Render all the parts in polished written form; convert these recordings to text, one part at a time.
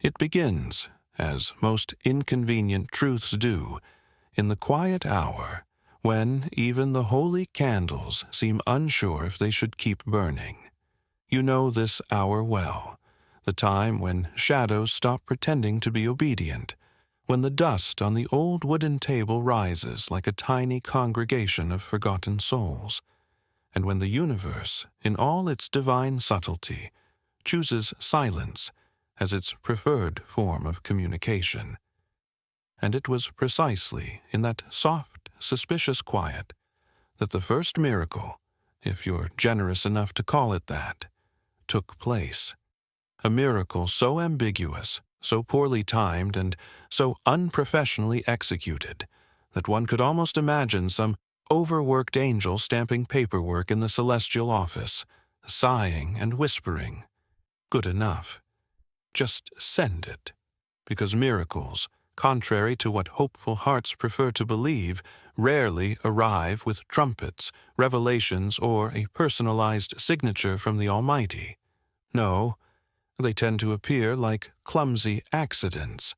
It begins, as most inconvenient truths do, in the quiet hour when even the holy candles seem unsure if they should keep burning. You know this hour well, the time when shadows stop pretending to be obedient, when the dust on the old wooden table rises like a tiny congregation of forgotten souls, and when the universe, in all its divine subtlety, chooses silence as its preferred form of communication. And it was precisely in that soft, suspicious quiet that the first miracle, if you're generous enough to call it that, took place. A miracle so ambiguous, so poorly timed, and so unprofessionally executed that one could almost imagine some overworked angel stamping paperwork in the celestial office, sighing and whispering, "Good enough. Just send it." Because miracles, contrary to what hopeful hearts prefer to believe, rarely arrive with trumpets, revelations, or a personalized signature from the Almighty. No, they tend to appear like clumsy accidents,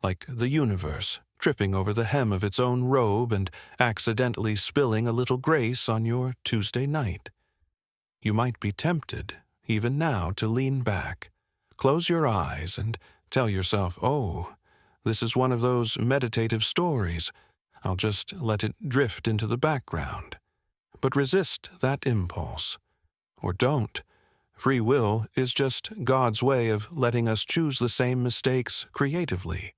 like the universe tripping over the hem of its own robe and accidentally spilling a little grace on your Tuesday night. You might be tempted, even now, to lean back, close your eyes, and tell yourself, "Oh, this is one of those meditative stories. I'll just let it drift into the background." But resist that impulse. Or don't. Free will is just God's way of letting us choose the same mistakes creatively.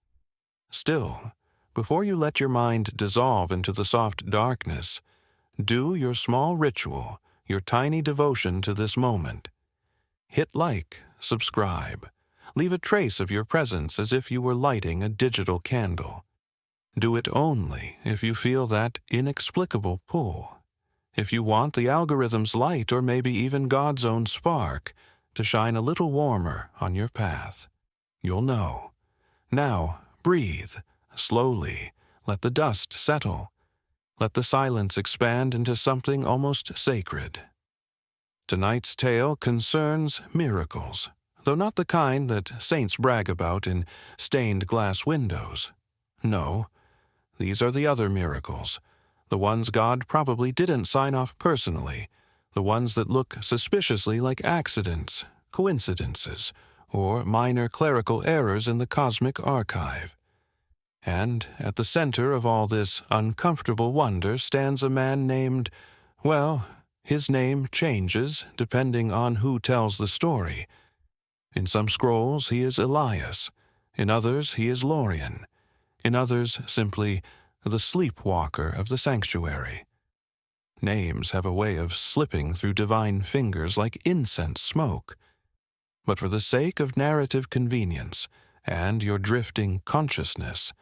Still, before you let your mind dissolve into the soft darkness, do your small ritual, your tiny devotion to this moment. Hit like, subscribe. Leave a trace of your presence as if you were lighting a digital candle. Do it only if you feel that inexplicable pull. If you want the algorithm's light, or maybe even God's own spark, to shine a little warmer on your path. You'll know. Now, breathe. Slowly. Let the dust settle. Let the silence expand into something almost sacred. Tonight's tale concerns miracles, though not the kind that saints brag about in stained glass windows. No, these are the other miracles, the ones God probably didn't sign off personally, the ones that look suspiciously like accidents, coincidences, or minor clerical errors in the cosmic archive. And at the center of all this uncomfortable wonder stands a man named, well, his name changes depending on who tells the story. In some scrolls he is Elias, in others he is Lorian, in others simply the sleepwalker of the sanctuary. Names have a way of slipping through divine fingers like incense smoke. But for the sake of narrative convenience and your drifting consciousness,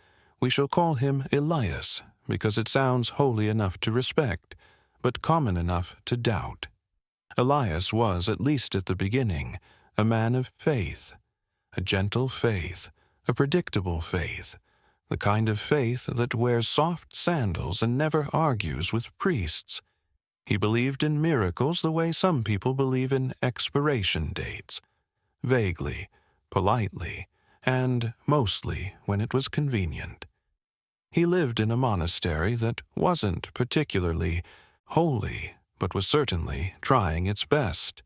we shall call him Elias, because it sounds holy enough to respect, but common enough to doubt. Elias was, at least at the beginning, a man of faith, a gentle faith, a predictable faith, the kind of faith that wears soft sandals and never argues with priests. He believed in miracles the way some people believe in expiration dates, vaguely, politely, and mostly when it was convenient. He lived in a monastery that wasn't particularly holy, but was certainly trying its best.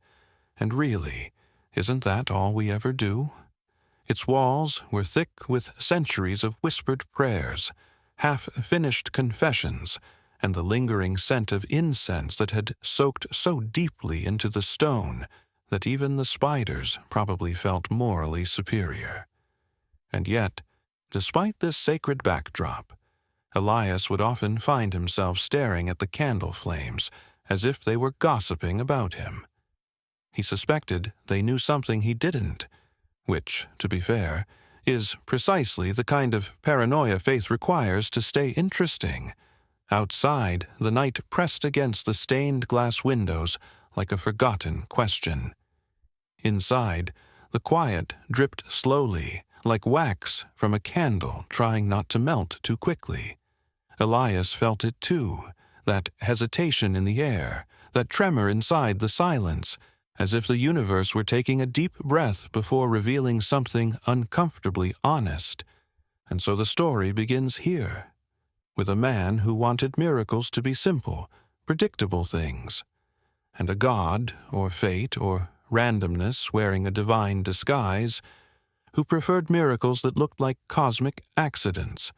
And really, isn't that all we ever do? Its walls were thick with centuries of whispered prayers, half-finished confessions, and the lingering scent of incense that had soaked so deeply into the stone that even the spiders probably felt morally superior. And yet, despite this sacred backdrop, Elias would often find himself staring at the candle flames as if they were gossiping about him. He suspected they knew something he didn't, which, to be fair, is precisely the kind of paranoia faith requires to stay interesting. Outside, the night pressed against the stained glass windows like a forgotten question. Inside, the quiet dripped slowly, like wax from a candle trying not to melt too quickly. Elias felt it too, that hesitation in the air, that tremor inside the silence, as if the universe were taking a deep breath before revealing something uncomfortably honest. And so the story begins here, with a man who wanted miracles to be simple, predictable things, and a god, or fate, or randomness wearing a divine disguise, who preferred miracles that looked like cosmic accidents,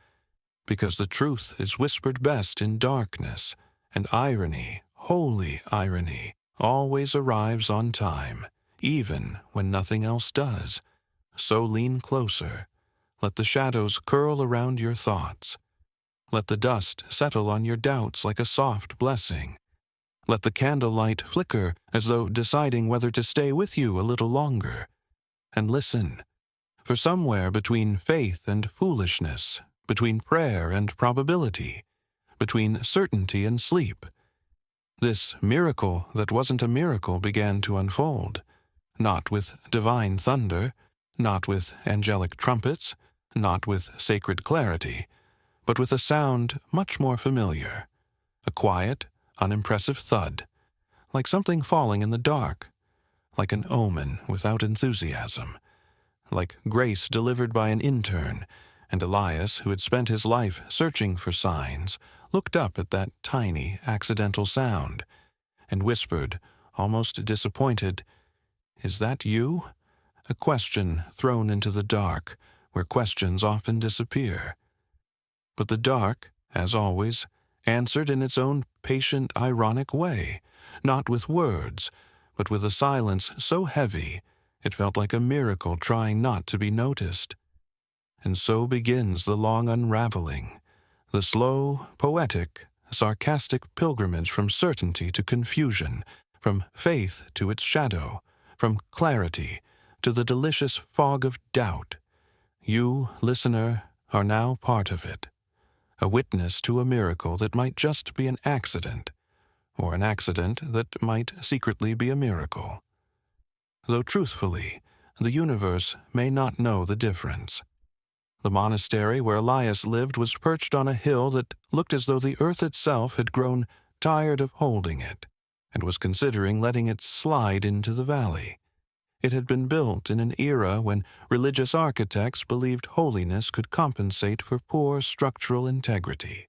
because the truth is whispered best in darkness, and irony, holy irony, always arrives on time, even when nothing else does. So lean closer. Let the shadows curl around your thoughts. Let the dust settle on your doubts like a soft blessing. Let the candlelight flicker as though deciding whether to stay with you a little longer. And listen, for somewhere between faith and foolishness, between prayer and probability, between certainty and sleep, this miracle that wasn't a miracle began to unfold, not with divine thunder, not with angelic trumpets, not with sacred clarity, but with a sound much more familiar, a quiet, unimpressive thud, like something falling in the dark, like an omen without enthusiasm, like grace delivered by an intern, and Elias, who had spent his life searching for signs, looked up at that tiny, accidental sound, and whispered, almost disappointed, "Is that you?" A question thrown into the dark, where questions often disappear. But the dark, as always, answered in its own patient, ironic way, not with words, but with a silence so heavy it felt like a miracle trying not to be noticed. And so begins the long unraveling, the slow, poetic, sarcastic pilgrimage from certainty to confusion, from faith to its shadow, from clarity to the delicious fog of doubt. You, listener, are now part of it, a witness to a miracle that might just be an accident, or an accident that might secretly be a miracle. Though truthfully, the universe may not know the difference. The monastery where Elias lived was perched on a hill that looked as though the earth itself had grown tired of holding it, and was considering letting it slide into the valley. It had been built in an era when religious architects believed holiness could compensate for poor structural integrity.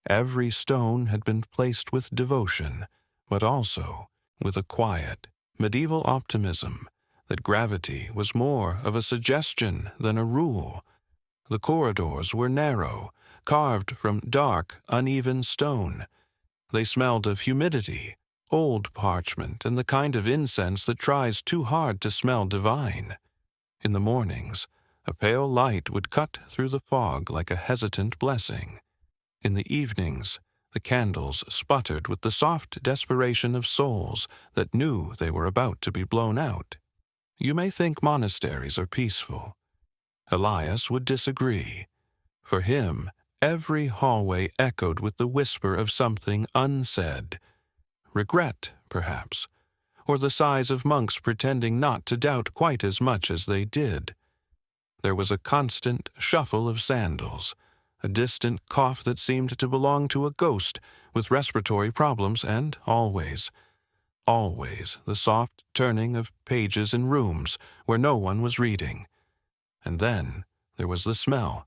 Every stone had been placed with devotion, but also with a quiet, medieval optimism that gravity was more of a suggestion than a rule. The corridors were narrow, carved from dark, uneven stone. They smelled of humidity, old parchment, and the kind of incense that tries too hard to smell divine. In the mornings, a pale light would cut through the fog like a hesitant blessing. In the evenings, the candles sputtered with the soft desperation of souls that knew they were about to be blown out. You may think monasteries are peaceful. Elias would disagree. For him, every hallway echoed with the whisper of something unsaid. Regret, perhaps, or the sighs of monks pretending not to doubt quite as much as they did. There was a constant shuffle of sandals, a distant cough that seemed to belong to a ghost with respiratory problems, and always the soft turning of pages in rooms where no one was reading. And then there was the smell.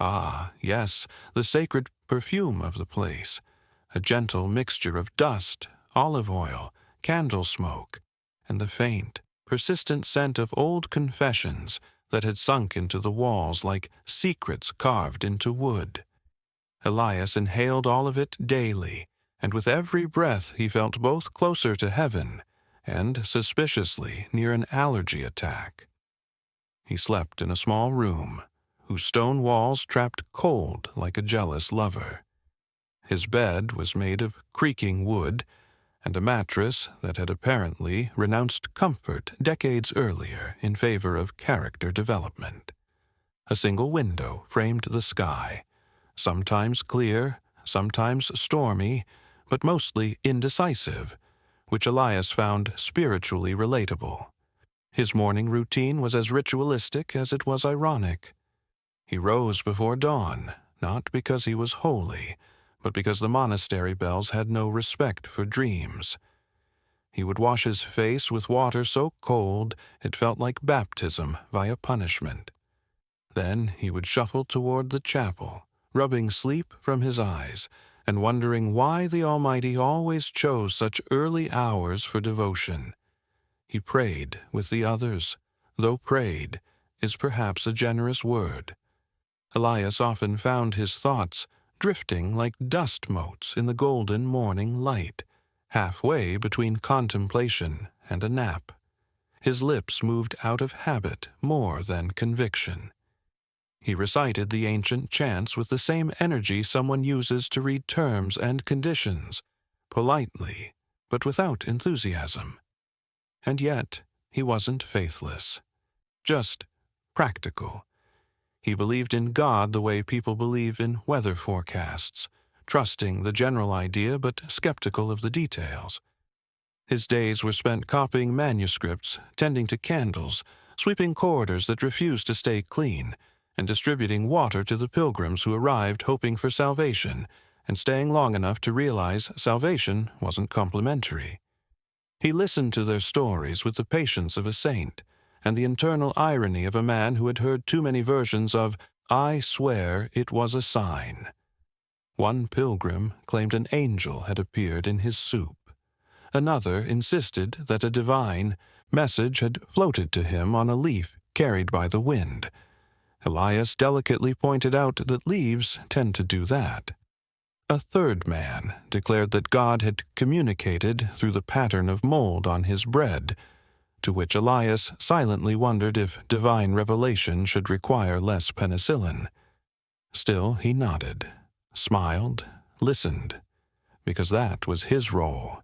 Ah, yes, the sacred perfume of the place, a gentle mixture of dust, olive oil, candle smoke, and the faint, persistent scent of old confessions that had sunk into the walls like secrets carved into wood. Elias inhaled all of it daily, and with every breath he felt both closer to heaven and suspiciously near an allergy attack. He slept in a small room, whose stone walls trapped cold like a jealous lover. His bed was made of creaking wood, and a mattress that had apparently renounced comfort decades earlier in favor of character development. A single window framed the sky, sometimes clear, sometimes stormy, but mostly indecisive, which Elias found spiritually relatable. His morning routine was as ritualistic as it was ironic. He rose before dawn, not because he was holy, but because the monastery bells had no respect for dreams. He would wash his face with water so cold it felt like baptism via punishment. Then he would shuffle toward the chapel, rubbing sleep from his eyes, and wondering why the Almighty always chose such early hours for devotion. He prayed with the others, though prayed is perhaps a generous word. Elias often found his thoughts drifting like dust motes in the golden morning light, halfway between contemplation and a nap. His lips moved out of habit more than conviction. He recited the ancient chants with the same energy someone uses to read terms and conditions, politely, but without enthusiasm. And yet, he wasn't faithless, just practical. He believed in God the way people believe in weather forecasts, trusting the general idea but skeptical of the details. His days were spent copying manuscripts, tending to candles, sweeping corridors that refused to stay clean, and distributing water to the pilgrims who arrived hoping for salvation and staying long enough to realize salvation wasn't complimentary. He listened to their stories with the patience of a saint and the internal irony of a man who had heard too many versions of "I swear it was a sign." One pilgrim claimed an angel had appeared in his soup. Another insisted that a divine message had floated to him on a leaf carried by the wind. Elias delicately pointed out that leaves tend to do that. A third man declared that God had communicated through the pattern of mold on his bread, to which Elias silently wondered if divine revelation should require less penicillin. Still he nodded, smiled, listened, because that was his role,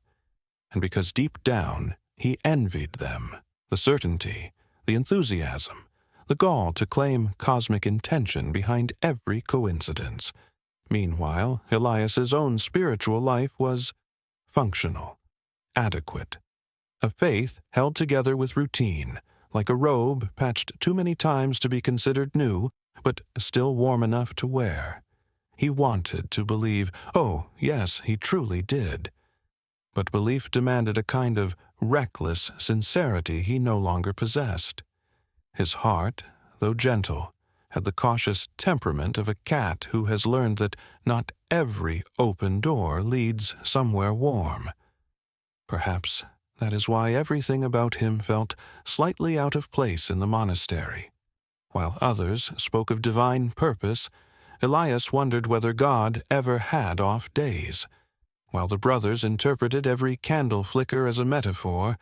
and because deep down he envied them, the certainty, the enthusiasm, the gall to claim cosmic intention behind every coincidence. Meanwhile, Elias's own spiritual life was functional, adequate. A faith held together with routine, like a robe patched too many times to be considered new, but still warm enough to wear. He wanted to believe, oh, yes, he truly did. But belief demanded a kind of reckless sincerity he no longer possessed. His heart, though gentle, had the cautious temperament of a cat who has learned that not every open door leads somewhere warm. Perhaps that is why everything about him felt slightly out of place in the monastery. While others spoke of divine purpose, Elias wondered whether God ever had off days. While the brothers interpreted every candle flicker as a metaphor,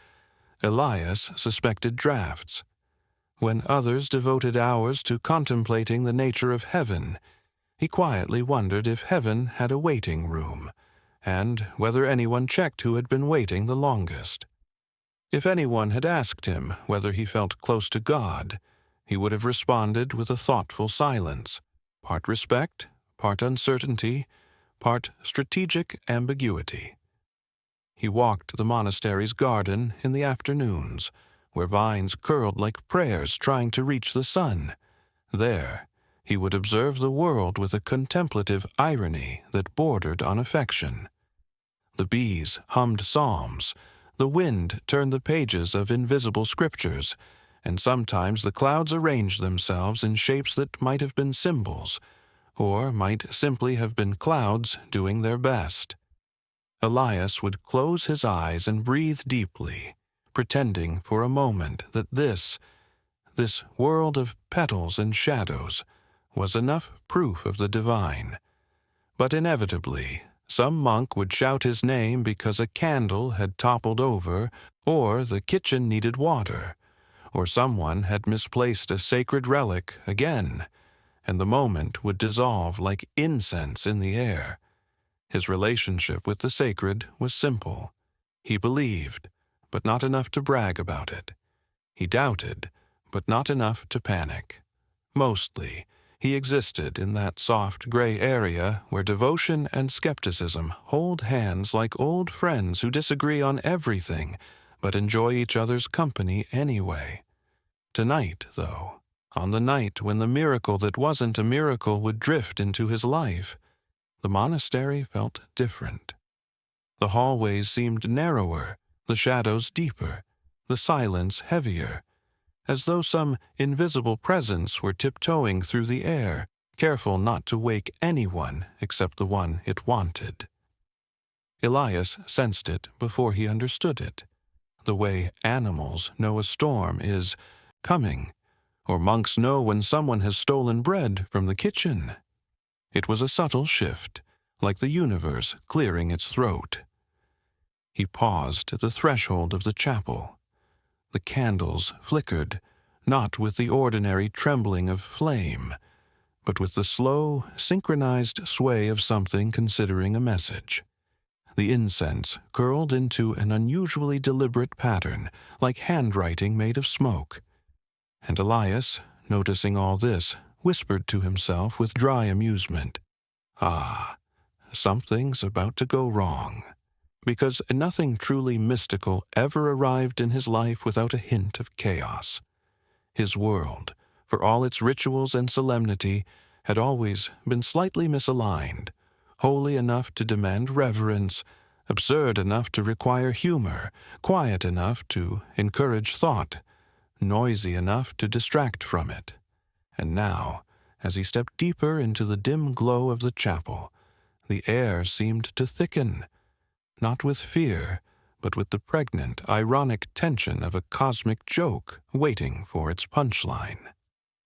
Elias suspected drafts. When others devoted hours to contemplating the nature of heaven, he quietly wondered if heaven had a waiting room, and whether anyone checked who had been waiting the longest. If anyone had asked him whether he felt close to God, he would have responded with a thoughtful silence, part respect, part uncertainty, part strategic ambiguity. He walked the monastery's garden in the afternoons, where vines curled like prayers trying to reach the sun. There, he would observe the world with a contemplative irony that bordered on affection. The bees hummed psalms, the wind turned the pages of invisible scriptures, and sometimes the clouds arranged themselves in shapes that might have been symbols, or might simply have been clouds doing their best. Elias would close his eyes and breathe deeply, pretending for a moment that this world of petals and shadows was enough proof of the divine. But inevitably, some monk would shout his name because a candle had toppled over, or the kitchen needed water, or someone had misplaced a sacred relic again, and the moment would dissolve like incense in the air. His relationship with the sacred was simple. He believed, but not enough to brag about it. He doubted, but not enough to panic. Mostly, he existed in that soft gray area where devotion and skepticism hold hands like old friends who disagree on everything, but enjoy each other's company anyway. Tonight, though, on the night when the miracle that wasn't a miracle would drift into his life, the monastery felt different. The hallways seemed narrower, the shadows deeper, the silence heavier, as though some invisible presence were tiptoeing through the air, careful not to wake anyone except the one it wanted. Elias sensed it before he understood it, the way animals know a storm is coming, or monks know when someone has stolen bread from the kitchen. It was a subtle shift, like the universe clearing its throat. He paused at the threshold of the chapel. The candles flickered, not with the ordinary trembling of flame, but with the slow, synchronized sway of something considering a message. The incense curled into an unusually deliberate pattern, like handwriting made of smoke. And Elias, noticing all this, whispered to himself with dry amusement, "Ah, something's about to go wrong." Because nothing truly mystical ever arrived in his life without a hint of chaos. His world, for all its rituals and solemnity, had always been slightly misaligned, holy enough to demand reverence, absurd enough to require humor, quiet enough to encourage thought, noisy enough to distract from it. And now, as he stepped deeper into the dim glow of the chapel, the air seemed to thicken, not with fear, but with the pregnant, ironic tension of a cosmic joke waiting for its punchline.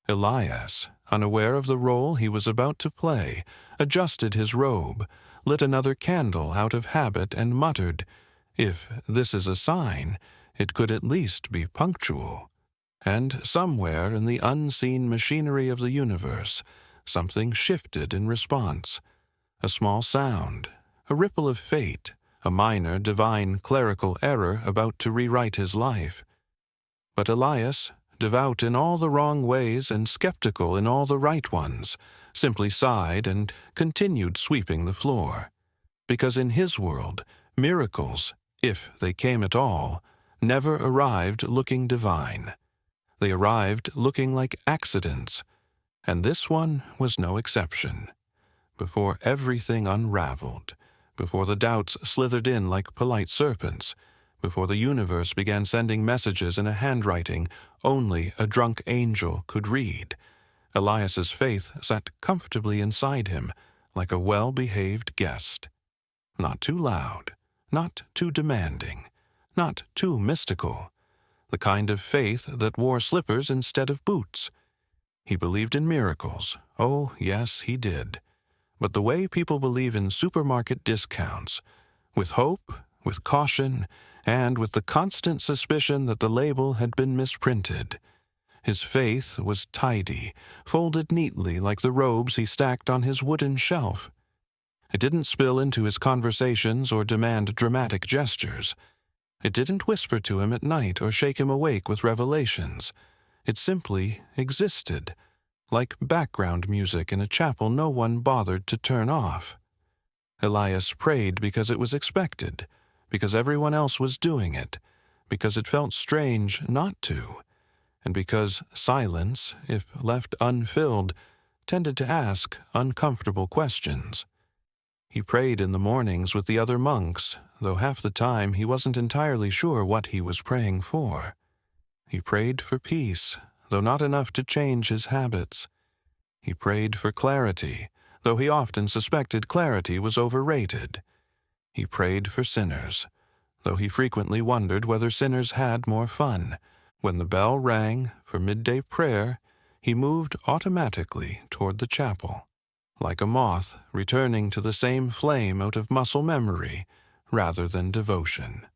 Elias, unaware of the role he was about to play, adjusted his robe, lit another candle out of habit, and muttered, "If this is a sign, it could at least be punctual." And somewhere in the unseen machinery of the universe, something shifted in response. A small sound, a ripple of fate, a minor divine clerical error about to rewrite his life. But Elias, devout in all the wrong ways and skeptical in all the right ones, simply sighed and continued sweeping the floor. Because in his world, miracles, if they came at all, never arrived looking divine. They arrived looking like accidents, and this one was no exception. Before everything unraveled, before the doubts slithered in like polite serpents, before the universe began sending messages in a handwriting only a drunk angel could read, Elias's faith sat comfortably inside him like a well-behaved guest. Not too loud, not too demanding, not too mystical. The kind of faith that wore slippers instead of boots. He believed in miracles. Oh, yes, he did. But the way people believe in supermarket discounts, with hope, with caution, and with the constant suspicion that the label had been misprinted. His faith was tidy, folded neatly like the robes he stacked on his wooden shelf. It didn't spill into his conversations or demand dramatic gestures. It didn't whisper to him at night or shake him awake with revelations. It simply existed, like background music in a chapel no one bothered to turn off. Elias prayed because it was expected, because everyone else was doing it, because it felt strange not to, and because silence, if left unfilled, tended to ask uncomfortable questions. He prayed in the mornings with the other monks, though half the time he wasn't entirely sure what he was praying for. He prayed for peace, though not enough to change his habits. He prayed for clarity, though he often suspected clarity was overrated. He prayed for sinners, though he frequently wondered whether sinners had more fun. When the bell rang for midday prayer, he moved automatically toward the chapel, like a moth returning to the same flame out of muscle memory rather than devotion.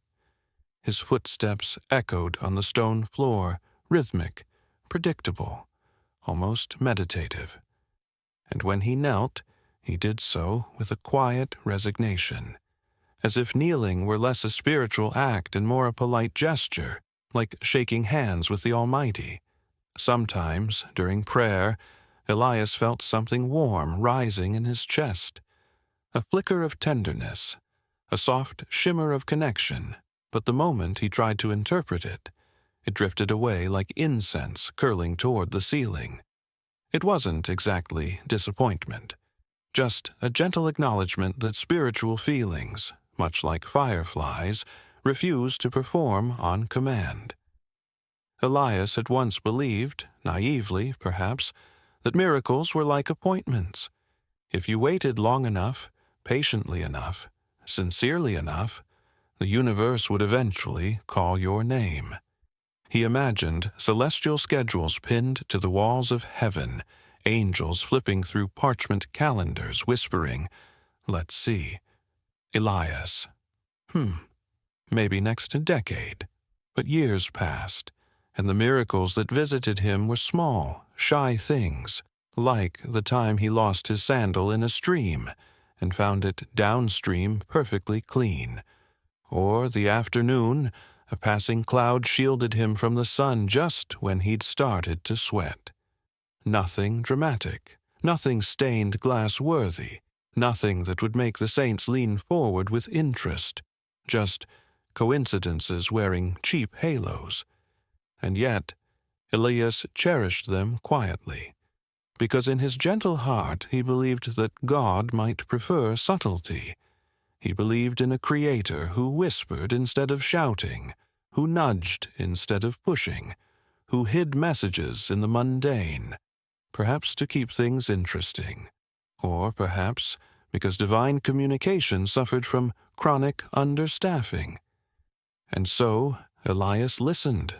His footsteps echoed on the stone floor, rhythmic, predictable, almost meditative. And when he knelt, he did so with a quiet resignation, as if kneeling were less a spiritual act and more a polite gesture, like shaking hands with the Almighty. Sometimes, during prayer, Elias felt something warm rising in his chest, a flicker of tenderness, a soft shimmer of connection, but the moment he tried to interpret it, it drifted away like incense curling toward the ceiling. It wasn't exactly disappointment, just a gentle acknowledgement that spiritual feelings, much like fireflies, refuse to perform on command. Elias had once believed, naively perhaps, that miracles were like appointments. If you waited long enough, patiently enough, sincerely enough, the universe would eventually call your name. He imagined celestial schedules pinned to the walls of heaven, angels flipping through parchment calendars, whispering, "Let's see. Elias. Maybe next decade." But years passed, and the miracles that visited him were small, shy things, like the time he lost his sandal in a stream and found it downstream perfectly clean, or the afternoon a passing cloud shielded him from the sun just when he'd started to sweat. Nothing dramatic, nothing stained glass worthy, nothing that would make the saints lean forward with interest, just coincidences wearing cheap halos. And yet, Elias cherished them quietly, because in his gentle heart he believed that God might prefer subtlety. He believed in a creator who whispered instead of shouting, who nudged instead of pushing, who hid messages in the mundane, perhaps to keep things interesting, or perhaps because divine communication suffered from chronic understaffing. And so Elias listened,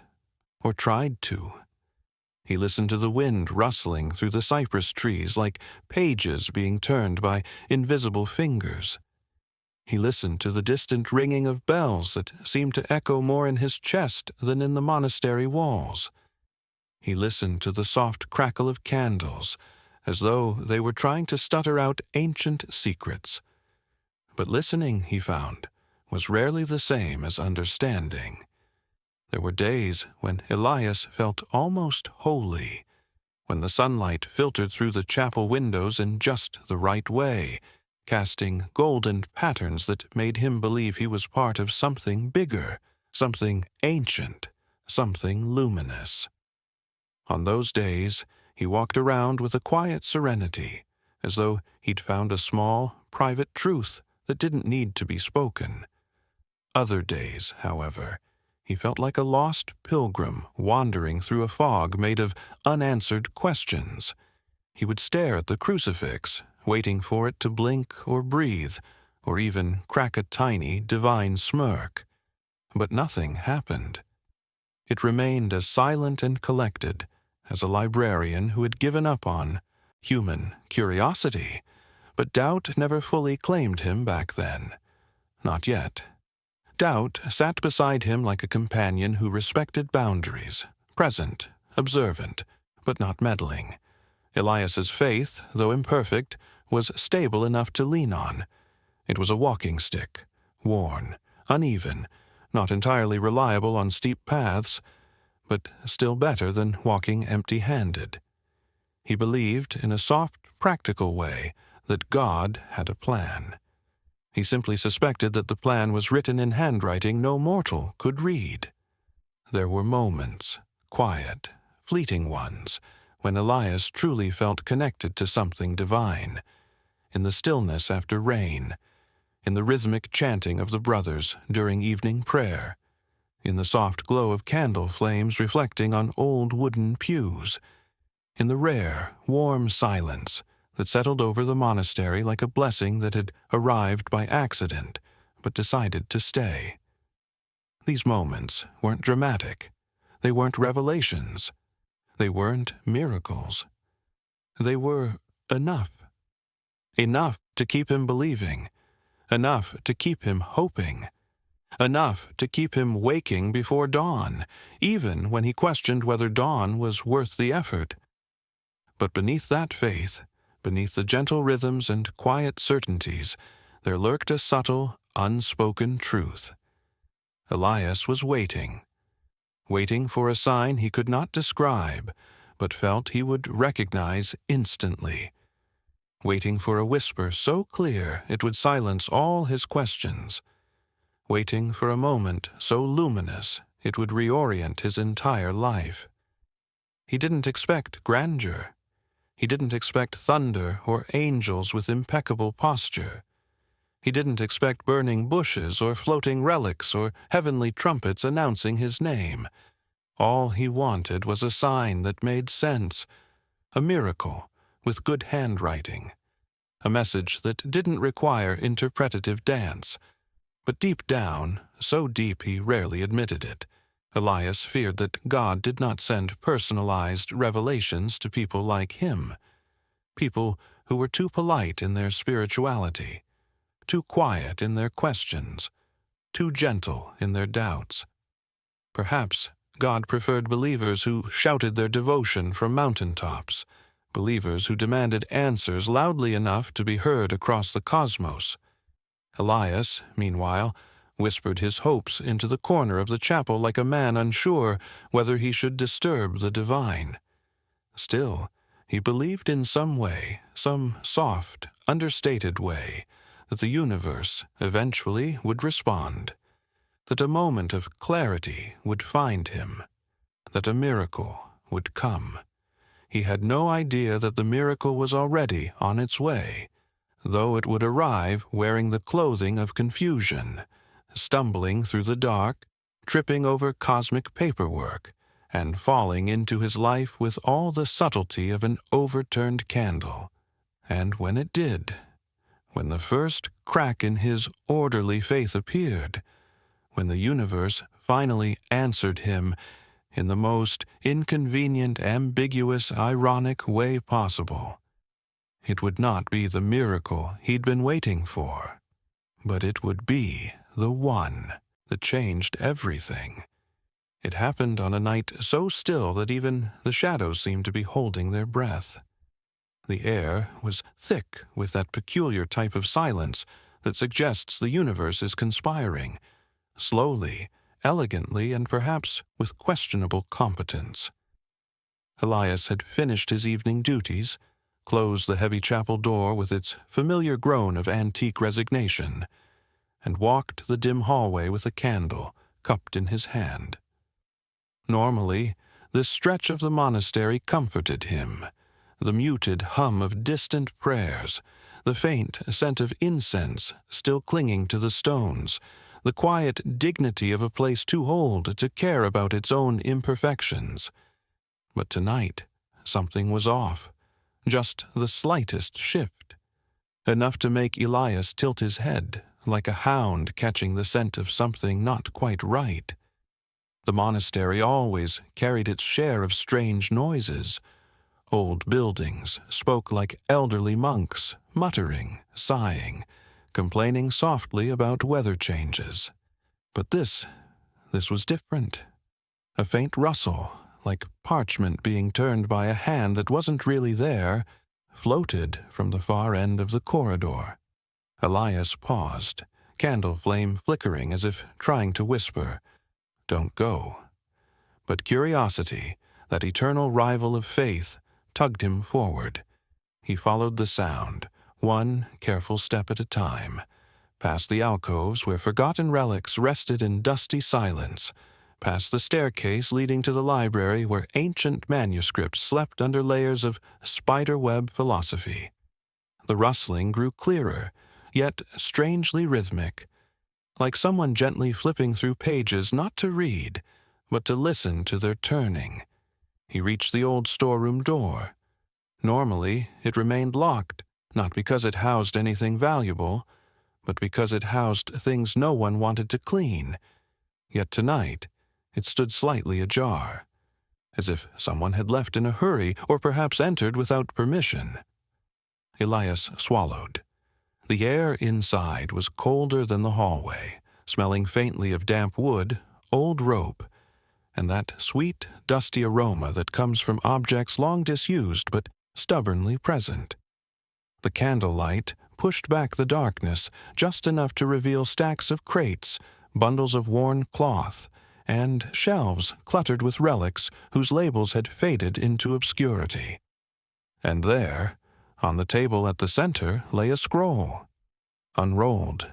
or tried to. He listened to the wind rustling through the cypress trees like pages being turned by invisible fingers. He listened to the distant ringing of bells that seemed to echo more in his chest than in the monastery walls. He listened to the soft crackle of candles, as though they were trying to stutter out ancient secrets. But listening, he found, was rarely the same as understanding. There were days when Elias felt almost holy, when the sunlight filtered through the chapel windows in just the right way, casting golden patterns that made him believe he was part of something bigger, something ancient, something luminous. On those days, he walked around with a quiet serenity, as though he'd found a small, private truth that didn't need to be spoken. Other days, however, he felt like a lost pilgrim wandering through a fog made of unanswered questions. He would stare at the crucifix, waiting for it to blink or breathe, or even crack a tiny, divine smirk. But nothing happened. It remained as silent and collected as a librarian who had given up on human curiosity, but doubt never fully claimed him back then. Not yet. Doubt sat beside him like a companion who respected boundaries, present, observant, but not meddling. Elias's faith, though imperfect, was stable enough to lean on. It was a walking stick, worn, uneven, not entirely reliable on steep paths, but still better than walking empty-handed. He believed, in a soft, practical way, that God had a plan. He simply suspected that the plan was written in handwriting no mortal could read. There were moments, quiet, fleeting ones, when Elias truly felt connected to something divine. In the stillness after rain, in the rhythmic chanting of the brothers during evening prayer, in the soft glow of candle flames reflecting on old wooden pews, in the rare, warm silence that settled over the monastery like a blessing that had arrived by accident but decided to stay. These moments weren't dramatic. They weren't revelations. They weren't miracles. They were enough. Enough to keep him believing. Enough to keep him hoping. Enough to keep him waking before dawn, even when he questioned whether dawn was worth the effort. But beneath that faith, beneath the gentle rhythms and quiet certainties, there lurked a subtle, unspoken truth. Elias was waiting for a sign he could not describe, but felt he would recognize instantly. Waiting for a whisper so clear it would silence all his questions. Waiting for a moment so luminous it would reorient his entire life. He didn't expect grandeur. He didn't expect thunder or angels with impeccable posture. He didn't expect burning bushes or floating relics or heavenly trumpets announcing his name. All he wanted was a sign that made sense, a miracle with good handwriting, a message that didn't require interpretative dance. But deep down, so deep he rarely admitted it, Elias feared that God did not send personalized revelations to people like him, people who were too polite in their spirituality, too quiet in their questions, too gentle in their doubts. Perhaps God preferred believers who shouted their devotion from mountaintops, believers who demanded answers loudly enough to be heard across the cosmos. Elias, meanwhile, whispered his hopes into the corner of the chapel like a man unsure whether he should disturb the divine. Still, he believed in some way, some soft, understated way, that the universe eventually would respond, that a moment of clarity would find him, that a miracle would come. He had no idea that the miracle was already on its way, though it would arrive wearing the clothing of confusion, stumbling through the dark, tripping over cosmic paperwork, and falling into his life with all the subtlety of an overturned candle. And when it did, when the first crack in his orderly faith appeared, when the universe finally answered him in the most inconvenient, ambiguous, ironic way possible, it would not be the miracle he'd been waiting for, but it would be the one that changed everything. It happened on a night so still that even the shadows seemed to be holding their breath. The air was thick with that peculiar type of silence that suggests the universe is conspiring, slowly, elegantly, and perhaps with questionable competence. Elias had finished his evening duties, closed the heavy chapel door with its familiar groan of antique resignation, and walked the dim hallway with a candle cupped in his hand. Normally, this stretch of the monastery comforted him, the muted hum of distant prayers, the faint scent of incense still clinging to the stones, the quiet dignity of a place too old to care about its own imperfections. But tonight, something was off, just the slightest shift, enough to make Elias tilt his head like a hound catching the scent of something not quite right. The monastery always carried its share of strange noises. Old buildings spoke like elderly monks, muttering, sighing, complaining softly about weather changes. But this was different. A faint rustle, like parchment being turned by a hand that wasn't really there, floated from the far end of the corridor. Elias paused, candle flame flickering as if trying to whisper, "Don't go." But curiosity, that eternal rival of faith, tugged him forward. He followed the sound, one careful step at a time, past the alcoves where forgotten relics rested in dusty silence, past the staircase leading to the library where ancient manuscripts slept under layers of spiderweb philosophy. The rustling grew clearer, yet strangely rhythmic, like someone gently flipping through pages not to read, but to listen to their turning. He reached the old storeroom door. Normally, it remained locked, not because it housed anything valuable, but because it housed things no one wanted to clean. Yet tonight, it stood slightly ajar, as if someone had left in a hurry or perhaps entered without permission. Elias swallowed. The air inside was colder than the hallway, smelling faintly of damp wood, old rope, and that sweet, dusty aroma that comes from objects long disused but stubbornly present. The candlelight pushed back the darkness just enough to reveal stacks of crates, bundles of worn cloth, and shelves cluttered with relics whose labels had faded into obscurity. And there, on the table at the center, lay a scroll, unrolled,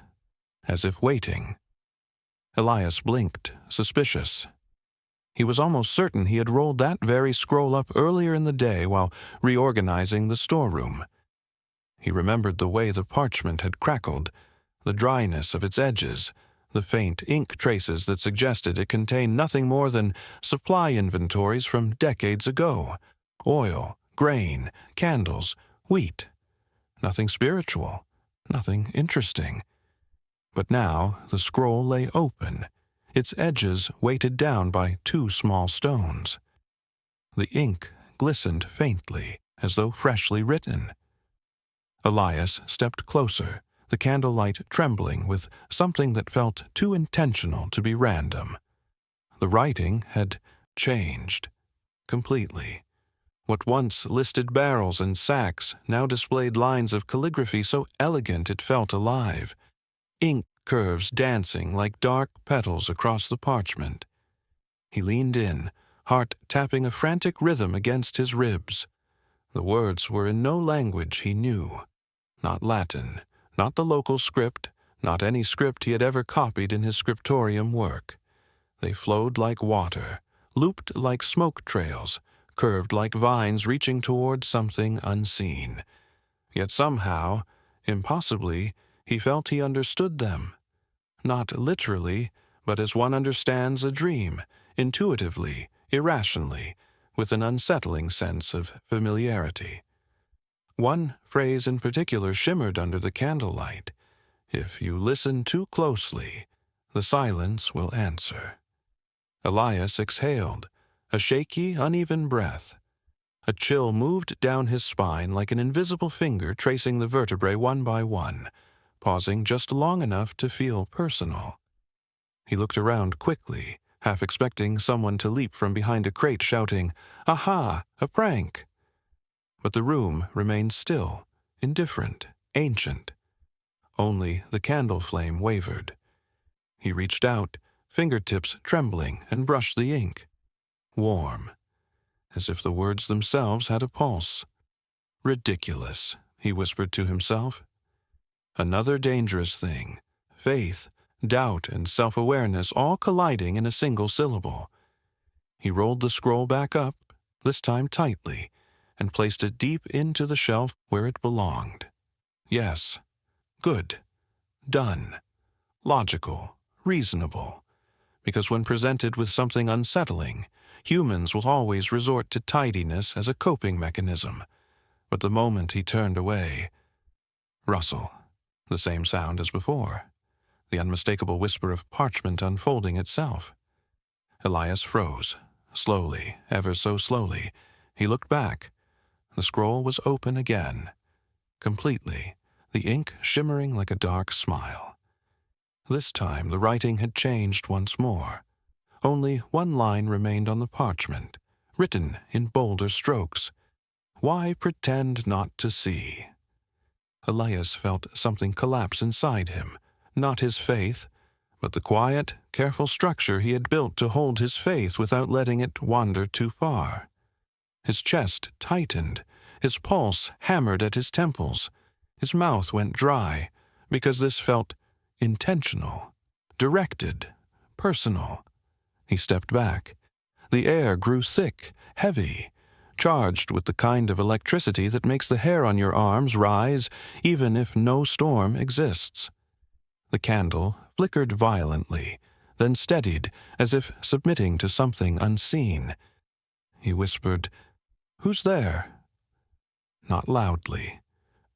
as if waiting. Elias blinked, suspicious. He was almost certain he had rolled that very scroll up earlier in the day while reorganizing the storeroom. He remembered the way the parchment had crackled, the dryness of its edges, the faint ink traces that suggested it contained nothing more than supply inventories from decades ago. Oil, grain, candles, wheat. Nothing spiritual, nothing interesting. But now the scroll lay open, its edges weighted down by 2 small stones. The ink glistened faintly, as though freshly written. Elias stepped closer, the candlelight trembling with something that felt too intentional to be random. The writing had changed completely. What once listed barrels and sacks now displayed lines of calligraphy so elegant it felt alive, ink curves dancing like dark petals across the parchment. He leaned in, heart tapping a frantic rhythm against his ribs. The words were in no language he knew. Not Latin, not the local script, not any script he had ever copied in his scriptorium work. They flowed like water, looped like smoke trails, curved like vines reaching toward something unseen. Yet somehow, impossibly, he felt he understood them. Not literally, but as one understands a dream, intuitively, irrationally, with an unsettling sense of familiarity. One phrase in particular shimmered under the candlelight. If you listen too closely, the silence will answer. Elias exhaled, a shaky, uneven breath. A chill moved down his spine like an invisible finger tracing the vertebrae one by one, pausing just long enough to feel personal. He looked around quickly, half expecting someone to leap from behind a crate shouting, "Aha! A prank!" But the room remained still, indifferent, ancient. Only the candle flame wavered. He reached out, fingertips trembling, and brushed the ink. Warm, as if the words themselves had a pulse. Ridiculous, he whispered to himself. Another dangerous thing, faith, doubt, and self-awareness all colliding in a single syllable. He rolled the scroll back up, this time tightly, and placed it deep into the shelf where it belonged. Yes, good, done, logical, reasonable. Because when presented with something unsettling, humans will always resort to tidiness as a coping mechanism. But the moment he turned away, rustle, the same sound as before, the unmistakable whisper of parchment unfolding itself. Elias froze. Slowly, ever so slowly, he looked back. The scroll was open again, completely, the ink shimmering like a dark smile. This time the writing had changed once more. Only one line remained on the parchment, written in bolder strokes. Why pretend not to see? Elias felt something collapse inside him, not his faith, but the quiet, careful structure he had built to hold his faith without letting it wander too far. His chest tightened, his pulse hammered at his temples, his mouth went dry, because this felt intentional, directed, personal. He stepped back. The air grew thick, heavy, charged with the kind of electricity that makes the hair on your arms rise even if no storm exists. The candle flickered violently, then steadied as if submitting to something unseen. He whispered, "Who's there?" Not loudly,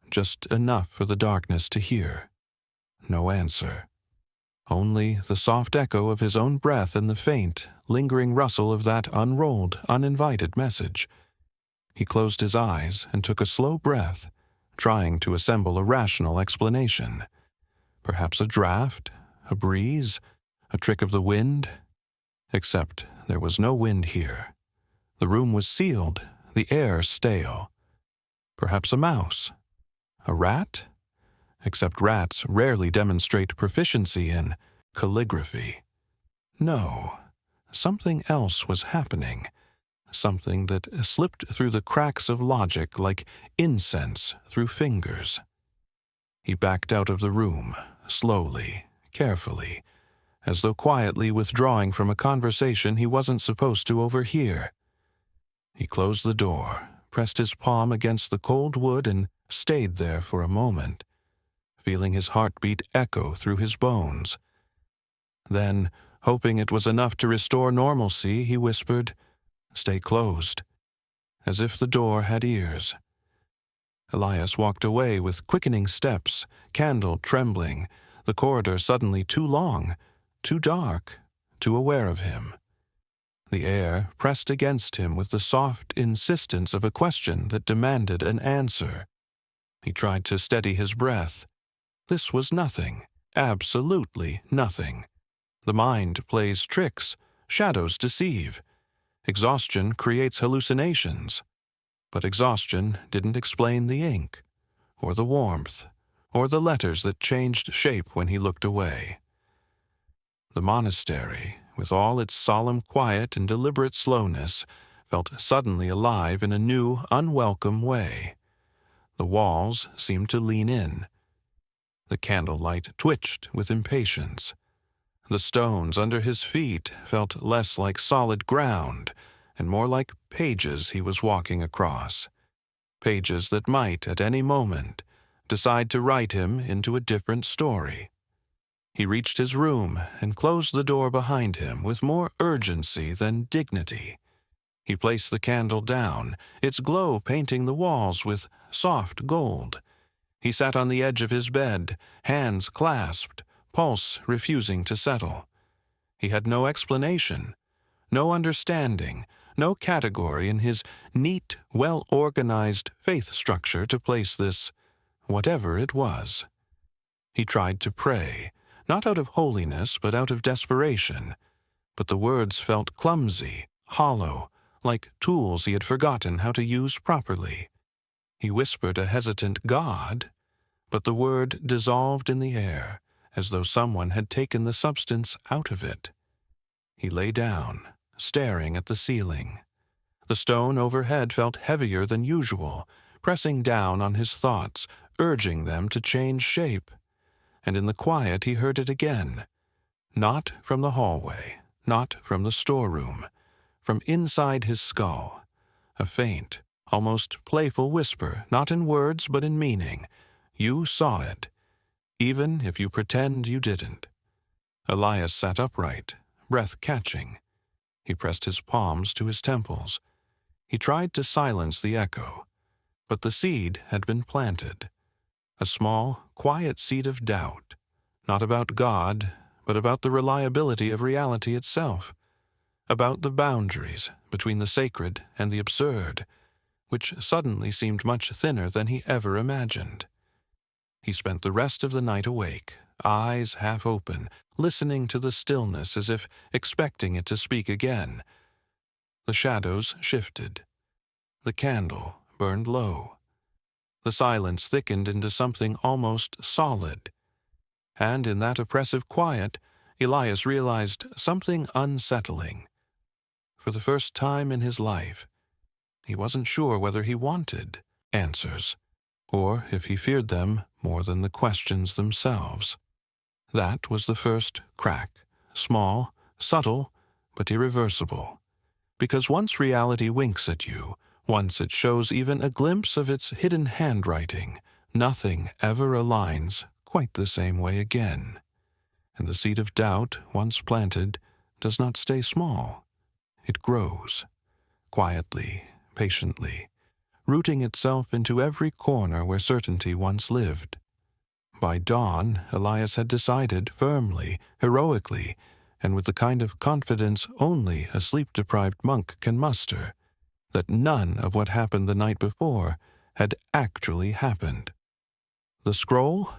just enough for the darkness to hear. No answer. Only the soft echo of his own breath and the faint, lingering rustle of that unrolled, uninvited message. He closed his eyes and took a slow breath, trying to assemble a rational explanation. Perhaps a draft, a breeze, a trick of the wind. Except there was no wind here. The room was sealed, the air stale. Perhaps a mouse. A rat? Except rats rarely demonstrate proficiency in calligraphy. No, something else was happening. Something that slipped through the cracks of logic like incense through fingers. He backed out of the room, slowly, carefully, as though quietly withdrawing from a conversation he wasn't supposed to overhear. He closed the door, pressed his palm against the cold wood, and stayed there for a moment. feeling his heartbeat echo through his bones. Then, hoping it was enough to restore normalcy, he whispered, "Stay closed," as if the door had ears. Elias walked away with quickening steps, candle trembling, the corridor suddenly too long, too dark, too aware of him. The air pressed against him with the soft insistence of a question that demanded an answer. He tried to steady his breath. This was nothing, absolutely nothing. The mind plays tricks, shadows deceive. Exhaustion creates hallucinations. But exhaustion didn't explain the ink, or the warmth, or the letters that changed shape when he looked away. The monastery, with all its solemn quiet and deliberate slowness, felt suddenly alive in a new, unwelcome way. The walls seemed to lean in. The candlelight twitched with impatience. The stones under his feet felt less like solid ground and more like pages he was walking across. Pages that might, at any moment, decide to write him into a different story. He reached his room and closed the door behind him with more urgency than dignity. He placed the candle down, its glow painting the walls with soft gold. He sat on the edge of his bed, hands clasped, pulse refusing to settle. He had no explanation, no understanding, no category in his neat, well-organized faith structure to place this, whatever it was. He tried to pray, not out of holiness but out of desperation, but the words felt clumsy, hollow, like tools he had forgotten how to use properly. He whispered a hesitant God, but the word dissolved in the air, as though someone had taken the substance out of it. He lay down, staring at the ceiling. The stone overhead felt heavier than usual, pressing down on his thoughts, urging them to change shape. And in the quiet he heard it again. Not from the hallway, not from the storeroom, from inside his skull. A faint, almost playful whisper, not in words but in meaning. You saw it, even if you pretend you didn't. Elias sat upright, breath catching. He pressed his palms to his temples. He tried to silence the echo, but the seed had been planted. A small, quiet seed of doubt, not about God, but about the reliability of reality itself, about the boundaries between the sacred and the absurd, which suddenly seemed much thinner than he ever imagined. He spent the rest of the night awake, eyes half open, listening to the stillness as if expecting it to speak again. The shadows shifted. The candle burned low. The silence thickened into something almost solid. And in that oppressive quiet, Elias realized something unsettling. For the first time in his life, he wasn't sure whether he wanted answers, or if he feared them more than the questions themselves. That was the first crack, small, subtle, but irreversible. Because once reality winks at you, once it shows even a glimpse of its hidden handwriting, nothing ever aligns quite the same way again. And the seed of doubt, once planted, does not stay small. It grows, quietly, patiently, rooting itself into every corner where certainty once lived. By dawn, Elias had decided firmly, heroically, and with the kind of confidence only a sleep-deprived monk can muster, that none of what happened the night before had actually happened. The scroll?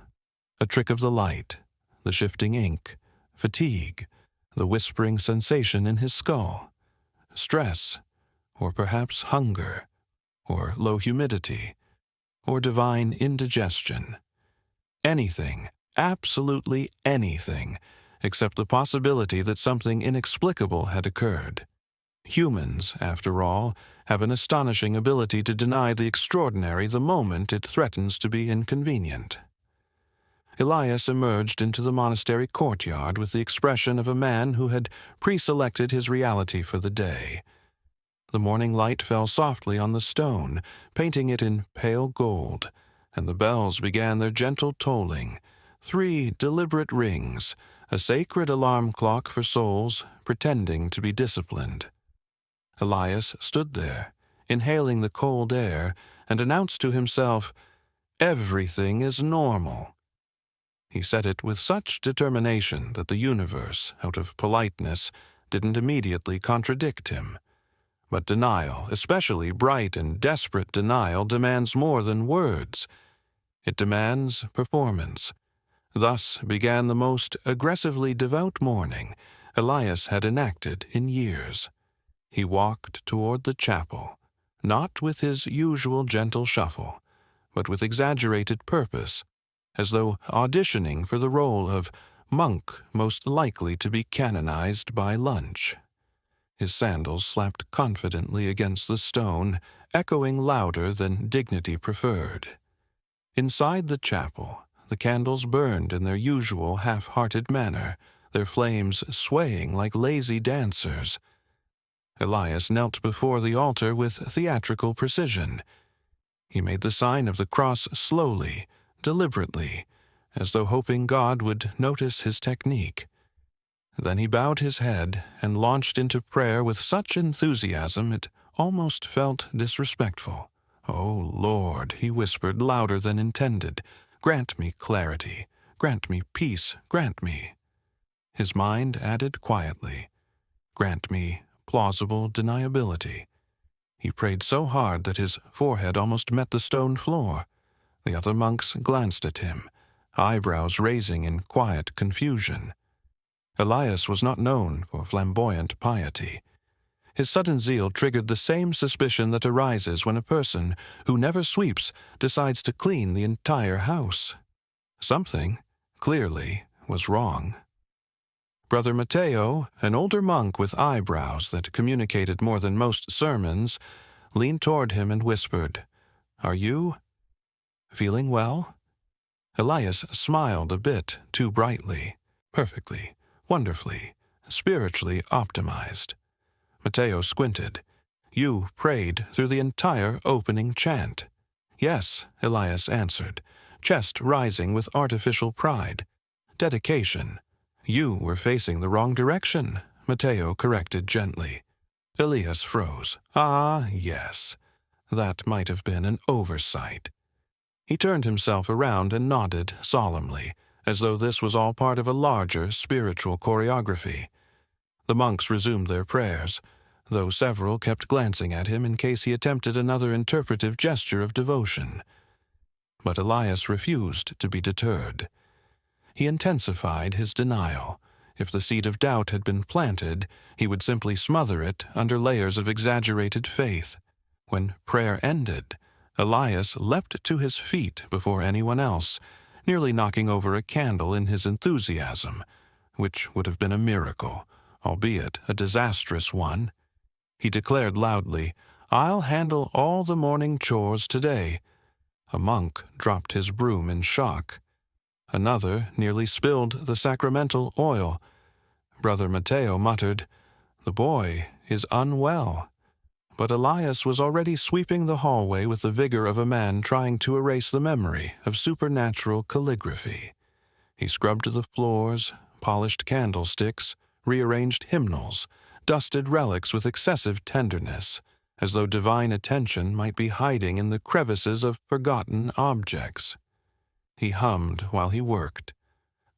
A trick of the light, the shifting ink, fatigue, the whispering sensation in his skull, stress, or perhaps hunger, or low humidity, or divine indigestion. Anything, absolutely anything, except the possibility that something inexplicable had occurred. Humans, after all, have an astonishing ability to deny the extraordinary the moment it threatens to be inconvenient. Elias emerged into the monastery courtyard with the expression of a man who had pre-selected his reality for the day. The morning light fell softly on the stone, painting it in pale gold, and the bells began their gentle tolling, 3 deliberate rings, a sacred alarm clock for souls pretending to be disciplined. Elias stood there, inhaling the cold air, and announced to himself, "Everything is normal." He said it with such determination that the universe, out of politeness, didn't immediately contradict him. But denial, especially bright and desperate denial, demands more than words. It demands performance. Thus began the most aggressively devout morning Elias had enacted in years. He walked toward the chapel, not with his usual gentle shuffle, but with exaggerated purpose, as though auditioning for the role of monk most likely to be canonized by lunch. His sandals slapped confidently against the stone, echoing louder than dignity preferred. Inside the chapel, the candles burned in their usual half-hearted manner, their flames swaying like lazy dancers. Elias knelt before the altar with theatrical precision. He made the sign of the cross slowly, deliberately, as though hoping God would notice his technique. Then he bowed his head and launched into prayer with such enthusiasm it almost felt disrespectful. "Oh, Lord," he whispered louder than intended, "grant me clarity, grant me peace, grant me." His mind added quietly, "Grant me plausible deniability." He prayed so hard that his forehead almost met the stone floor. The other monks glanced at him, eyebrows raising in quiet confusion. Elias was not known for flamboyant piety. His sudden zeal triggered the same suspicion that arises when a person who never sweeps decides to clean the entire house. Something, clearly, was wrong. Brother Matteo, an older monk with eyebrows that communicated more than most sermons, leaned toward him and whispered, "Are you feeling well?" Elias smiled a bit too brightly, perfectly, wonderfully, spiritually optimized. Matteo squinted. "You prayed through the entire opening chant." "Yes," Elias answered, chest rising with artificial pride. "Dedication." "You were facing the wrong direction," Matteo corrected gently. Elias froze. "Ah, yes. That might have been an oversight." He turned himself around and nodded solemnly, as though this was all part of a larger spiritual choreography. The monks resumed their prayers, though several kept glancing at him in case he attempted another interpretive gesture of devotion. But Elias refused to be deterred. He intensified his denial. If the seed of doubt had been planted, he would simply smother it under layers of exaggerated faith. When prayer ended, Elias leapt to his feet before anyone else, nearly knocking over a candle in his enthusiasm, which would have been a miracle, albeit a disastrous one. He declared loudly, "I'll handle all the morning chores today." A monk dropped his broom in shock. Another nearly spilled the sacramental oil. Brother Matteo muttered, "The boy is unwell." But Elias was already sweeping the hallway with the vigor of a man trying to erase the memory of supernatural calligraphy. He scrubbed the floors, polished candlesticks, rearranged hymnals, dusted relics with excessive tenderness, as though divine attention might be hiding in the crevices of forgotten objects. He hummed while he worked,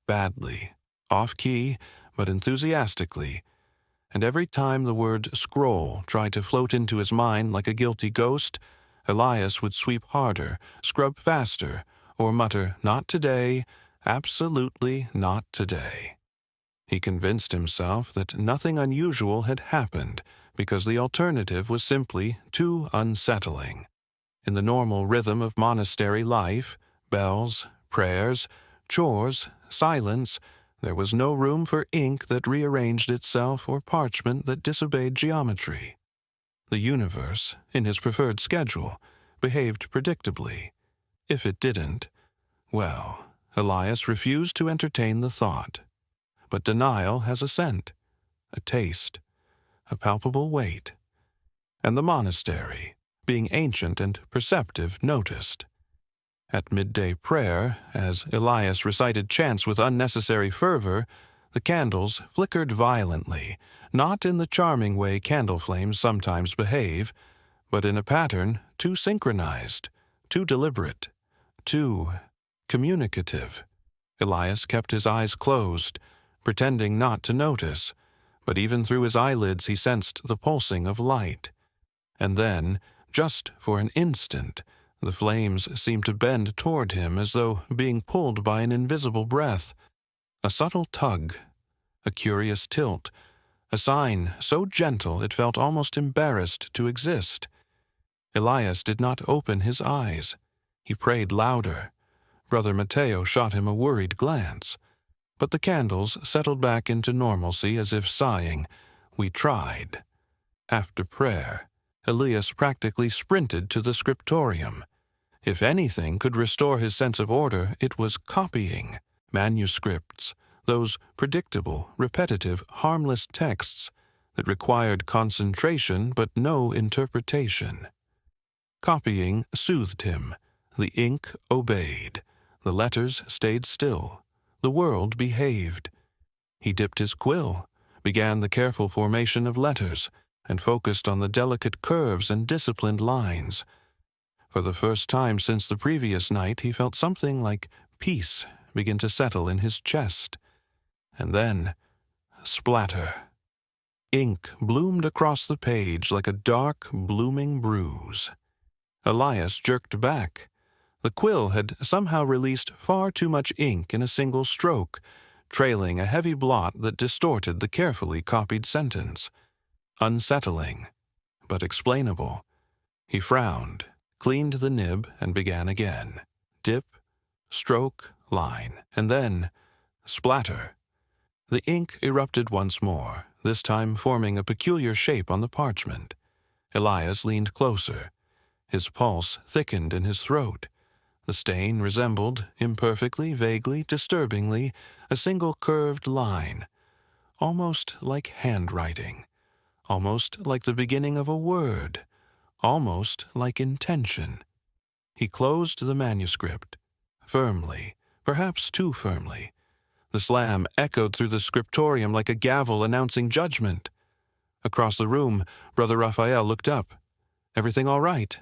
badly, off-key, but enthusiastically, and every time the word scroll tried to float into his mind like a guilty ghost, Elias would sweep harder, scrub faster, or mutter, "Not today, absolutely not today." He convinced himself that nothing unusual had happened because the alternative was simply too unsettling. In the normal rhythm of monastery life, bells, prayers, chores, silence, there was no room for ink that rearranged itself or parchment that disobeyed geometry. The universe, in his preferred schedule, behaved predictably. If it didn't, well, Elias refused to entertain the thought. But denial has a scent, a taste, a palpable weight. And the monastery, being ancient and perceptive, noticed. At midday prayer, as Elias recited chants with unnecessary fervor, the candles flickered violently, not in the charming way candle flames sometimes behave, but in a pattern too synchronized, too deliberate, too communicative. Elias kept his eyes closed, pretending not to notice, but even through his eyelids he sensed the pulsing of light. And then, just for an instant, the flames seemed to bend toward him as though being pulled by an invisible breath. A subtle tug, a curious tilt, a sign so gentle it felt almost embarrassed to exist. Elias did not open his eyes. He prayed louder. Brother Matteo shot him a worried glance. But the candles settled back into normalcy as if sighing, "We tried." After prayer, Elias practically sprinted to the scriptorium. If anything could restore his sense of order, it was copying. Manuscripts, those predictable, repetitive, harmless texts that required concentration but no interpretation. Copying soothed him. The ink obeyed. The letters stayed still. The world behaved. He dipped his quill, began the careful formation of letters, and focused on the delicate curves and disciplined lines. For the first time since the previous night, he felt something like peace begin to settle in his chest. And then, splatter. Ink bloomed across the page like a dark, blooming bruise. Elias jerked back. The quill had somehow released far too much ink in a single stroke, trailing a heavy blot that distorted the carefully copied sentence. Unsettling, but explainable. He frowned, cleaned the nib, and began again. Dip, stroke, line, and then splatter. The ink erupted once more, this time forming a peculiar shape on the parchment. Elias leaned closer. His pulse thickened in his throat. The stain resembled, imperfectly, vaguely, disturbingly, a single curved line, almost like handwriting, almost like the beginning of a word, almost like intention. He closed the manuscript, firmly, perhaps too firmly. The slam echoed through the scriptorium like a gavel announcing judgment. Across the room, Brother Raphael looked up. "Everything all right?"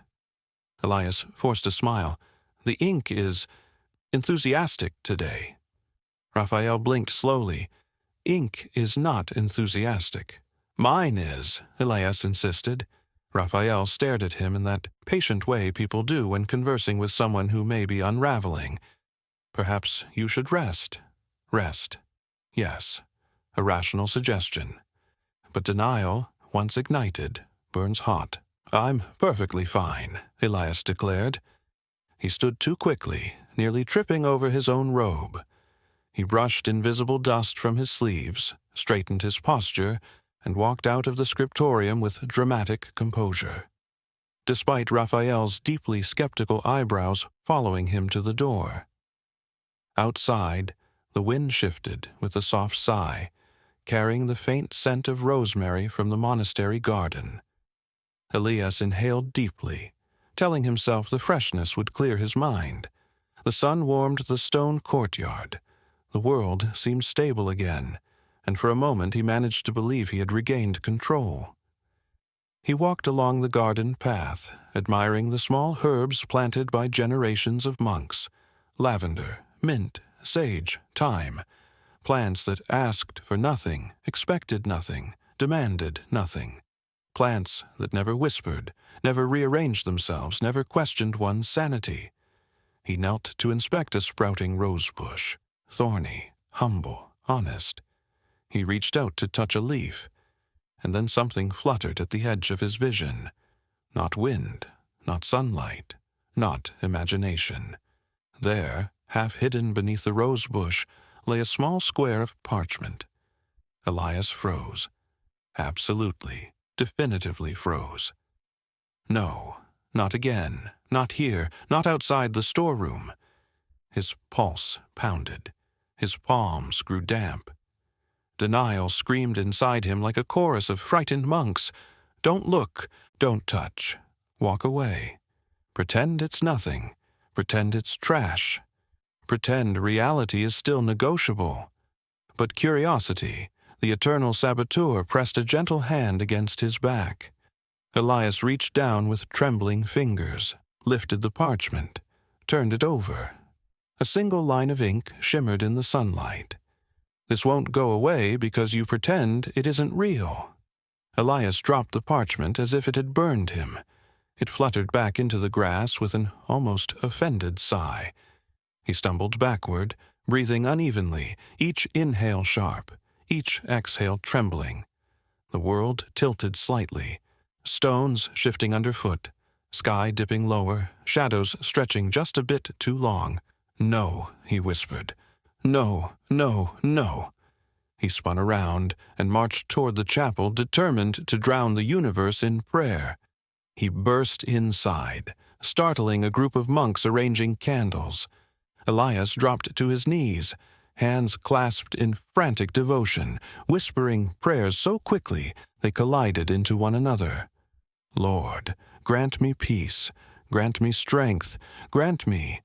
Elias forced a smile. "The ink is enthusiastic today." Raphael blinked slowly. "Ink is not enthusiastic." "Mine is," Elias insisted. Raphael stared at him in that patient way people do when conversing with someone who may be unraveling. "Perhaps you should rest." Rest. Yes, a rational suggestion. But denial, once ignited, burns hot. "I'm perfectly fine," Elias declared. He stood too quickly, nearly tripping over his own robe. He brushed invisible dust from his sleeves, straightened his posture, and walked out of the scriptorium with dramatic composure, despite Raphael's deeply skeptical eyebrows following him to the door. Outside, the wind shifted with a soft sigh, carrying the faint scent of rosemary from the monastery garden. Elias inhaled deeply, telling himself the freshness would clear his mind. The sun warmed the stone courtyard. The world seemed stable again, and for a moment he managed to believe he had regained control. He walked along the garden path, admiring the small herbs planted by generations of monks: lavender, mint, sage, thyme, plants that asked for nothing, expected nothing, demanded nothing. Plants that never whispered, never rearranged themselves, never questioned one's sanity. He knelt to inspect a sprouting rose bush, thorny, humble, honest. He reached out to touch a leaf, and then something fluttered at the edge of his vision. Not wind, not sunlight, not imagination. There, half hidden beneath the rose bush, lay a small square of parchment. Elias froze. Absolutely, definitively froze. No, not again, not here, not outside the storeroom. His pulse pounded. His palms grew damp. Denial screamed inside him like a chorus of frightened monks. "Don't look, don't touch. Walk away. Pretend it's nothing. Pretend it's trash. Pretend reality is still negotiable. But curiosity, the eternal saboteur, pressed a gentle hand against his back. Elias reached down with trembling fingers, lifted the parchment, turned it over. A single line of ink shimmered in the sunlight. This won't go away because you pretend it isn't real. Elias dropped the parchment as if it had burned him. It fluttered back into the grass with an almost offended sigh. He stumbled backward, breathing unevenly, each inhale sharp, each exhale trembling. The world tilted slightly, stones shifting underfoot, sky dipping lower, shadows stretching just a bit too long. "No," he whispered. "No, no, no." He spun around and marched toward the chapel, determined to drown the universe in prayer. He burst inside, startling a group of monks arranging candles. Elias dropped to his knees, hands clasped in frantic devotion, whispering prayers so quickly they collided into one another. "Lord, grant me peace, grant me strength, grant me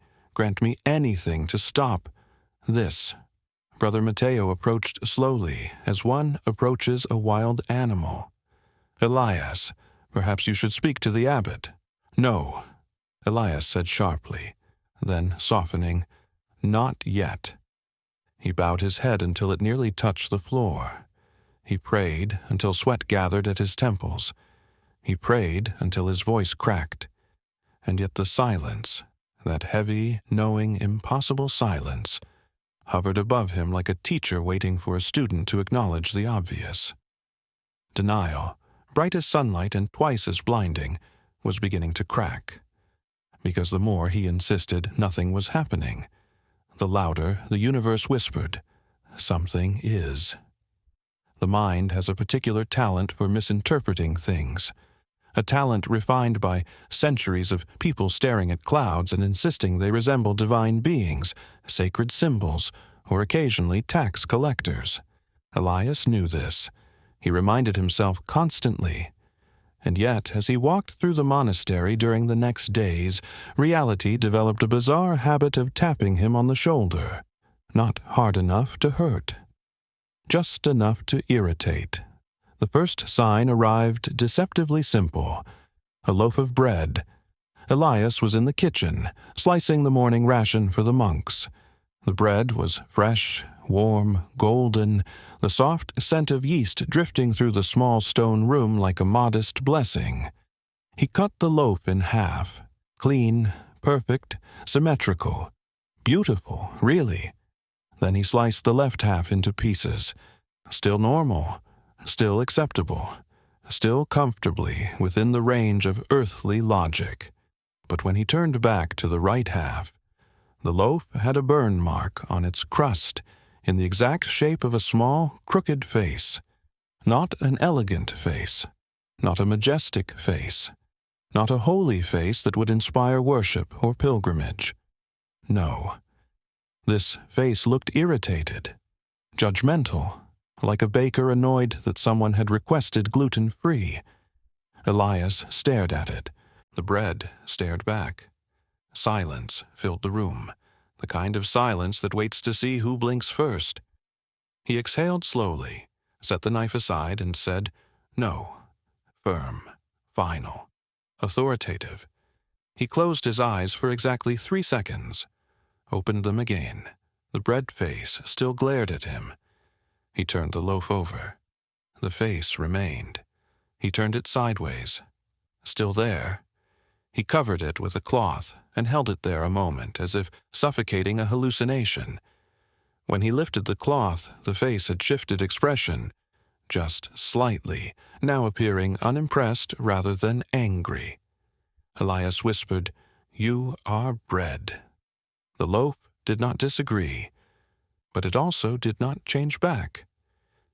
anything to stop this." Brother Matteo approached slowly, as one approaches a wild animal. "Elias, perhaps you should speak to the abbot." "No," Elias said sharply, then softening, "Not yet." He bowed his head until it nearly touched the floor. He prayed until sweat gathered at his temples. He prayed until his voice cracked. And yet the silence, that heavy, knowing, impossible silence, hovered above him like a teacher waiting for a student to acknowledge the obvious. Denial, bright as sunlight and twice as blinding, was beginning to crack. Because the more he insisted nothing was happening, the louder the universe whispered, "Something is." The mind has a particular talent for misinterpreting things, a talent refined by centuries of people staring at clouds and insisting they resemble divine beings, sacred symbols, or occasionally tax collectors. Elias knew this. He reminded himself constantly. And yet, as he walked through the monastery during the next days, reality developed a bizarre habit of tapping him on the shoulder, not hard enough to hurt, just enough to irritate. The first sign arrived deceptively simple, a loaf of bread. Elias was in the kitchen, slicing the morning ration for the monks. The bread was fresh, warm, golden, the soft scent of yeast drifting through the small stone room like a modest blessing. He cut the loaf in half, clean, perfect, symmetrical, beautiful, really. Then he sliced the left half into pieces, still normal, still acceptable, still comfortably within the range of earthly logic. But when he turned back to the right half, the loaf had a burn mark on its crust in the exact shape of a small, crooked face. Not an elegant face, not a majestic face, not a holy face that would inspire worship or pilgrimage. No. This face looked irritated, judgmental, like a baker annoyed that someone had requested gluten-free. Elias stared at it. The bread stared back. Silence filled the room, the kind of silence that waits to see who blinks first. He exhaled slowly, set the knife aside, and said, "No." Firm, final, authoritative. He closed his eyes for exactly 3 seconds, opened them again. The bread face still glared at him. He turned the loaf over. The face remained. He turned it sideways. Still there. He covered it with a cloth and held it there a moment, as if suffocating a hallucination. When he lifted the cloth, the face had shifted expression, just slightly, now appearing unimpressed rather than angry. Elias whispered, "You are bread." The loaf did not disagree, but it also did not change back.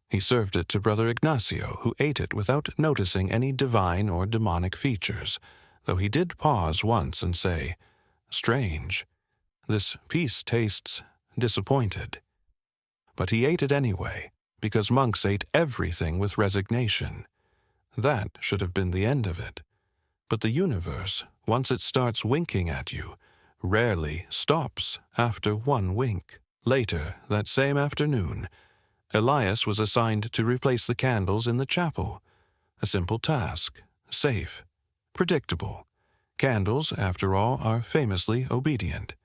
He served it to Brother Ignacio, who ate it without noticing any divine or demonic features, though he did pause once and say, "Strange, this piece tastes disappointed." But he ate it anyway, because monks ate everything with resignation. That should have been the end of it. But the universe, once it starts winking at you, rarely stops after one wink. Later, that same afternoon, Elias was assigned to replace the candles in the chapel. A simple task, safe, predictable. Candles, after all, are famously obedient.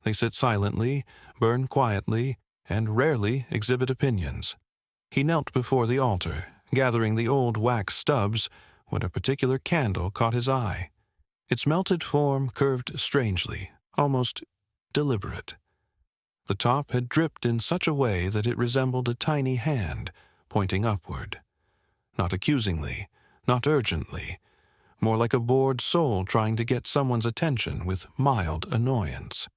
They sit silently, burn quietly, and rarely exhibit opinions. He knelt before the altar, gathering the old wax stubs, when a particular candle caught his eye. Its melted form curved strangely, almost deliberate. The top had dripped in such a way that it resembled a tiny hand, pointing upward. Not accusingly, not urgently, more like a bored soul trying to get someone's attention with mild annoyance.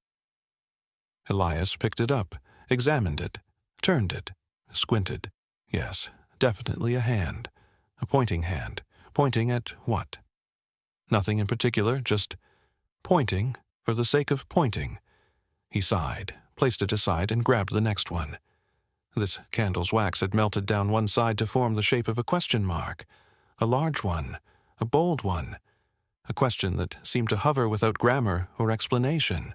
Elias picked it up, examined it, turned it, squinted. Yes, definitely a hand. A pointing hand. Pointing at what? Nothing in particular, just pointing for the sake of pointing. He sighed, placed it aside, and grabbed the next one. This candle's wax had melted down one side to form the shape of a question mark. A large one, a bold one. A question that seemed to hover without grammar or explanation.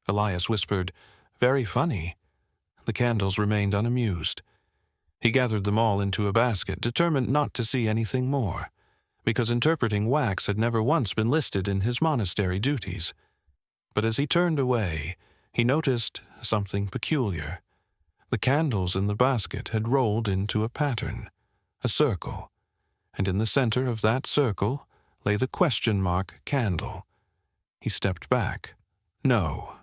Elias whispered, "Very funny." The candles remained unamused. He gathered them all into a basket, determined not to see anything more, because interpreting wax had never once been listed in his monastery duties. But as he turned away, he noticed something peculiar. The candles in the basket had rolled into a pattern, a circle, and in the center of that circle lay the question mark candle. He stepped back. No.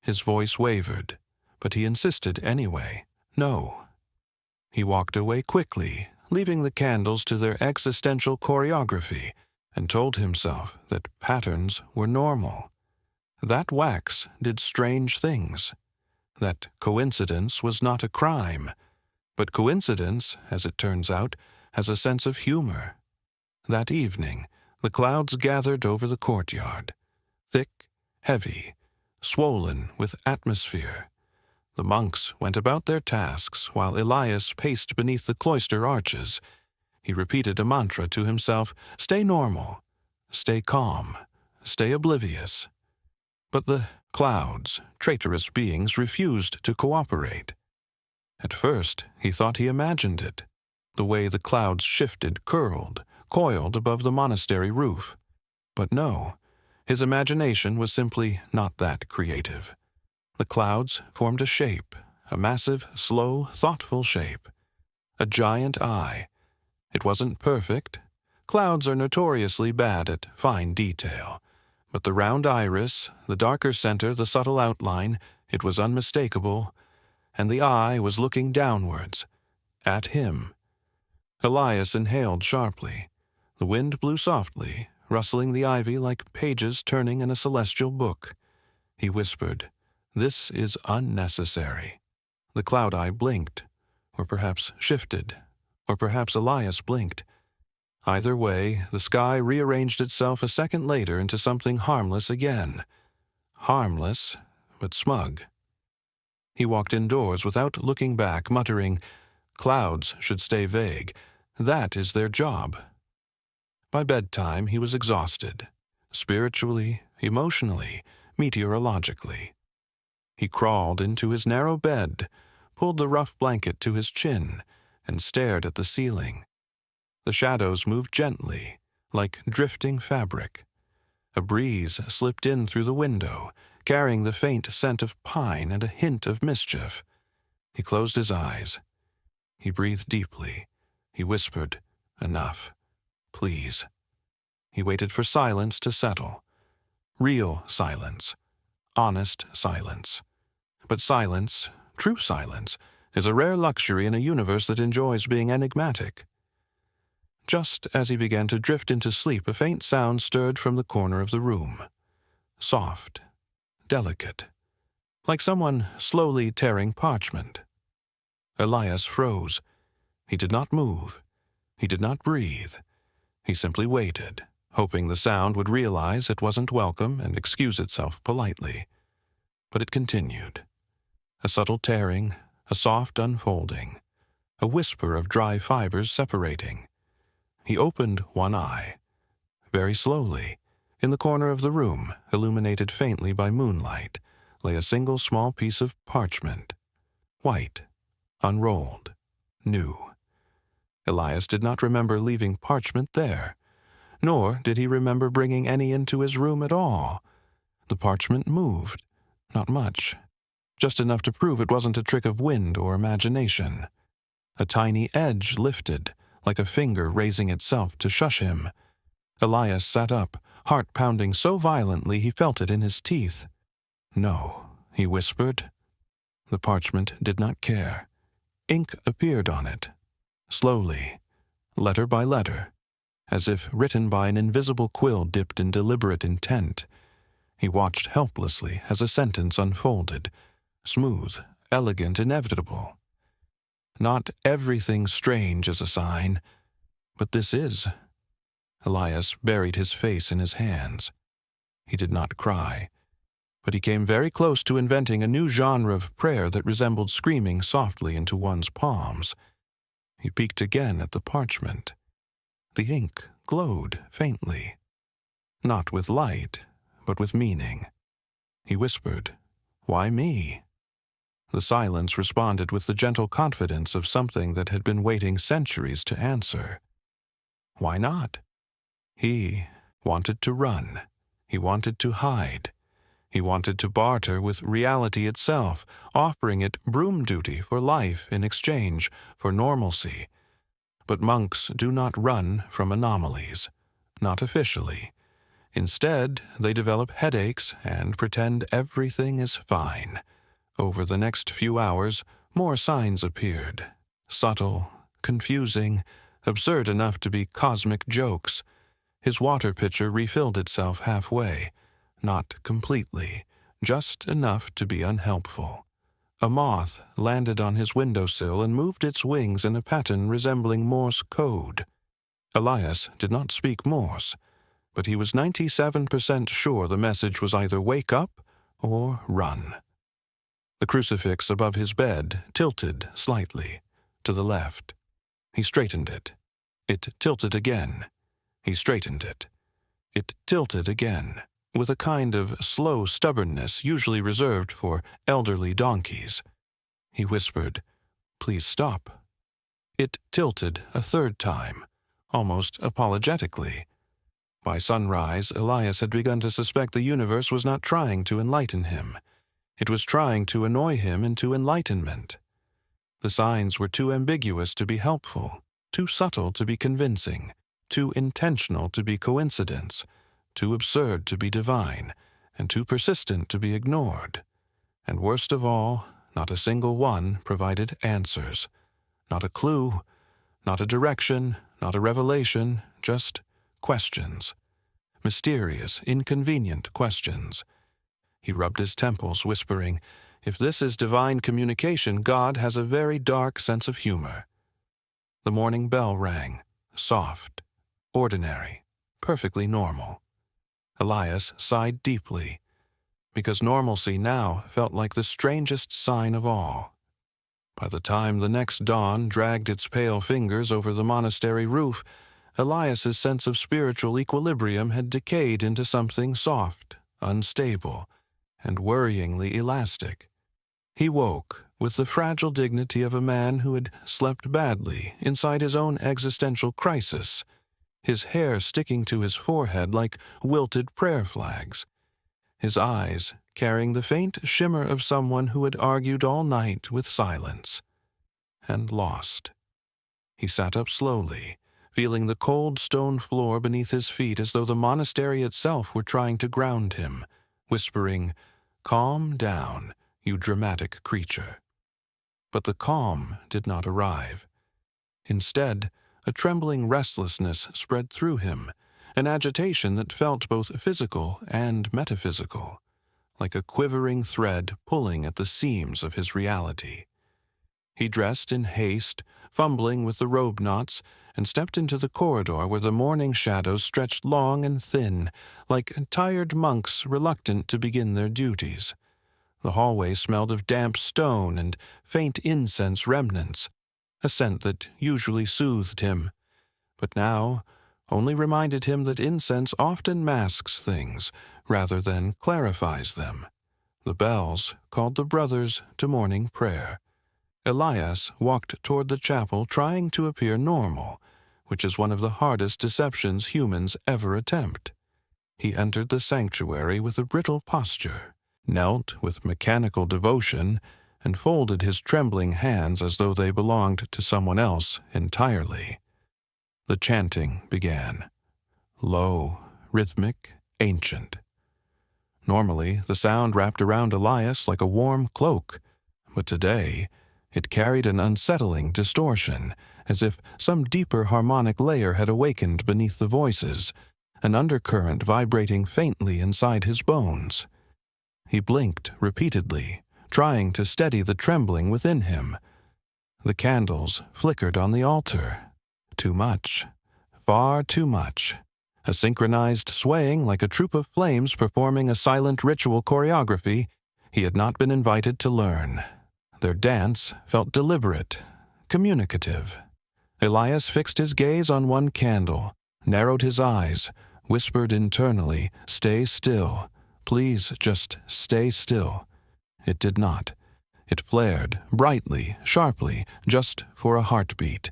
His voice wavered, but he insisted anyway. No. He walked away quickly, leaving the candles to their existential choreography, and told himself that patterns were normal. That wax did strange things. That coincidence was not a crime, but coincidence, as it turns out, has a sense of humor. That evening, the clouds gathered over the courtyard, thick, heavy, swollen with atmosphere. The monks went about their tasks while Elias paced beneath the cloister arches. He repeated a mantra to himself, "Stay normal, stay calm, stay oblivious." But the clouds, traitorous beings, refused to cooperate. At first, he thought he imagined it, the way the clouds shifted, curled, coiled above the monastery roof. But no, his imagination was simply not that creative. The clouds formed a shape, a massive, slow, thoughtful shape. A giant eye. It wasn't perfect. Clouds are notoriously bad at fine detail. But the round iris, the darker center, the subtle outline, it was unmistakable, and the eye was looking downwards, at him. Elias inhaled sharply. The wind blew softly, rustling the ivy like pages turning in a celestial book. He whispered, "This is unnecessary." The cloud eye blinked, or perhaps shifted, or perhaps Elias blinked. Either way, the sky rearranged itself a second later into something harmless again. Harmless, but smug. He walked indoors without looking back, muttering, "Clouds should stay vague. That is their job." By bedtime, he was exhausted, spiritually, emotionally, meteorologically. He crawled into his narrow bed, pulled the rough blanket to his chin, and stared at the ceiling. The shadows moved gently, like drifting fabric. A breeze slipped in through the window, carrying the faint scent of pine and a hint of mischief. He closed his eyes. He breathed deeply. He whispered, "Enough. Please." He waited for silence to settle. Real silence. Honest silence. But silence, true silence, is a rare luxury in a universe that enjoys being enigmatic. Just as he began to drift into sleep, a faint sound stirred from the corner of the room. Soft, delicate, like someone slowly tearing parchment. Elias froze. He did not move. He did not breathe. He simply waited, hoping the sound would realize it wasn't welcome and excuse itself politely. But it continued. A subtle tearing, a soft unfolding, a whisper of dry fibers separating. He opened one eye. Very slowly, In the corner of the room, illuminated faintly by moonlight, lay a single small piece of parchment. White, unrolled, new. Elias did not remember leaving parchment there, nor did he remember bringing any into his room at all. The parchment moved, not much, just enough to prove it wasn't a trick of wind or imagination. A tiny edge lifted, like a finger raising itself to shush him. Elias sat up, heart pounding so violently he felt it in his teeth. "No," he whispered. The parchment did not care. Ink appeared on it, slowly, letter by letter, as if written by an invisible quill dipped in deliberate intent. He watched helplessly as a sentence unfolded, smooth, elegant, inevitable. Not everything strange is a sign, but this is. Elias buried his face in his hands. He did not cry, but he came very close to inventing a new genre of prayer that resembled screaming softly into one's palms. He peeked again at the parchment. The ink glowed faintly, not with light, but with meaning. He whispered, "Why me?" The silence responded with the gentle confidence of something that had been waiting centuries to answer. Why not? He wanted to run. He wanted to hide. He wanted to barter with reality itself, offering it broom duty for life in exchange for normalcy. But monks do not run from anomalies, not officially. Instead, they develop headaches and pretend everything is fine. Over the next few hours, more signs appeared. Subtle, confusing, absurd enough to be cosmic jokes. His water pitcher refilled itself halfway, not completely, just enough to be unhelpful. A moth landed on his windowsill and moved its wings in a pattern resembling Morse code. Elias did not speak Morse, but he was 97% sure the message was either wake up or run. The crucifix above his bed tilted slightly, to the left. He straightened it. It tilted again. He straightened it. It tilted again, with a kind of slow stubbornness usually reserved for elderly donkeys. He whispered, "Please stop." It tilted a third time, almost apologetically. By sunrise, Elias had begun to suspect the universe was not trying to enlighten him. It was trying to annoy him into enlightenment. The signs were too ambiguous to be helpful, too subtle to be convincing, too intentional to be coincidence, too absurd to be divine, and too persistent to be ignored. And worst of all, not a single one provided answers. Not a clue, not a direction, not a revelation, just questions. Mysterious, inconvenient questions. He rubbed his temples, whispering, "If this is divine communication, God has a very dark sense of humor." The morning bell rang, soft, ordinary, perfectly normal. Elias sighed deeply, because normalcy now felt like the strangest sign of all. By the time the next dawn dragged its pale fingers over the monastery roof, Elias's sense of spiritual equilibrium had decayed into something soft, unstable, and worryingly elastic. He woke with the fragile dignity of a man who had slept badly inside his own existential crisis, his hair sticking to his forehead like wilted prayer flags, his eyes carrying the faint shimmer of someone who had argued all night with silence and lost. He sat up slowly, feeling the cold stone floor beneath his feet as though the monastery itself were trying to ground him, whispering, "Calm down, you dramatic creature." But the calm did not arrive. Instead, a trembling restlessness spread through him, an agitation that felt both physical and metaphysical, like a quivering thread pulling at the seams of his reality. He dressed in haste, fumbling with the robe knots, and stepped into the corridor where the morning shadows stretched long and thin, like tired monks reluctant to begin their duties. The hallway smelled of damp stone and faint incense remnants, a scent that usually soothed him. But now, only reminded him that incense often masks things rather than clarifies them. The bells called the brothers to morning prayer. Elias walked toward the chapel trying to appear normal, which is one of the hardest deceptions humans ever attempt. He entered the sanctuary with a brittle posture, knelt with mechanical devotion, and folded his trembling hands as though they belonged to someone else entirely. The chanting began. Low, rhythmic, ancient. Normally, the sound wrapped around Elias like a warm cloak, but today it carried an unsettling distortion, as if some deeper harmonic layer had awakened beneath the voices, an undercurrent vibrating faintly inside his bones. He blinked repeatedly, trying to steady the trembling within him. The candles flickered on the altar. Too much. Far too much. A synchronized swaying like a troop of flames performing a silent ritual choreography he had not been invited to learn. Their dance felt deliberate, communicative. Elias fixed his gaze on one candle, narrowed his eyes, whispered internally, "Stay still. Please just stay still." It did not. It flared, brightly, sharply, just for a heartbeat,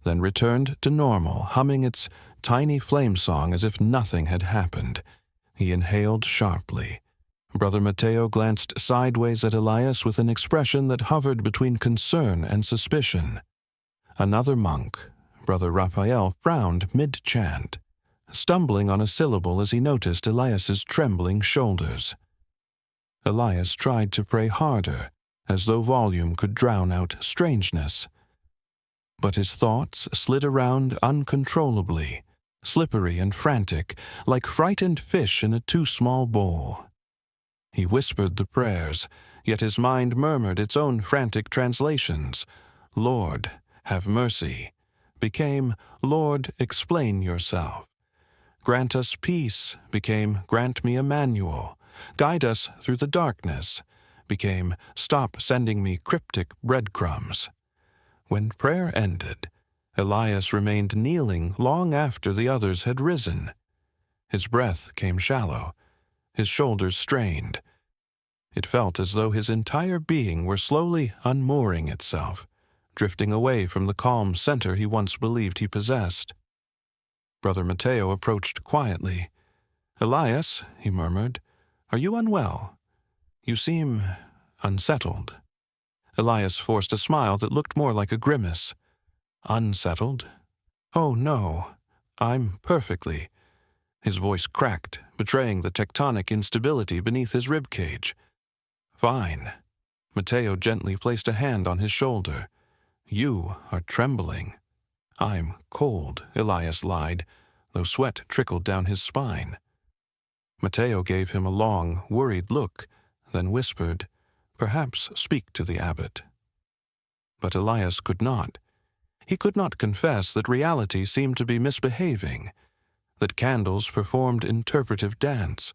then returned to normal, humming its tiny flame song as if nothing had happened. He inhaled sharply. Brother Mateo glanced sideways at Elias with an expression that hovered between concern and suspicion. Another monk, Brother Raphael, frowned mid-chant, stumbling on a syllable as he noticed Elias's trembling shoulders. Elias tried to pray harder, as though volume could drown out strangeness. But his thoughts slid around uncontrollably, slippery and frantic, like frightened fish in a too small bowl. He whispered the prayers, yet his mind murmured its own frantic translations. Lord, have mercy, became Lord, explain yourself. Grant us peace became grant me Emmanuel. Guide us through the darkness became stop sending me cryptic breadcrumbs. When prayer ended, Elias remained kneeling long after the others had risen. His breath came shallow, his shoulders strained. It felt as though his entire being were slowly unmooring itself, drifting away from the calm center he once believed he possessed. Brother Mateo approached quietly. "Elias," he murmured, "are you unwell? You seem unsettled." Elias forced a smile that looked more like a grimace. "Unsettled? Oh, no. I'm perfectly." His voice cracked, betraying the tectonic instability beneath his ribcage. "Fine." Mateo gently placed a hand on his shoulder. "You are trembling." "I'm cold," Elias lied, though sweat trickled down his spine. Mateo gave him a long, worried look, then whispered, "Perhaps speak to the abbot." But Elias could not. He could not confess that reality seemed to be misbehaving, that candles performed interpretive dance,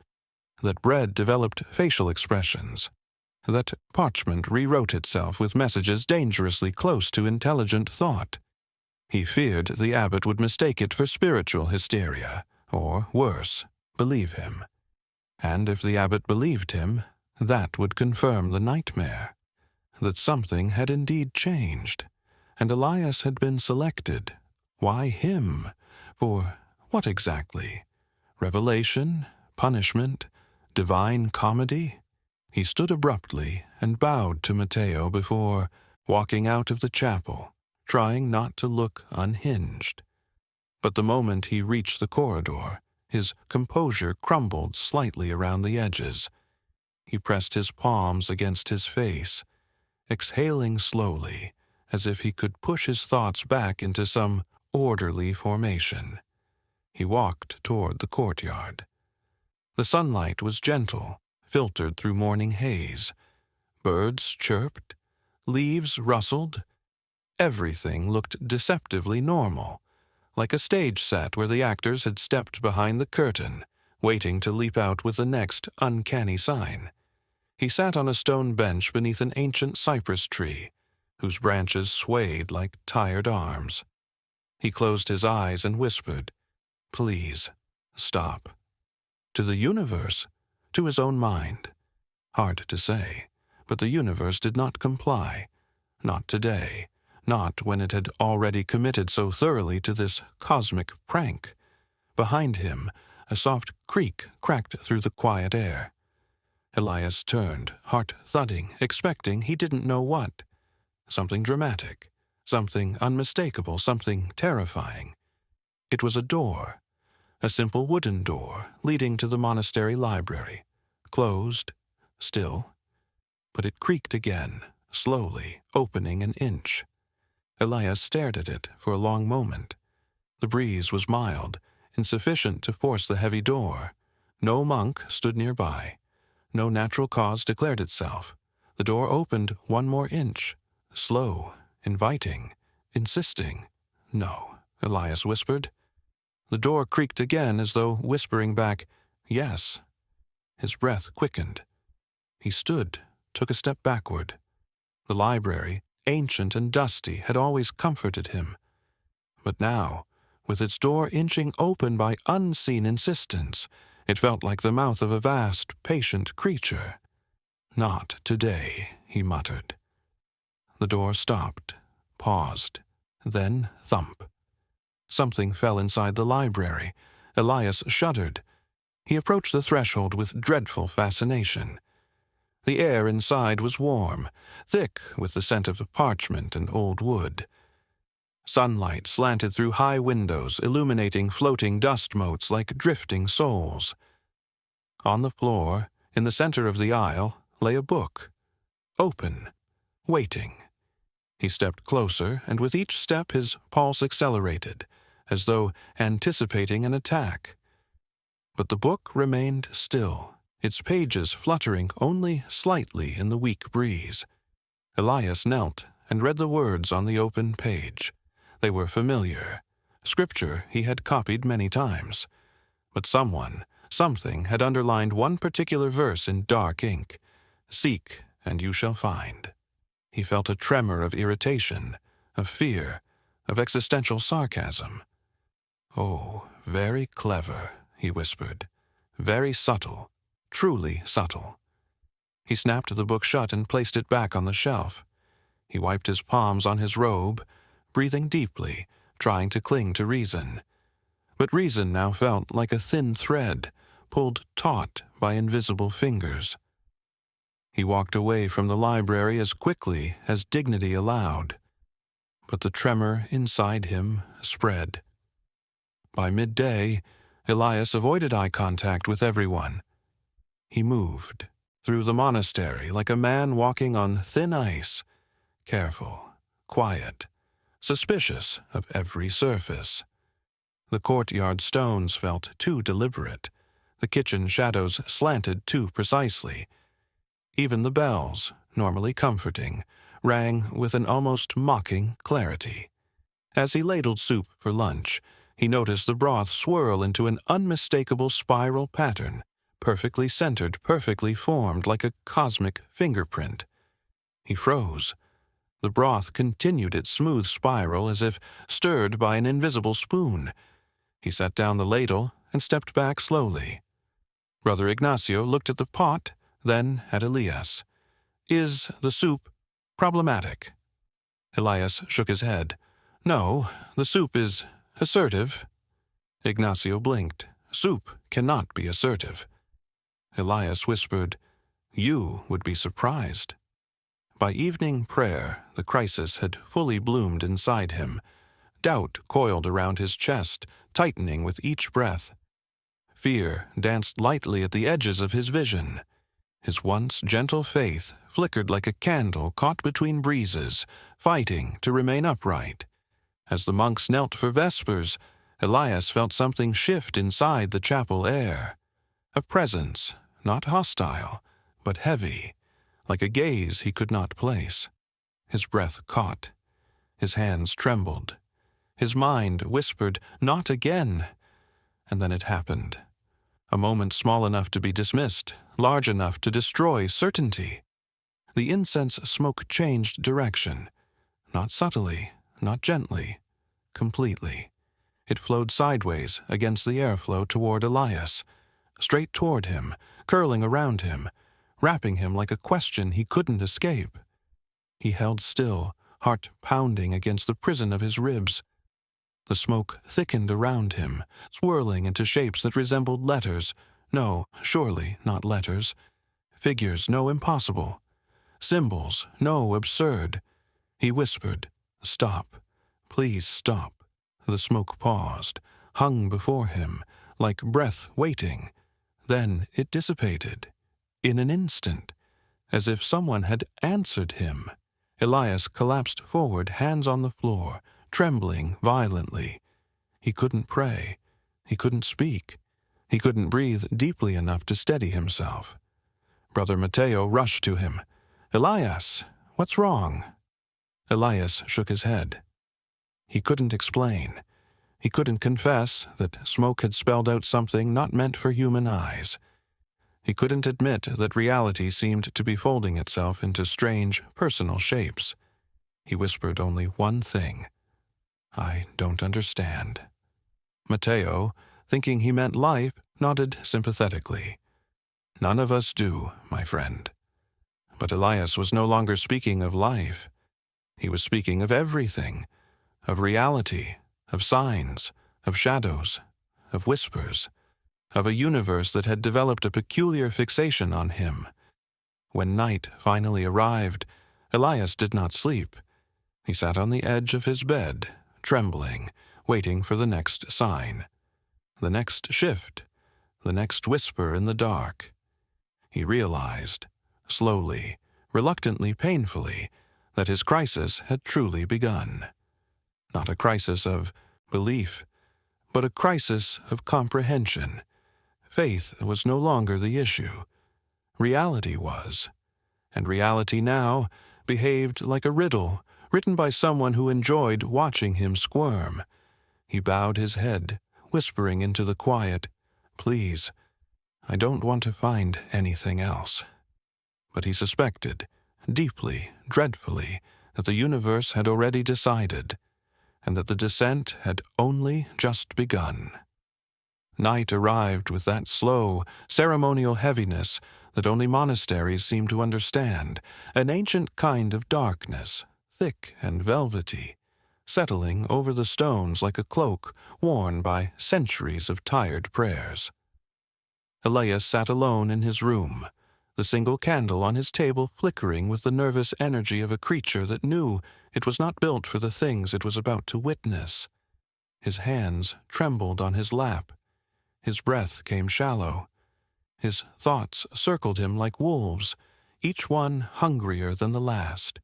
that bread developed facial expressions, that parchment rewrote itself with messages dangerously close to intelligent thought. He feared the abbot would mistake it for spiritual hysteria, or, worse, believe him. And if the abbot believed him, that would confirm the nightmare, that something had indeed changed, and Elias had been selected. Why him? For what exactly? Revelation? Punishment? Divine comedy? He stood abruptly and bowed to Mateo before walking out of the chapel, trying not to look unhinged. But the moment he reached the corridor, his composure crumbled slightly around the edges. He pressed his palms against his face, exhaling slowly, as if he could push his thoughts back into some orderly formation. He walked toward the courtyard. The sunlight was gentle, filtered through morning haze. Birds chirped, leaves rustled. Everything looked deceptively normal, like a stage set where the actors had stepped behind the curtain, waiting to leap out with the next uncanny sign. He sat on a stone bench beneath an ancient cypress tree, whose branches swayed like tired arms. He closed his eyes and whispered, Please, stop. To the universe? To his own mind? Hard to say, but the universe did not comply. Not today. Not when it had already committed so thoroughly to this cosmic prank. Behind him, a soft creak cracked through the quiet air. Elias turned, heart thudding, expecting he didn't know what. Something dramatic, something unmistakable, something terrifying. It was a door, a simple wooden door leading to the monastery library, closed, still, but it creaked again, slowly, opening an inch. Elias stared at it for a long moment. The breeze was mild, insufficient to force the heavy door. No monk stood nearby. No natural cause declared itself. The door opened one more inch, slow, inviting, insisting. No, Elias whispered. The door creaked again as though whispering back, yes. His breath quickened. He stood, took a step backward. The library, ancient and dusty, had always comforted him. But now, with its door inching open by unseen insistence, it felt like the mouth of a vast, patient creature. Not today, he muttered. The door stopped, paused, then thump. Something fell inside the library. Elias shuddered. He approached the threshold with dreadful fascination. The air inside was warm, thick with the scent of parchment and old wood. Sunlight slanted through high windows, illuminating floating dust motes like drifting souls. On the floor, in the center of the aisle, lay a book, open, waiting. He stepped closer, and with each step his pulse accelerated, as though anticipating an attack. But the book remained still, its pages fluttering only slightly in the weak breeze. Elias knelt and read the words on the open page. They were familiar, scripture he had copied many times. But something had underlined one particular verse in dark ink. Seek, and you shall find. He felt a tremor of irritation, of fear, of existential sarcasm. Oh, very clever, he whispered. Very subtle, truly subtle. He snapped the book shut and placed it back on the shelf. He wiped his palms on his robe, breathing deeply, trying to cling to reason. But reason now felt like a thin thread, pulled taut by invisible fingers. He walked away from the library as quickly as dignity allowed. But the tremor inside him spread. By midday, Elias avoided eye contact with everyone. He moved through the monastery like a man walking on thin ice, careful, quiet, suspicious of every surface. The courtyard stones felt too deliberate. The kitchen shadows slanted too precisely. Even the bells, normally comforting, rang with an almost mocking clarity. As he ladled soup for lunch, he noticed the broth swirl into an unmistakable spiral pattern, perfectly centered, perfectly formed like a cosmic fingerprint. He froze. The broth continued its smooth spiral as if stirred by an invisible spoon. He set down the ladle and stepped back slowly. Brother Ignacio looked at the pot, then at Elias. Is the soup problematic? Elias shook his head. No, the soup is assertive. Ignacio blinked. Soup cannot be assertive. Elias whispered, You would be surprised. By evening prayer, the crisis had fully bloomed inside him. Doubt coiled around his chest, tightening with each breath. Fear danced lightly at the edges of his vision. His once gentle faith flickered like a candle caught between breezes, fighting to remain upright. As the monks knelt for vespers, Elias felt something shift inside the chapel air. A presence, not hostile, but heavy, like a gaze he could not place. His breath caught. His hands trembled. His mind whispered, Not again! And then it happened. A moment small enough to be dismissed, large enough to destroy certainty. The incense smoke changed direction. Not subtly, not gently, completely. It flowed sideways against the airflow toward Elias, straight toward him, curling around him, wrapping him like a question he couldn't escape. He held still, heart pounding against the prison of his ribs. The smoke thickened around him, swirling into shapes that resembled letters. No, surely not letters. Figures, no, impossible. Symbols, no, absurd. He whispered, "Stop. Please stop." The smoke paused, hung before him, like breath waiting. Then it dissipated. In an instant, as if someone had answered him. Elias collapsed forward, hands on the floor, trembling violently. He couldn't pray. He couldn't speak. He couldn't breathe deeply enough to steady himself. Brother Matteo rushed to him. "Elias, what's wrong?" Elias shook his head. He couldn't explain. He couldn't confess that smoke had spelled out something not meant for human eyes. He couldn't admit that reality seemed to be folding itself into strange, personal shapes. He whispered only one thing. "I don't understand." Matteo, thinking he meant life, nodded sympathetically. "None of us do, my friend." But Elias was no longer speaking of life. He was speaking of everything, of reality, of signs, of shadows, of whispers, of a universe that had developed a peculiar fixation on him. When night finally arrived, Elias did not sleep. He sat on the edge of his bed, trembling, waiting for the next sign, the next shift, the next whisper in the dark. He realized, slowly, reluctantly, painfully, that his crisis had truly begun. Not a crisis of belief, but a crisis of comprehension. Faith was no longer the issue. Reality was. And reality now behaved like a riddle written by someone who enjoyed watching him squirm. He bowed his head, whispering into the quiet, "Please, I don't want to find anything else." But he suspected, deeply, dreadfully, that the universe had already decided, and that the descent had only just begun. Night arrived with that slow, ceremonial heaviness that only monasteries seem to understand, an ancient kind of darkness, thick and velvety, settling over the stones like a cloak worn by centuries of tired prayers. Elias sat alone in his room, the single candle on his table flickering with the nervous energy of a creature that knew it was not built for the things it was about to witness. His hands trembled on his lap. His breath came shallow. His thoughts circled him like wolves, each one hungrier than the last.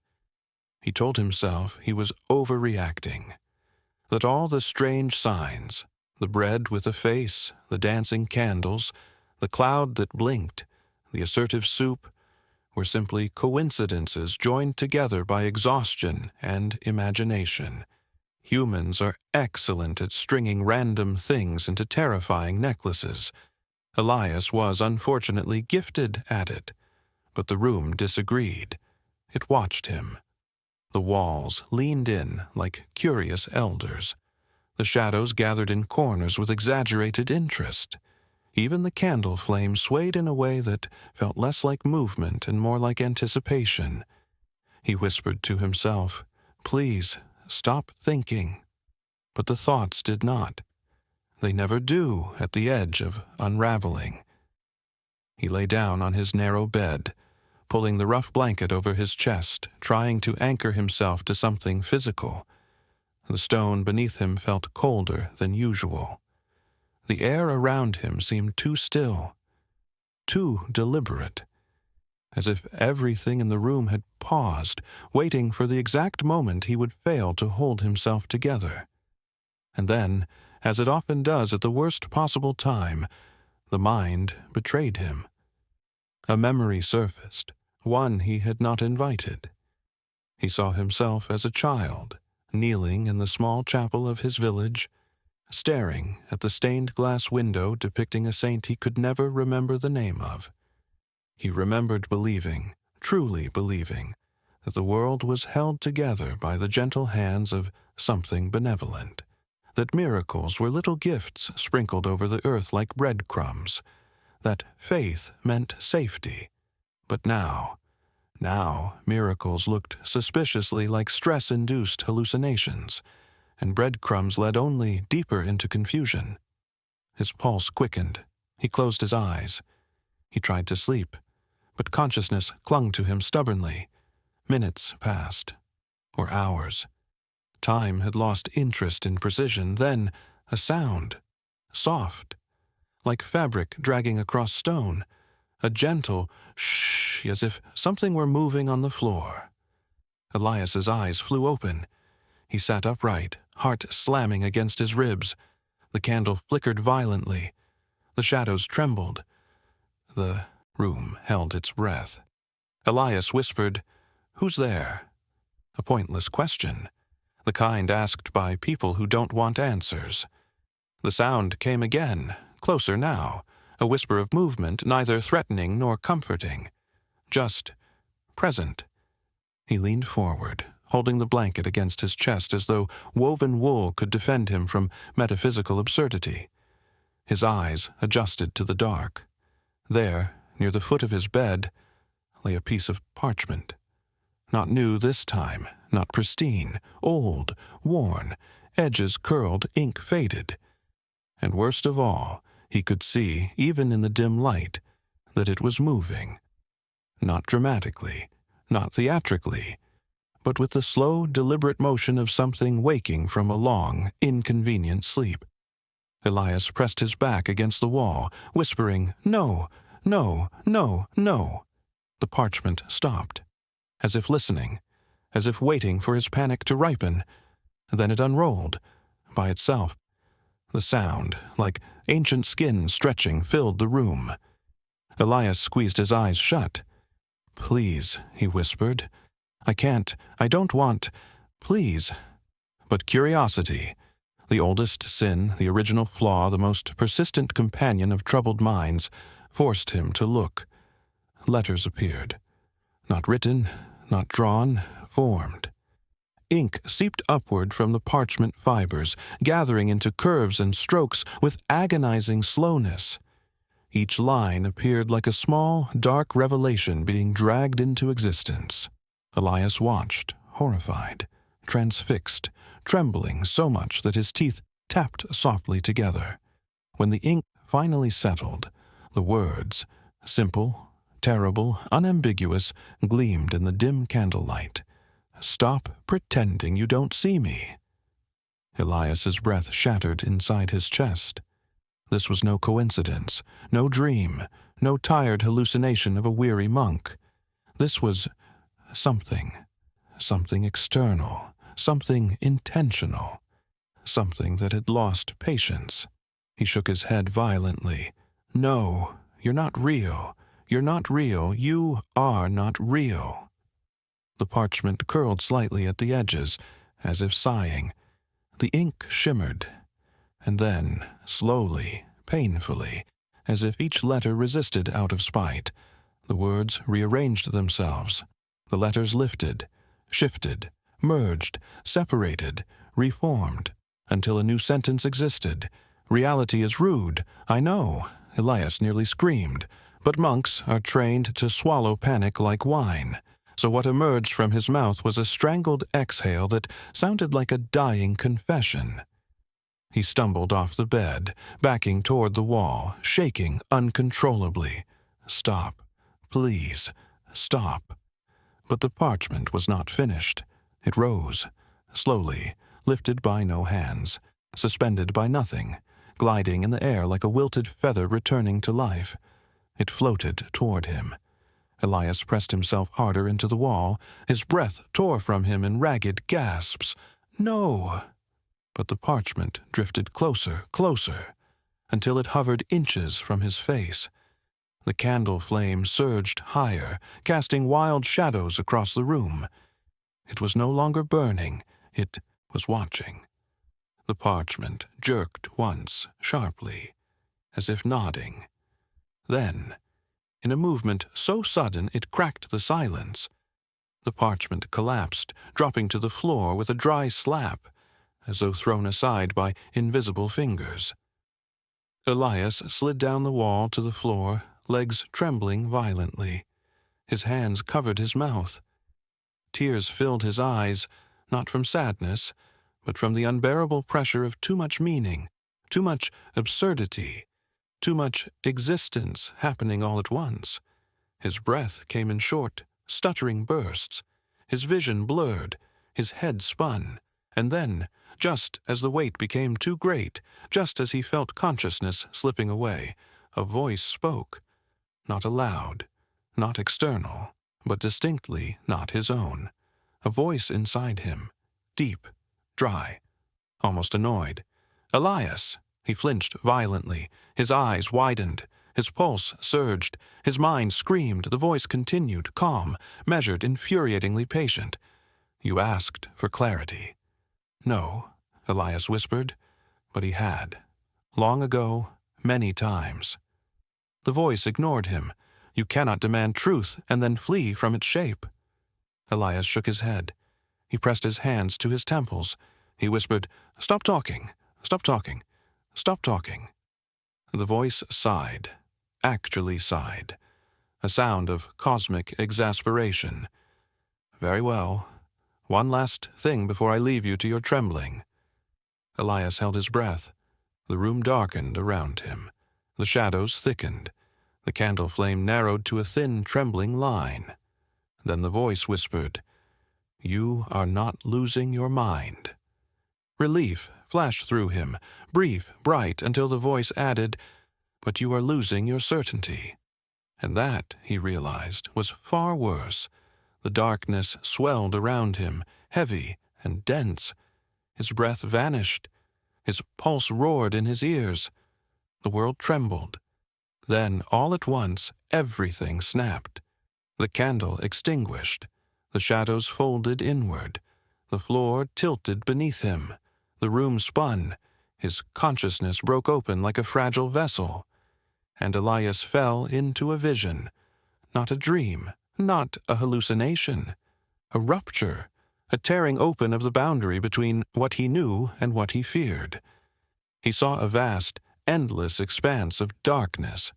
He told himself he was overreacting, that all the strange signs, the bread with a face, the dancing candles, the cloud that blinked, the assertive soup, were simply coincidences joined together by exhaustion and imagination. Humans are excellent at stringing random things into terrifying necklaces. Elias was unfortunately gifted at it, but the room disagreed. It watched him. The walls leaned in like curious elders. The shadows gathered in corners with exaggerated interest. Even the candle flame swayed in a way that felt less like movement and more like anticipation. He whispered to himself, "Please, stop thinking." But the thoughts did not. They never do at the edge of unraveling. He lay down on his narrow bed, pulling the rough blanket over his chest, trying to anchor himself to something physical. The stone beneath him felt colder than usual. The air around him seemed too still, too deliberate, as if everything in the room had paused, waiting for the exact moment he would fail to hold himself together. And then, as it often does at the worst possible time, the mind betrayed him. A memory surfaced, one he had not invited. He saw himself as a child, kneeling in the small chapel of his village, staring at the stained glass window depicting a saint he could never remember the name of. He remembered believing, truly believing, that the world was held together by the gentle hands of something benevolent, that miracles were little gifts sprinkled over the earth like breadcrumbs, that faith meant safety. But now miracles looked suspiciously like stress-induced hallucinations, and breadcrumbs led only deeper into confusion. His pulse quickened. He closed his eyes. He tried to sleep, but consciousness clung to him stubbornly. Minutes passed, or hours. Time had lost interest in precision. Then a sound, soft, like fabric dragging across stone, a gentle shh, as if something were moving on the floor. Elias's eyes flew open. He sat upright, heart slamming against his ribs. The candle flickered violently. The shadows trembled. The room held its breath. Elias whispered, "Who's there?" A pointless question, the kind asked by people who don't want answers. The sound came again, closer now, a whisper of movement, neither threatening nor comforting, just present. He leaned forward, holding the blanket against his chest as though woven wool could defend him from metaphysical absurdity. His eyes adjusted to the dark. There, near the foot of his bed, lay a piece of parchment. Not new this time, not pristine, old, worn, edges curled, ink faded. And worst of all, he could see, even in the dim light, that it was moving. Not dramatically, not theatrically, but with the slow, deliberate motion of something waking from a long, inconvenient sleep. Elias pressed his back against the wall, whispering, "No, no, no, no." The parchment stopped, as if listening, as if waiting for his panic to ripen. Then it unrolled, by itself. The sound, like ancient skin stretching, filled the room. Elias squeezed his eyes shut. "Please," he whispered. I don't want, please." But curiosity, the oldest sin, the original flaw, the most persistent companion of troubled minds, forced him to look. Letters appeared. Not written, not drawn, formed. Ink seeped upward from the parchment fibers, gathering into curves and strokes with agonizing slowness. Each line appeared like a small, dark revelation being dragged into existence. Elias watched, horrified, transfixed, trembling so much that his teeth tapped softly together. When the ink finally settled, the words, simple, terrible, unambiguous, gleamed in the dim candlelight. "Stop pretending you don't see me." Elias's breath shattered inside his chest. This was no coincidence, no dream, no tired hallucination of a weary monk. This was something external, something intentional, something that had lost patience. He shook his head violently. "No, you're not real. You're not real. You are not real." The parchment curled slightly at the edges, as if sighing. The ink shimmered, and then, slowly, painfully, as if each letter resisted out of spite, the words rearranged themselves. The letters lifted, shifted, merged, separated, reformed, until a new sentence existed. "Reality is rude, I know," Elias nearly screamed, but monks are trained to swallow panic like wine. So what emerged from his mouth was a strangled exhale that sounded like a dying confession. He stumbled off the bed, backing toward the wall, shaking uncontrollably. "Stop. Please. Stop." But the parchment was not finished. It rose, slowly, lifted by no hands, suspended by nothing, gliding in the air like a wilted feather returning to life. It floated toward him. Elias pressed himself harder into the wall. His breath tore from him in ragged gasps. "No!" But the parchment drifted closer, closer, until it hovered inches from his face. The candle flame surged higher, casting wild shadows across the room. It was no longer burning. It was watching. The parchment jerked once, sharply, as if nodding. Then, in a movement so sudden it cracked the silence, the parchment collapsed, dropping to the floor with a dry slap, as though thrown aside by invisible fingers. Elias slid down the wall to the floor, legs trembling violently. His hands covered his mouth. Tears filled his eyes, not from sadness, but from the unbearable pressure of too much meaning, too much absurdity, too much existence happening all at once. His breath came in short, stuttering bursts. His vision blurred, his head spun, and then, just as the weight became too great, just as he felt consciousness slipping away, a voice spoke, not aloud, not external, but distinctly not his own. A voice inside him, deep, dry, almost annoyed. "Elias!" He flinched violently. His eyes widened. His pulse surged. His mind screamed. The voice continued, calm, measured, infuriatingly patient. "You asked for clarity." "No," Elias whispered, but he had. Long ago, many times. The voice ignored him. "You cannot demand truth and then flee from its shape." Elias shook his head. He pressed his hands to his temples. He whispered, "Stop talking, stop talking, stop talking." The voice sighed, actually sighed, a sound of cosmic exasperation. "Very well. One last thing before I leave you to your trembling." Elias held his breath. The room darkened around him. The shadows thickened. The candle flame narrowed to a thin, trembling line. Then the voice whispered, "You are not losing your mind." Relief flashed through him, brief, bright, until the voice added, "But you are losing your certainty." And that, he realized, was far worse. The darkness swelled around him, heavy and dense. His breath vanished. His pulse roared in his ears. The world trembled. Then, all at once, everything snapped. The candle extinguished. The shadows folded inward. The floor tilted beneath him. The room spun. His consciousness broke open like a fragile vessel. And Elias fell into a vision. Not a dream, not a hallucination. A rupture, a tearing open of the boundary between what he knew and what he feared. He saw a vast, endless expanse of darkness,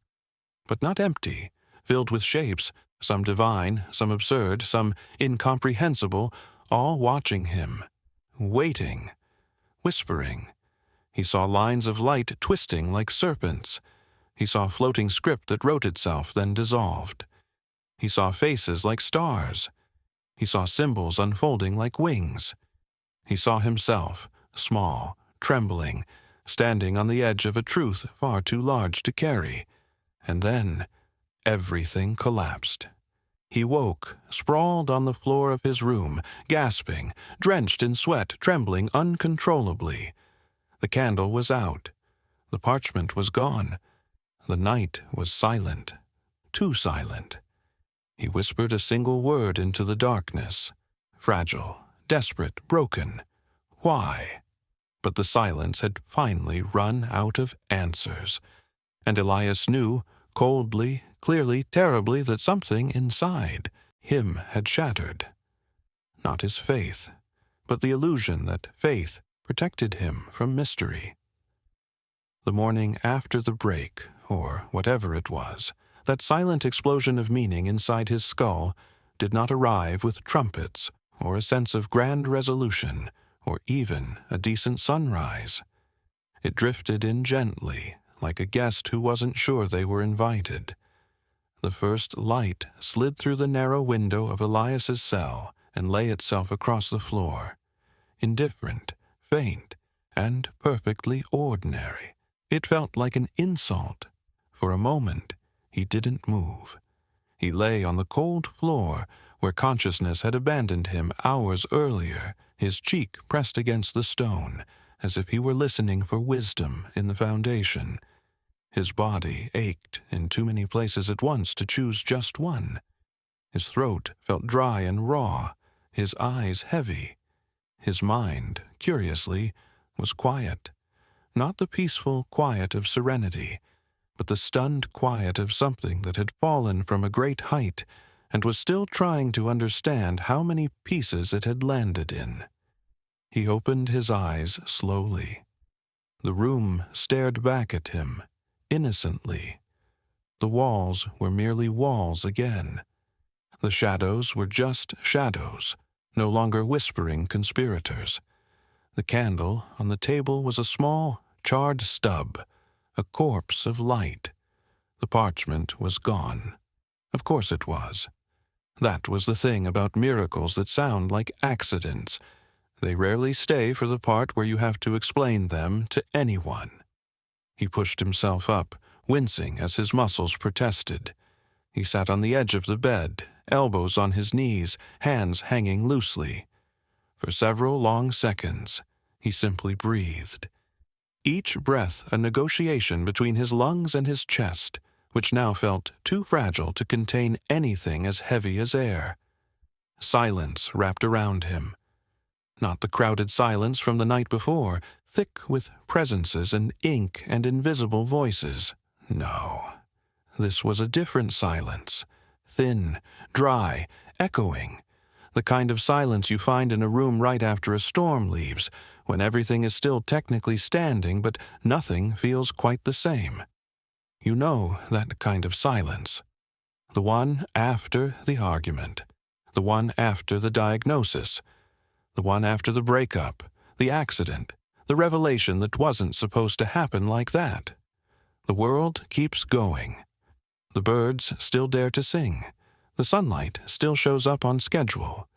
but not empty, filled with shapes, some divine, some absurd, some incomprehensible, all watching him, waiting, whispering. He saw lines of light twisting like serpents. He saw floating script that wrote itself, then dissolved. He saw faces like stars. He saw symbols unfolding like wings. He saw himself, small, trembling, standing on the edge of a truth far too large to carry. And then everything collapsed. He woke, sprawled on the floor of his room, gasping, drenched in sweat, trembling uncontrollably. The candle was out. The parchment was gone. The night was silent, too silent. He whispered a single word into the darkness. Fragile, desperate, broken. Why? But the silence had finally run out of answers. And Elias knew, coldly, clearly, terribly, that something inside him had shattered. Not his faith, but the illusion that faith protected him from mystery. The morning after the break, or whatever it was, that silent explosion of meaning inside his skull did not arrive with trumpets, or a sense of grand resolution, or even a decent sunrise. It drifted in gently, like a guest who wasn't sure they were invited. The first light slid through the narrow window of Elias's cell and lay itself across the floor. Indifferent, faint, and perfectly ordinary. It felt like an insult. For a moment, he didn't move. He lay on the cold floor where consciousness had abandoned him hours earlier, his cheek pressed against the stone, as if he were listening for wisdom in the foundation. His body ached in too many places at once to choose just one. His throat felt dry and raw, his eyes heavy. His mind, curiously, was quiet. Not the peaceful quiet of serenity, but the stunned quiet of something that had fallen from a great height and was still trying to understand how many pieces it had landed in. He opened his eyes slowly. The room stared back at him, innocently. The walls were merely walls again. The shadows were just shadows, no longer whispering conspirators. The candle on the table was a small, charred stub, a corpse of light. The parchment was gone. Of course it was. That was the thing about miracles that sound like accidents. They rarely stay for the part where you have to explain them to anyone. He pushed himself up, wincing as his muscles protested. He sat on the edge of the bed, elbows on his knees, hands hanging loosely. For several long seconds, he simply breathed. Each breath a negotiation between his lungs and his chest, which now felt too fragile to contain anything as heavy as air. Silence wrapped around him. Not the crowded silence from the night before, thick with presences and ink and invisible voices. No, this was a different silence, thin, dry, echoing, the kind of silence you find in a room right after a storm leaves, when everything is still technically standing but nothing feels quite the same. You know that kind of silence. The one after the argument, the one after the diagnosis, the one after the breakup, the accident, the revelation that wasn't supposed to happen like that. The world keeps going. The birds still dare to sing. The sunlight still shows up on schedule.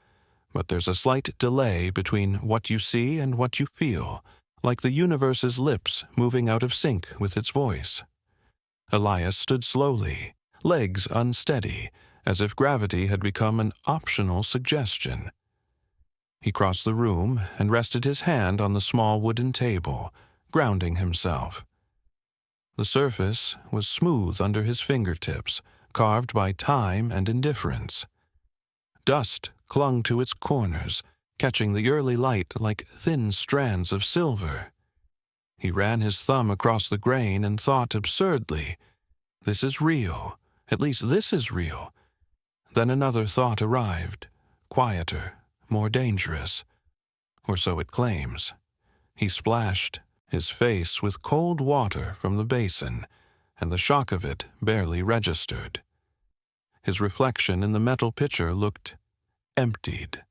But there's a slight delay between what you see and what you feel, like the universe's lips moving out of sync with its voice. Elias stood slowly, legs unsteady, as if gravity had become an optional suggestion. He crossed the room and rested his hand on the small wooden table, grounding himself. The surface was smooth under his fingertips, carved by time and indifference. Dust clung to its corners, catching the early light like thin strands of silver. He ran his thumb across the grain and thought absurdly, "This is real. At least this is real." Then another thought arrived, quieter, more dangerous. Or so it claims. He splashed his face with cold water from the basin, and the shock of it barely registered. His reflection in the metal pitcher looked emptied,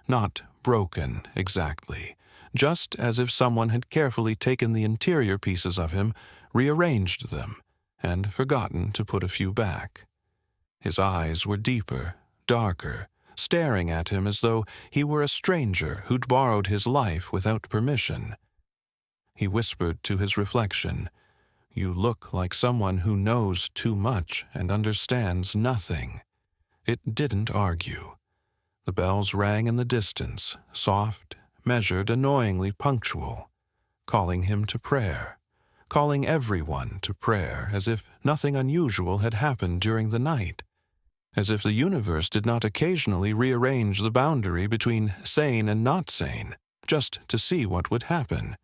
not broken exactly, just as if someone had carefully taken the interior pieces of him, rearranged them, and forgotten to put a few back. His eyes were deeper, darker, staring at him as though he were a stranger who'd borrowed his life without permission. He whispered to his reflection, "You look like someone who knows too much and understands nothing." It didn't argue. The bells rang in the distance, soft, measured, annoyingly punctual, calling him to prayer, calling everyone to prayer as if nothing unusual had happened during the night, as if the universe did not occasionally rearrange the boundary between sane and not sane, just to see what would happen.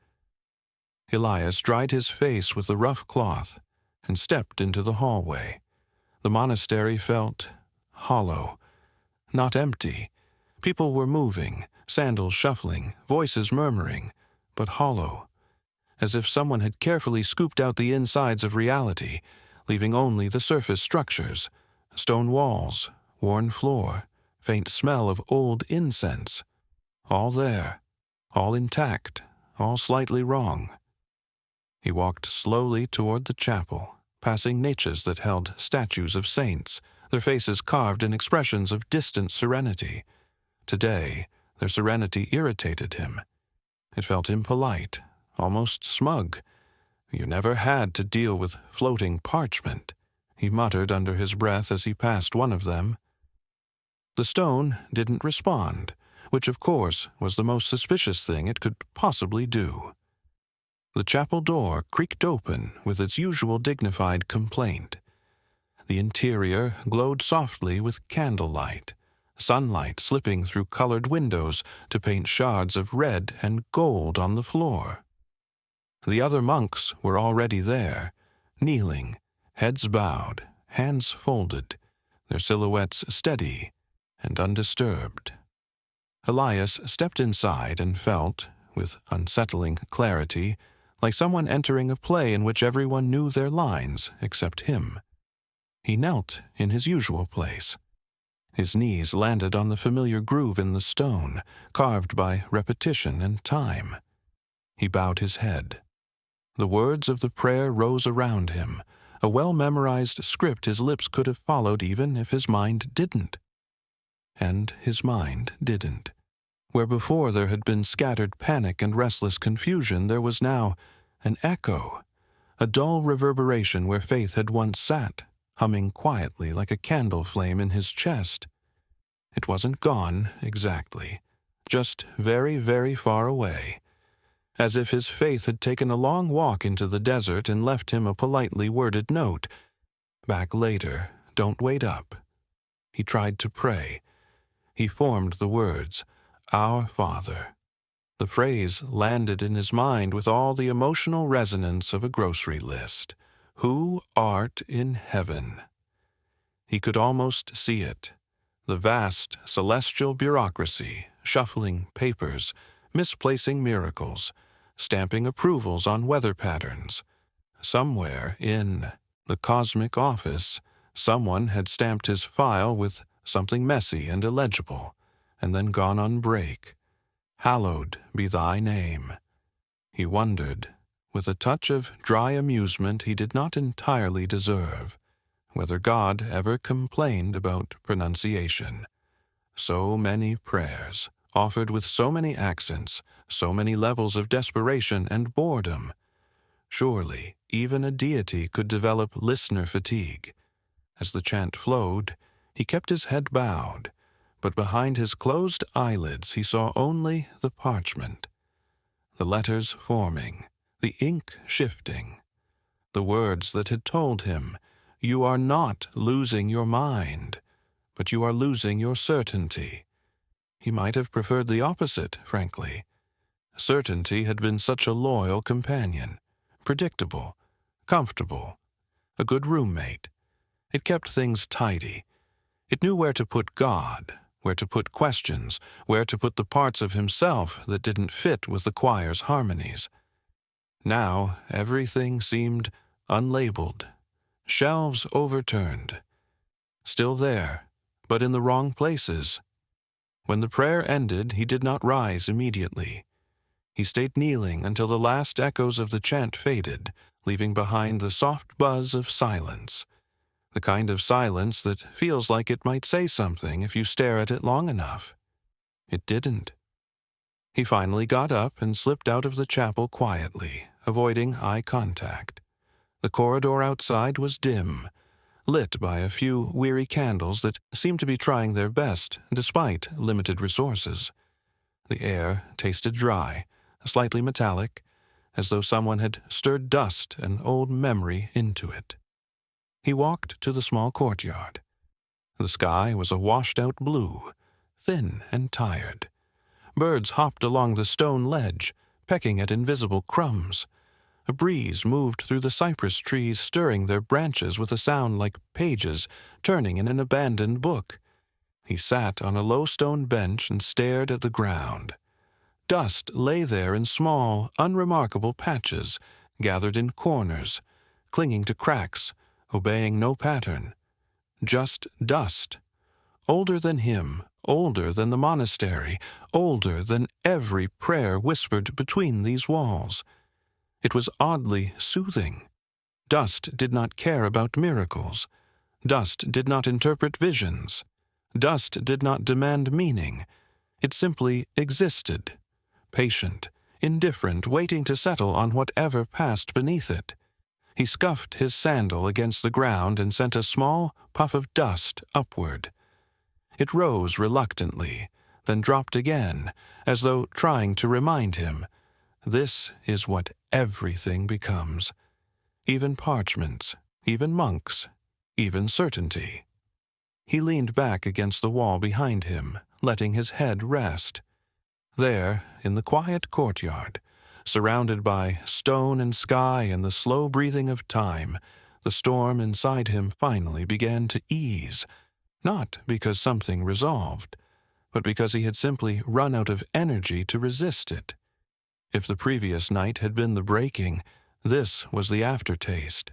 Elias dried his face with the rough cloth and stepped into the hallway. The monastery felt hollow, not empty. People were moving, sandals shuffling, voices murmuring, but hollow, as if someone had carefully scooped out the insides of reality, leaving only the surface structures, stone walls, worn floor, faint smell of old incense. All there, all intact, all slightly wrong. He walked slowly toward the chapel, passing niches that held statues of saints, their faces carved in expressions of distant serenity. Today, their serenity irritated him. It felt impolite, almost smug. You never had to deal with floating parchment, he muttered under his breath as he passed one of them. The stone didn't respond, which of course was the most suspicious thing it could possibly do. The chapel door creaked open with its usual dignified complaint. The interior glowed softly with candlelight, sunlight slipping through colored windows to paint shards of red and gold on the floor. The other monks were already there, kneeling, heads bowed, hands folded, their silhouettes steady and undisturbed. Elias stepped inside and felt, with unsettling clarity, like someone entering a play in which everyone knew their lines except him. He knelt in his usual place. His knees landed on the familiar groove in the stone, carved by repetition and time. He bowed his head. The words of the prayer rose around him, a well-memorized script his lips could have followed even if his mind didn't. And his mind didn't. Where before there had been scattered panic and restless confusion, there was now an echo, a dull reverberation where faith had once sat, humming quietly like a candle flame in his chest. It wasn't gone, exactly, just very, very far away, as if his faith had taken a long walk into the desert and left him a politely worded note. Back later, don't wait up. He tried to pray. He formed the words, Our Father. The phrase landed in his mind with all the emotional resonance of a grocery list. Who art in heaven? He could almost see it. The vast celestial bureaucracy, shuffling papers, misplacing miracles, stamping approvals on weather patterns. Somewhere in the cosmic office, someone had stamped his file with something messy and illegible, and then gone on break. Hallowed be thy name. He wondered, with a touch of dry amusement he did not entirely deserve, whether God ever complained about pronunciation. So many prayers, offered with so many accents, so many levels of desperation and boredom. Surely, even a deity could develop listener fatigue. As the chant flowed, he kept his head bowed, but behind his closed eyelids he saw only the parchment. The letters forming, the ink shifting. The words that had told him, you are not losing your mind, but you are losing your certainty. He might have preferred the opposite, frankly. Certainty had been such a loyal companion, predictable, comfortable, a good roommate. It kept things tidy. It knew where to put God, where to put questions, where to put the parts of himself that didn't fit with the choir's harmonies. Now everything seemed unlabeled, shelves overturned. Still there, but in the wrong places. When the prayer ended, he did not rise immediately. He stayed kneeling until the last echoes of the chant faded, leaving behind the soft buzz of silence. The kind of silence that feels like it might say something if you stare at it long enough. It didn't. He finally got up and slipped out of the chapel quietly, avoiding eye contact. The corridor outside was dim, lit by a few weary candles that seemed to be trying their best despite limited resources. The air tasted dry, slightly metallic, as though someone had stirred dust and old memory into it. He walked to the small courtyard. The sky was a washed-out blue, thin and tired. Birds hopped along the stone ledge, pecking at invisible crumbs. A breeze moved through the cypress trees, stirring their branches with a sound like pages turning in an abandoned book. He sat on a low stone bench and stared at the ground. Dust lay there in small, unremarkable patches, gathered in corners, clinging to cracks, obeying no pattern. Just dust. Older than him, older than the monastery, older than every prayer whispered between these walls. It was oddly soothing. Dust did not care about miracles. Dust did not interpret visions. Dust did not demand meaning. It simply existed, patient, indifferent, waiting to settle on whatever passed beneath it. He scuffed his sandal against the ground and sent a small puff of dust upward. It rose reluctantly, then dropped again, as though trying to remind him, this is what everything becomes. Even parchments, even monks, even certainty. He leaned back against the wall behind him, letting his head rest. There, in the quiet courtyard, surrounded by stone and sky and the slow breathing of time, the storm inside him finally began to ease, not because something resolved, but because he had simply run out of energy to resist it. If the previous night had been the breaking, this was the aftertaste.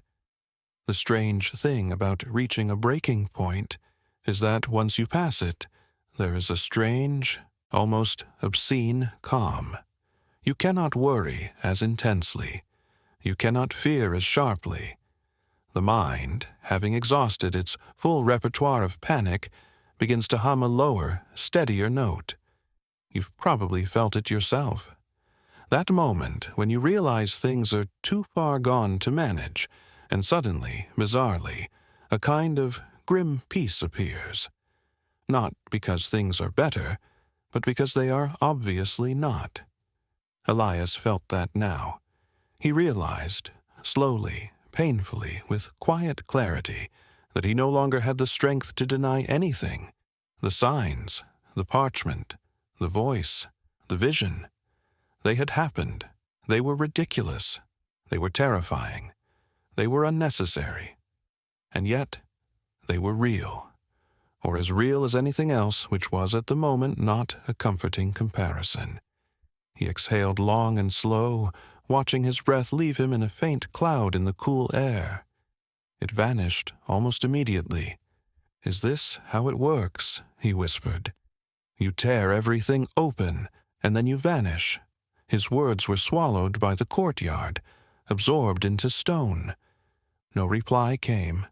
The strange thing about reaching a breaking point is that once you pass it, there is a strange, almost obscene calm. You cannot worry as intensely. You cannot fear as sharply. The mind, having exhausted its full repertoire of panic, begins to hum a lower, steadier note. You've probably felt it yourself. That moment when you realize things are too far gone to manage, and suddenly, bizarrely, a kind of grim peace appears. Not because things are better, but because they are obviously not. Elias felt that now. He realized, slowly, painfully, with quiet clarity, that he no longer had the strength to deny anything. The signs, the parchment, the voice, the vision. They had happened. They were ridiculous. They were terrifying. They were unnecessary. And yet, they were real, or as real as anything else which was at the moment not a comforting comparison. He exhaled long and slow, watching his breath leave him in a faint cloud in the cool air. It vanished almost immediately. "Is this how it works?" he whispered. "You tear everything open, and then you vanish." His words were swallowed by the courtyard, absorbed into stone. No reply came.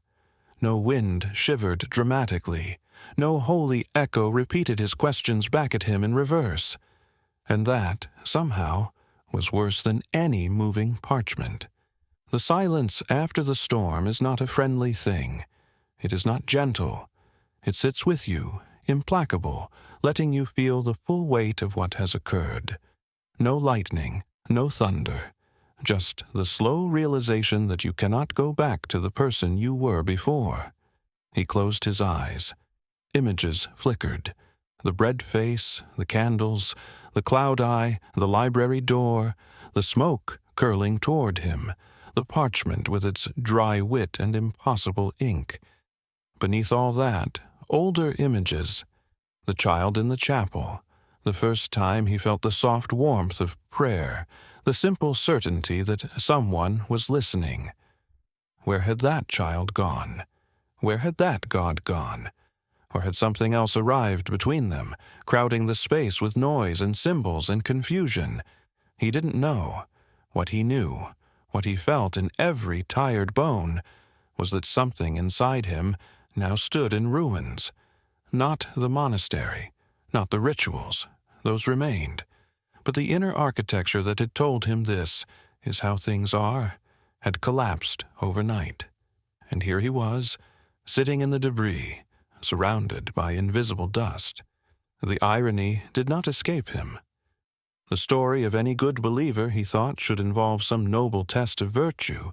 No wind shivered dramatically. No holy echo repeated his questions back at him in reverse. And that, somehow, was worse than any moving parchment. The silence after the storm is not a friendly thing. It is not gentle. It sits with you, implacable, letting you feel the full weight of what has occurred. No lightning, no thunder, just the slow realization that you cannot go back to the person you were before. He closed his eyes. Images flickered. The bread face, the candles, the cloud eye, the library door, the smoke curling toward him, the parchment with its dry wit and impossible ink. Beneath all that, older images. The child in the chapel, the first time he felt the soft warmth of prayer, the simple certainty that someone was listening. Where had that child gone? Where had that God gone? Or had something else arrived between them, crowding the space with noise and symbols and confusion? He didn't know. What he knew, what he felt in every tired bone, was that something inside him now stood in ruins. Not the monastery, not the rituals, those remained. But the inner architecture that had told him this is how things are, had collapsed overnight. And here he was, sitting in the debris, surrounded by invisible dust. The irony did not escape him. The story of any good believer, he thought, should involve some noble test of virtue.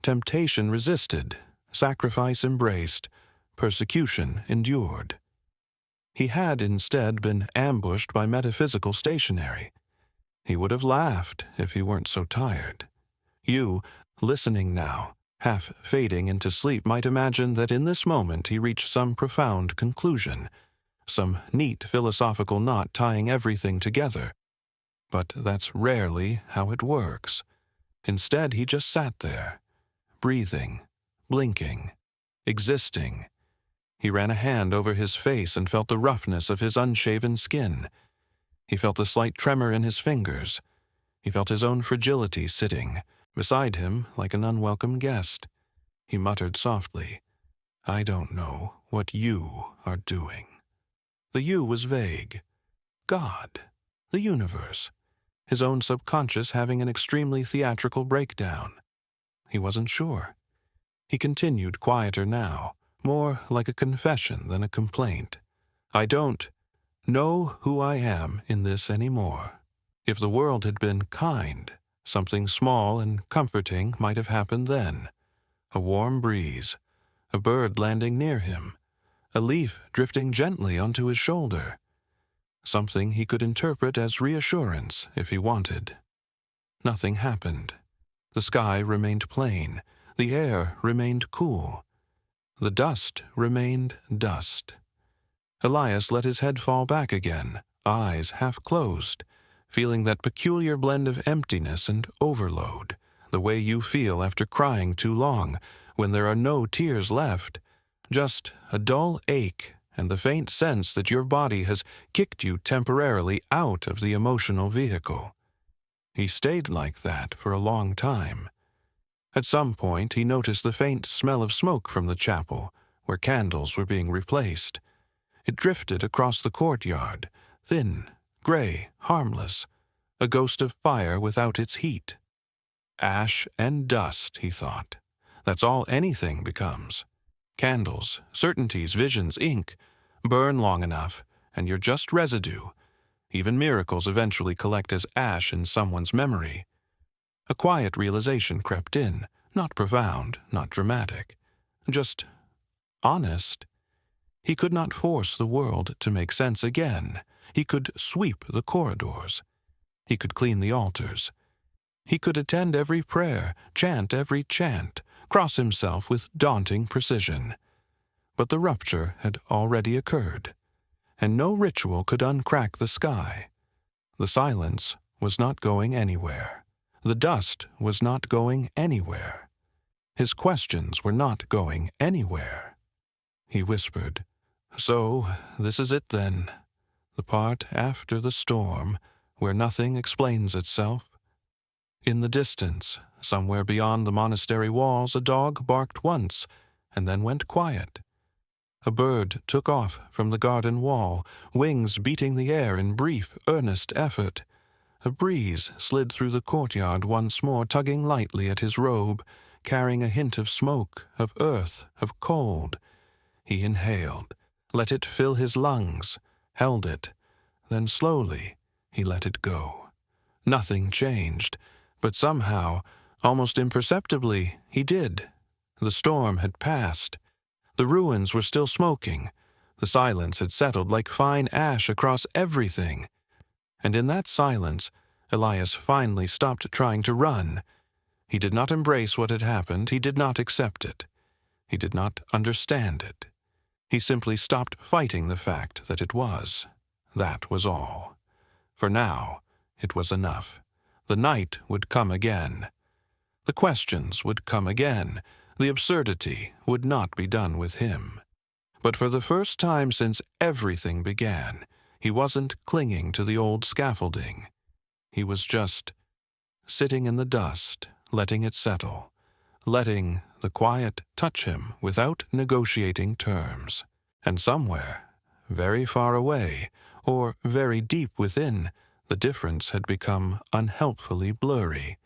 Temptation resisted, sacrifice embraced, persecution endured. He had instead been ambushed by metaphysical stationery. He would have laughed if he weren't so tired. You, listening now, half fading into sleep, might imagine that in this moment he reached some profound conclusion, some neat philosophical knot tying everything together. But that's rarely how it works. Instead, he just sat there, breathing, blinking, existing. He ran a hand over his face and felt the roughness of his unshaven skin. He felt the slight tremor in his fingers. He felt his own fragility sitting beside him like an unwelcome guest. He muttered softly, "I don't know what you are doing." The you was vague. God, the universe, his own subconscious having an extremely theatrical breakdown. He wasn't sure. He continued quieter now, more like a confession than a complaint. "I don't know who I am in this anymore. If the world had been kind, something small and comforting might have happened then. A warm breeze, a bird landing near him, a leaf drifting gently onto his shoulder. Something he could interpret as reassurance if he wanted. Nothing happened. The sky remained plain. The air remained cool. The dust remained dust. Elias let his head fall back again, eyes half closed, feeling that peculiar blend of emptiness and overload, the way you feel after crying too long, when there are no tears left, just a dull ache and the faint sense that your body has kicked you temporarily out of the emotional vehicle. He stayed like that for a long time. At some point, he noticed the faint smell of smoke from the chapel, where candles were being replaced. It drifted across the courtyard, thin, gray, harmless, a ghost of fire without its heat. Ash and dust, he thought. That's all anything becomes. Candles, certainties, visions, ink, burn long enough, and you're just residue. Even miracles eventually collect as ash in someone's memory. A quiet realization crept in, not profound, not dramatic, just honest. He could not force the world to make sense again. He could sweep the corridors. He could clean the altars. He could attend every prayer, chant every chant, cross himself with daunting precision. But the rupture had already occurred, and no ritual could uncrack the sky. The silence was not going anywhere. The dust was not going anywhere. His questions were not going anywhere. He whispered, "So, this is it then, the part after the storm, where nothing explains itself." In the distance, somewhere beyond the monastery walls, a dog barked once and then went quiet. A bird took off from the garden wall, wings beating the air in brief, earnest effort. A breeze slid through the courtyard once more, tugging lightly at his robe, carrying a hint of smoke, of earth, of cold. He inhaled, let it fill his lungs, held it. Then slowly he let it go. Nothing changed, but somehow, almost imperceptibly, he did. The storm had passed. The ruins were still smoking. The silence had settled like fine ash across everything. And in that silence, Elias finally stopped trying to run. He did not embrace what had happened. He did not accept it. He did not understand it. He simply stopped fighting the fact that it was. That was all. For now, it was enough. The night would come again. The questions would come again. The absurdity would not be done with him. But for the first time since everything began, he wasn't clinging to the old scaffolding. He was just sitting in the dust, letting it settle, letting the quiet touch him without negotiating terms. And somewhere, very far away, or very deep within, the difference had become unhelpfully blurry.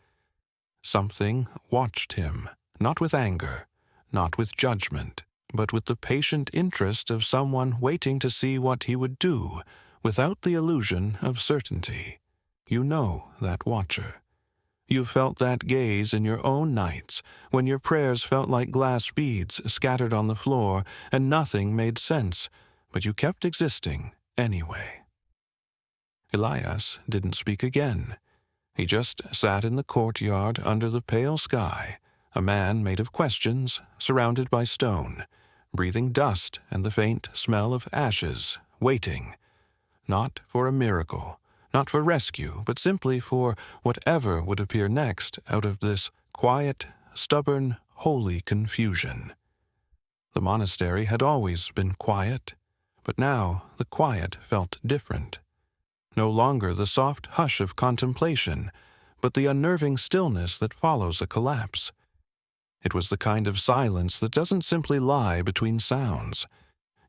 Something watched him, not with anger, not with judgment, but with the patient interest of someone waiting to see what he would do, without the illusion of certainty. You know that watcher. You felt that gaze in your own nights, when your prayers felt like glass beads scattered on the floor, and nothing made sense, but you kept existing anyway. Elias didn't speak again. He just sat in the courtyard under the pale sky, a man made of questions, surrounded by stone, breathing dust and the faint smell of ashes, waiting, not for a miracle, not for rescue, but simply for whatever would appear next out of this quiet, stubborn, holy confusion. The monastery had always been quiet, but now the quiet felt different. No longer the soft hush of contemplation, but the unnerving stillness that follows a collapse. It was the kind of silence that doesn't simply lie between sounds.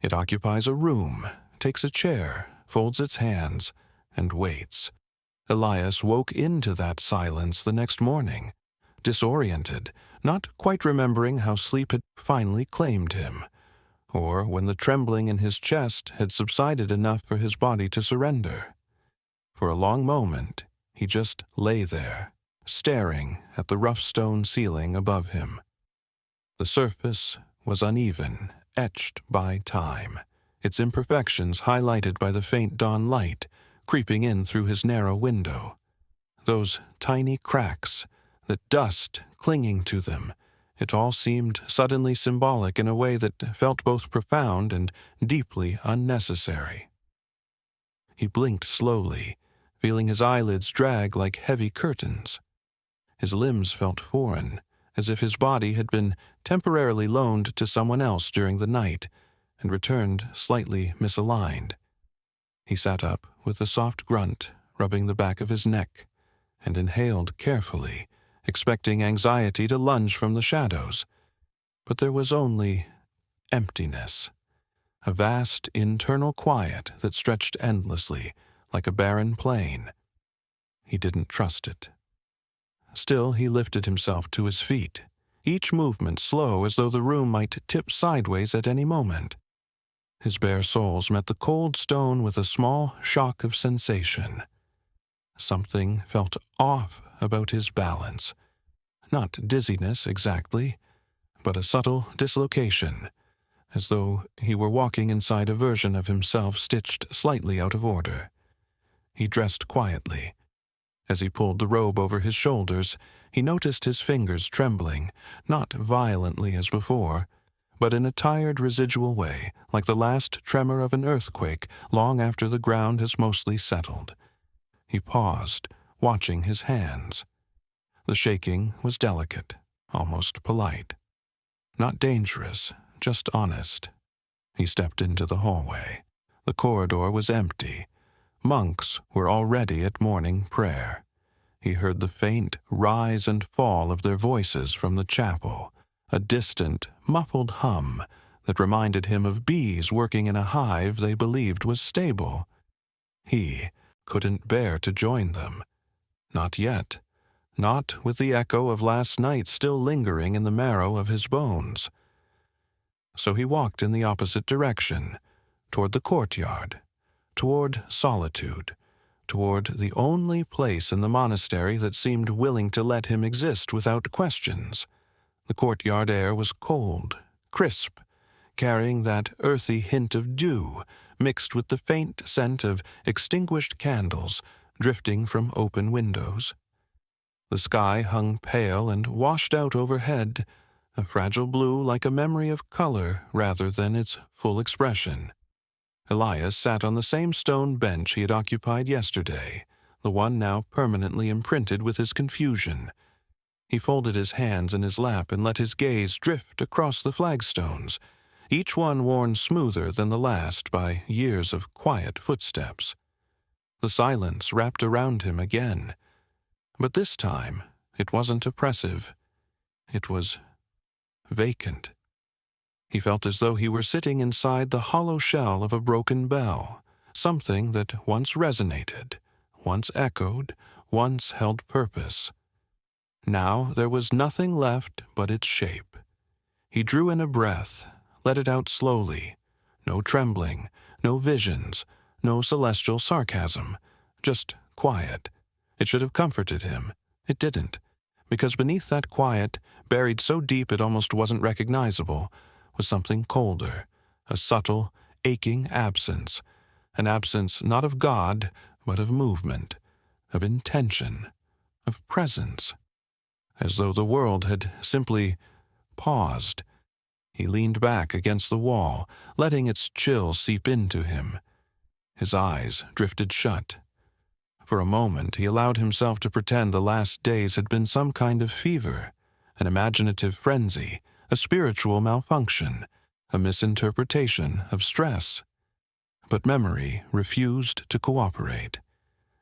It occupies a room, takes a chair, folds its hands, and waits. Elias woke into that silence the next morning, disoriented, not quite remembering how sleep had finally claimed him, or when the trembling in his chest had subsided enough for his body to surrender. For a long moment, he just lay there, staring at the rough stone ceiling above him. The surface was uneven, etched by time, its imperfections highlighted by the faint dawn light creeping in through his narrow window. Those tiny cracks, that dust clinging to them, It all seemed suddenly symbolic in a way that felt both profound and deeply unnecessary. He blinked slowly, feeling his eyelids drag like heavy curtains. His limbs felt foreign, as if his body had been temporarily loaned to someone else during the night and returned slightly misaligned. He sat up with a soft grunt, rubbing the back of his neck, and inhaled carefully, expecting anxiety to lunge from the shadows. But there was only emptiness, a vast internal quiet that stretched endlessly, like a barren plain. He didn't trust it. Still, he lifted himself to his feet, each movement slow as though the room might tip sideways at any moment. His bare soles met the cold stone with a small shock of sensation. Something felt off about his balance. Not dizziness exactly, but a subtle dislocation, as though he were walking inside a version of himself stitched slightly out of order. He dressed quietly. As he pulled the robe over his shoulders, he noticed his fingers trembling, not violently as before, but in a tired residual way, like the last tremor of an earthquake long after the ground has mostly settled. He paused, watching his hands. The shaking was delicate, almost polite. Not dangerous, just honest. He stepped into the hallway. The corridor was empty. Monks were already at morning prayer. He heard the faint rise and fall of their voices from the chapel, a distant, muffled hum that reminded him of bees working in a hive they believed was stable. He couldn't bear to join them. Not yet. Not with the echo of last night still lingering in the marrow of his bones. So he walked in the opposite direction, toward the courtyard, toward solitude, toward the only place in the monastery that seemed willing to let him exist without questions. The courtyard air was cold, crisp, carrying that earthy hint of dew mixed with the faint scent of extinguished candles drifting from open windows. The sky hung pale and washed out overhead, a fragile blue like a memory of color rather than its full expression. Elias sat on the same stone bench he had occupied yesterday, the one now permanently imprinted with his confusion. He folded his hands in his lap and let his gaze drift across the flagstones, each one worn smoother than the last by years of quiet footsteps. The silence wrapped around him again. But this time, it wasn't oppressive. It was vacant. He felt as though he were sitting inside the hollow shell of a broken bell, something that once resonated, once echoed, once held purpose. Now there was nothing left but its shape. He drew in a breath, let it out slowly. No trembling, no visions, no celestial sarcasm, just quiet. It should have comforted him. It didn't, because beneath that quiet, buried so deep it almost wasn't recognizable, was something colder, a subtle, aching absence, an absence not of God, but of movement, of intention, of presence, as though the world had simply paused. He leaned back against the wall, letting its chill seep into him. His eyes drifted shut. For a moment he allowed himself to pretend the last days had been some kind of fever, an imaginative frenzy, a spiritual malfunction, a misinterpretation of stress. But memory refused to cooperate.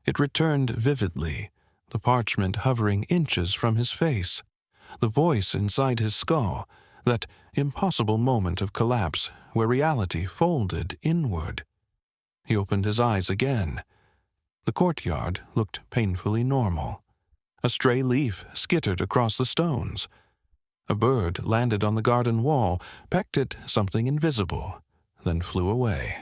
It returned vividly, the parchment hovering inches from his face, the voice inside his skull, that impossible moment of collapse where reality folded inward. He opened his eyes again. The courtyard looked painfully normal. A stray leaf skittered across the stones. A bird landed on the garden wall, pecked at something invisible, then flew away.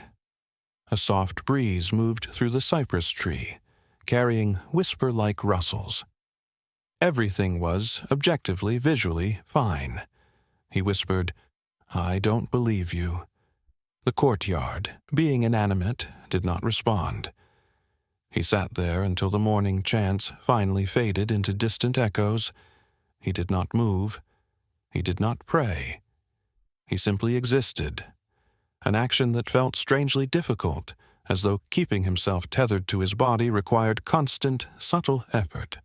A soft breeze moved through the cypress tree, carrying whisper-like rustles. Everything was, objectively, visually, fine. He whispered, "I don't believe you." The courtyard, being inanimate, did not respond. He sat there until the morning chants finally faded into distant echoes. He did not move. He did not pray. He simply existed, an action that felt strangely difficult, as though keeping himself tethered to his body required constant, subtle effort.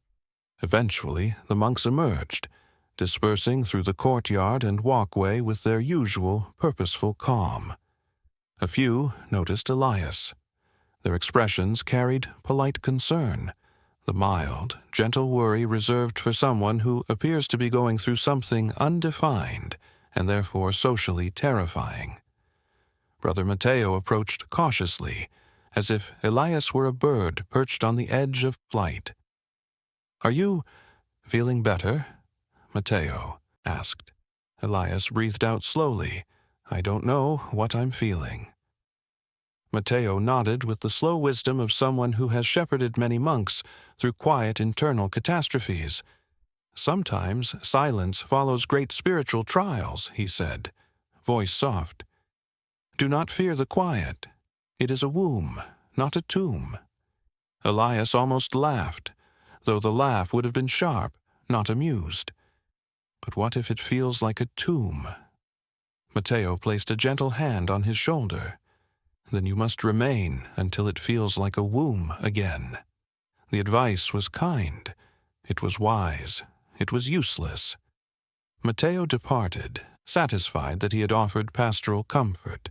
Eventually, the monks emerged, dispersing through the courtyard and walkway with their usual purposeful calm. A few noticed Elias. Their expressions carried polite concern, the mild, gentle worry reserved for someone who appears to be going through something undefined and therefore socially terrifying. Brother Matteo approached cautiously, as if Elias were a bird perched on the edge of flight. "Are you feeling better?" Matteo asked. Elias breathed out slowly. "I don't know what I'm feeling." Matteo nodded with the slow wisdom of someone who has shepherded many monks through quiet internal catastrophes. "Sometimes silence follows great spiritual trials," he said, voice soft. "Do not fear the quiet. It is a womb, not a tomb." Elias almost laughed, though the laugh would have been sharp, not amused. "But what if it feels like a tomb?" Matteo placed a gentle hand on his shoulder. "Then you must remain until it feels like a womb again." The advice was kind. It was wise. It was useless. Matteo departed, satisfied that he had offered pastoral comfort.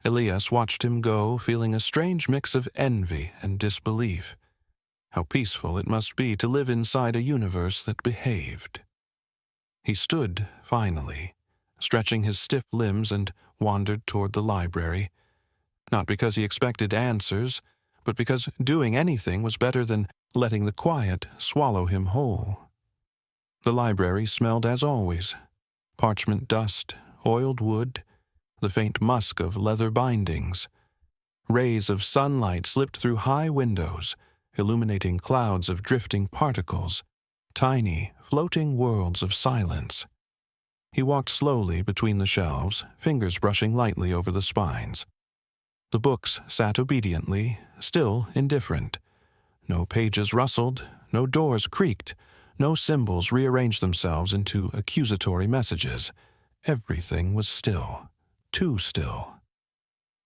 Elias watched him go, feeling a strange mix of envy and disbelief. How peaceful it must be to live inside a universe that behaved. He stood, finally, stretching his stiff limbs, and wandered toward the library. Not because he expected answers, but because doing anything was better than letting the quiet swallow him whole. The library smelled as always: parchment dust, oiled wood, the faint musk of leather bindings. Rays of sunlight slipped through high windows, illuminating clouds of drifting particles, tiny, floating worlds of silence. He walked slowly between the shelves, fingers brushing lightly over the spines. The books sat obediently, still indifferent. No pages rustled, no doors creaked, no symbols rearranged themselves into accusatory messages. Everything was still, too still.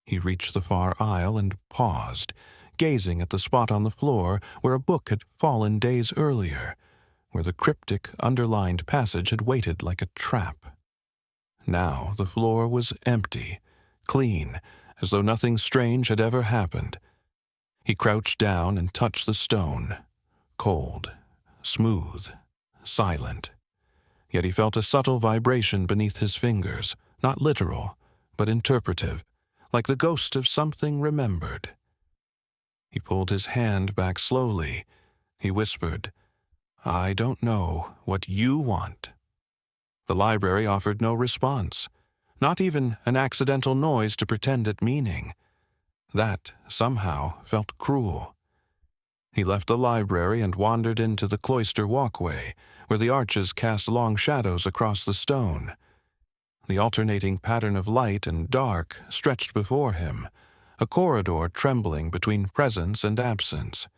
He reached the far aisle and paused, gazing at the spot on the floor where a book had fallen days earlier, where the cryptic, underlined passage had waited like a trap. Now the floor was empty, clean, as though nothing strange had ever happened. He crouched down and touched the stone, cold, smooth, silent. Yet he felt a subtle vibration beneath his fingers, not literal, but interpretive, like the ghost of something remembered. He pulled his hand back slowly. He whispered, "I don't know what you want." The library offered no response, not even an accidental noise to pretend at meaning. That, somehow, felt cruel. He left the library and wandered into the cloister walkway, where the arches cast long shadows across the stone. The alternating pattern of light and dark stretched before him, a corridor trembling between presence and absence.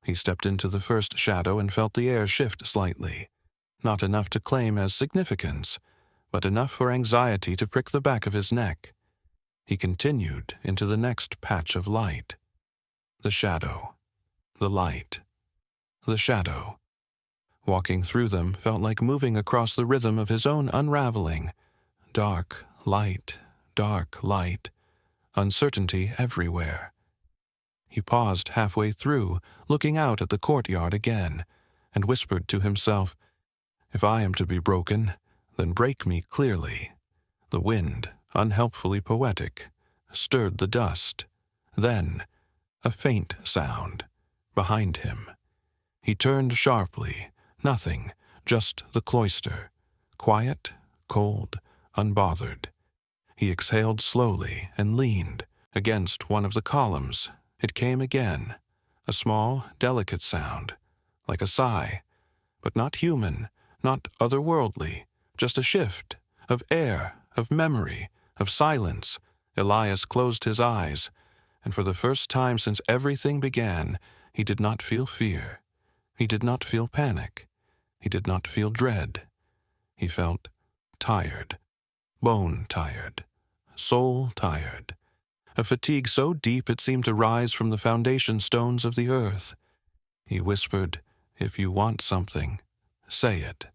He stepped into the first shadow and felt the air shift slightly, not enough to claim as significance, but enough for anxiety to prick the back of his neck. He continued into the next patch of light. The shadow. The light. The shadow. Walking through them felt like moving across the rhythm of his own unraveling. Dark, light, uncertainty everywhere. He paused halfway through, looking out at the courtyard again, and whispered to himself, "If I am to be broken, then break me clearly." The wind, unhelpfully poetic, stirred the dust. Then, a faint sound, behind him. He turned sharply. Nothing, just the cloister. Quiet, cold, unbothered. He exhaled slowly and leaned against one of the columns. It came again, a small, delicate sound, like a sigh, but not human, not otherworldly, just a shift, of air, of memory, of silence. Elias closed his eyes, and for the first time since everything began, he did not feel fear. He did not feel panic. He did not feel dread. He felt tired, bone-tired, soul-tired, a fatigue so deep it seemed to rise from the foundation stones of the earth. He whispered, "If you want something, say it."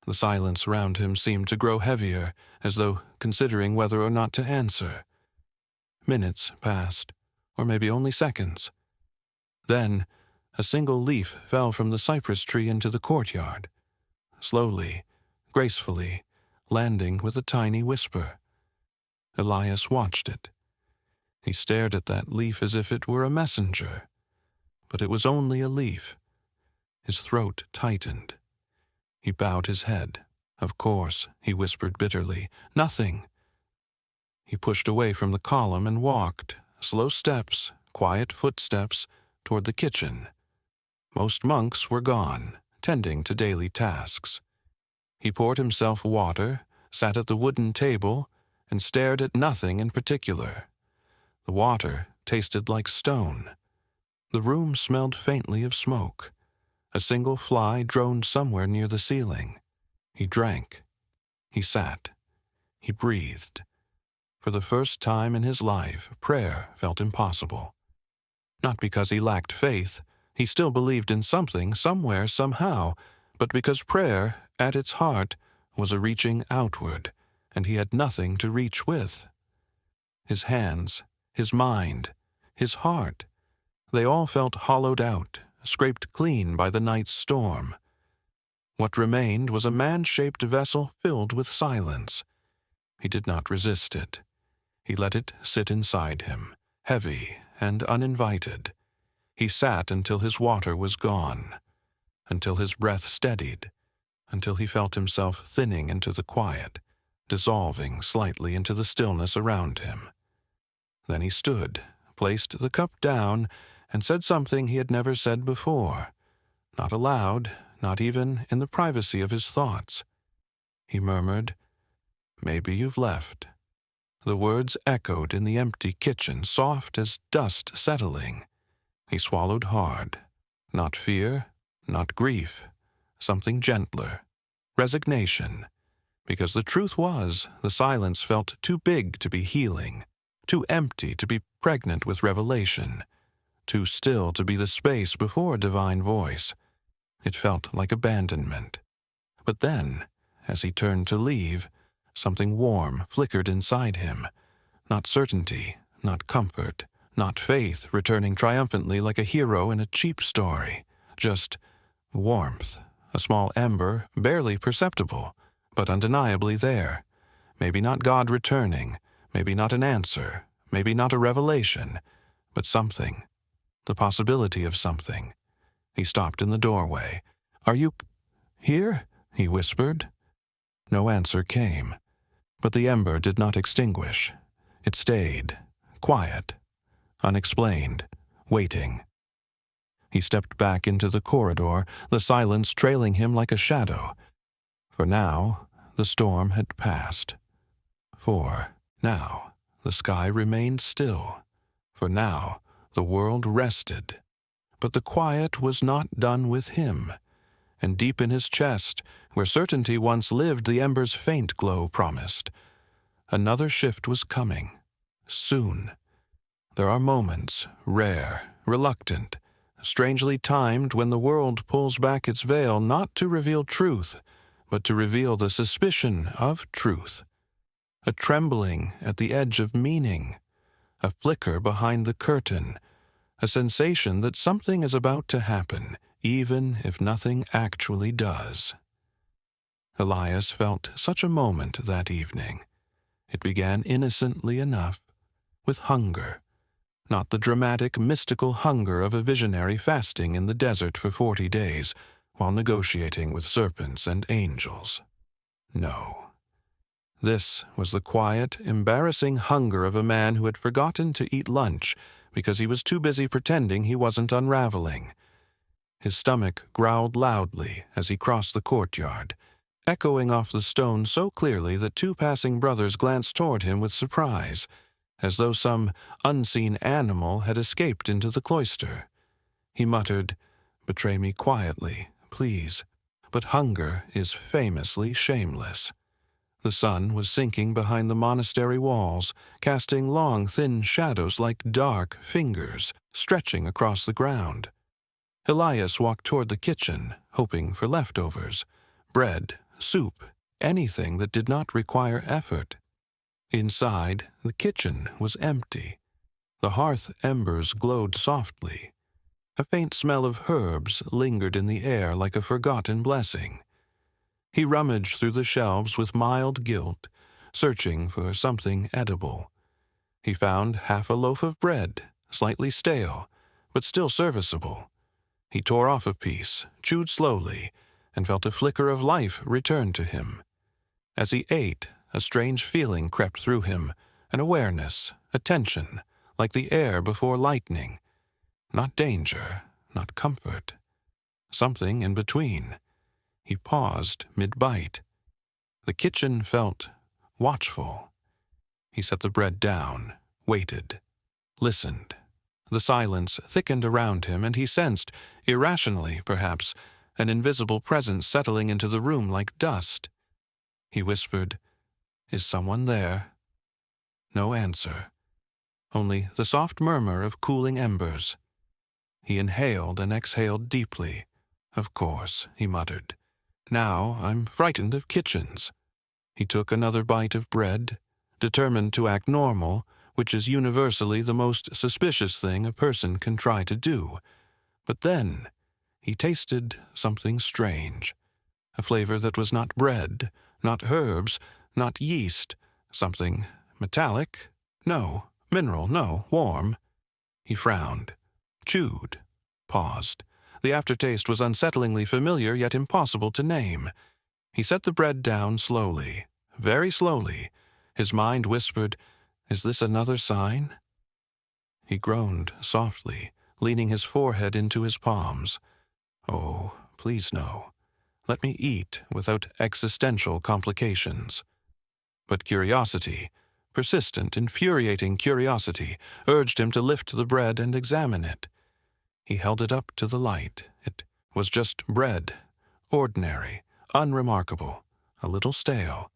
The silence round him seemed to grow heavier, as though considering whether or not to answer. Minutes passed, or maybe only seconds. Then, a single leaf fell from the cypress tree into the courtyard, slowly, gracefully, landing with a tiny whisper. Elias watched it. He stared at that leaf as if it were a messenger. But it was only a leaf. His throat tightened. He bowed his head. "Of course," he whispered bitterly, "nothing." He pushed away from the column and walked, slow steps, quiet footsteps, toward the kitchen. Most monks were gone, tending to daily tasks. He poured himself water, sat at the wooden table, and stared at nothing in particular. The water tasted like stone. The room smelled faintly of smoke. A single fly droned somewhere near the ceiling. He drank. He sat. He breathed. For the first time in his life, prayer felt impossible. Not because he lacked faith. He still believed in something, somewhere, somehow, but because prayer, at its heart, was a reaching outward, and he had nothing to reach with. His hands, his mind, his heart, they all felt hollowed out, scraped clean by the night's storm. What remained was a man-shaped vessel filled with silence. He did not resist it. He let it sit inside him, heavy and uninvited. He sat until his water was gone, until his breath steadied, until he felt himself thinning into the quiet, dissolving slightly into the stillness around him. Then he stood, placed the cup down, and said something he had never said before, not aloud, not even in the privacy of his thoughts. He murmured, "Maybe you've left." The words echoed in the empty kitchen, soft as dust settling. He swallowed hard. Not fear, not grief, something gentler. Resignation. Because the truth was, the silence felt too big to be healing, too empty to be pregnant with revelation, too still to be the space before divine voice. It felt like abandonment. But then, as he turned to leave, something warm flickered inside him. Not certainty, not comfort, not faith returning triumphantly like a hero in a cheap story. Just warmth, a small ember, barely perceptible, but undeniably there. Maybe not God returning, maybe not an answer, maybe not a revelation, but something. The possibility of something. He stopped in the doorway. "Are you here?" he whispered. No answer came, but the ember did not extinguish. It stayed, quiet, unexplained, waiting. He stepped back into the corridor, the silence trailing him like a shadow. For now, the storm had passed. For now, the sky remained still. For now, the world rested. But the quiet was not done with him, and deep in his chest, where certainty once lived, the ember's faint glow promised. Another shift was coming. Soon. There are moments, rare, reluctant, strangely timed, when the world pulls back its veil not to reveal truth, but to reveal the suspicion of truth. A trembling at the edge of meaning, a flicker behind the curtain, a sensation that something is about to happen, even if nothing actually does. Elias felt such a moment that evening. It began innocently enough, with hunger, not the dramatic, mystical hunger of a visionary fasting in the desert for 40 days while negotiating with serpents and angels. No. This was the quiet, embarrassing hunger of a man who had forgotten to eat lunch because he was too busy pretending he wasn't unraveling. His stomach growled loudly as he crossed the courtyard, echoing off the stone so clearly that 2 passing brothers glanced toward him with surprise, as though some unseen animal had escaped into the cloister. He muttered, "Betray me quietly, please." but hunger is famously shameless. The sun was sinking behind the monastery walls, casting long, thin shadows like dark fingers stretching across the ground. Elias walked toward the kitchen, hoping for leftovers, bread, soup, anything that did not require effort. Inside, the kitchen was empty. The hearth embers glowed softly. A faint smell of herbs lingered in the air like a forgotten blessing. He rummaged through the shelves with mild guilt, searching for something edible. He found half a loaf of bread, slightly stale, but still serviceable. He tore off a piece, chewed slowly, and felt a flicker of life return to him. As he ate, a strange feeling crept through him, an awareness, a tension, like the air before lightning. Not danger, not comfort. Something in between. He paused mid-bite. The kitchen felt watchful. He set the bread down, waited, listened. The silence thickened around him, and he sensed, irrationally perhaps, an invisible presence settling into the room like dust. He whispered, "Is someone there?" No answer. Only the soft murmur of cooling embers. He inhaled and exhaled deeply. "Of course," he muttered. "Now I'm frightened of kitchens." He took another bite of bread, determined to act normal, which is universally the most suspicious thing a person can try to do. But then he tasted something strange. A flavor that was not bread, not herbs, not yeast. Something metallic? No. Mineral? No. Warm. He frowned, chewed, paused. The aftertaste was unsettlingly familiar, yet impossible to name. He set the bread down slowly, very slowly. His mind whispered, "Is this another sign?" He groaned softly, leaning his forehead into his palms. "Oh, please no. Let me eat without existential complications." But curiosity, persistent, infuriating curiosity, urged him to lift the bread and examine it. He held it up to the light. It was just bread, ordinary, unremarkable, a little stale,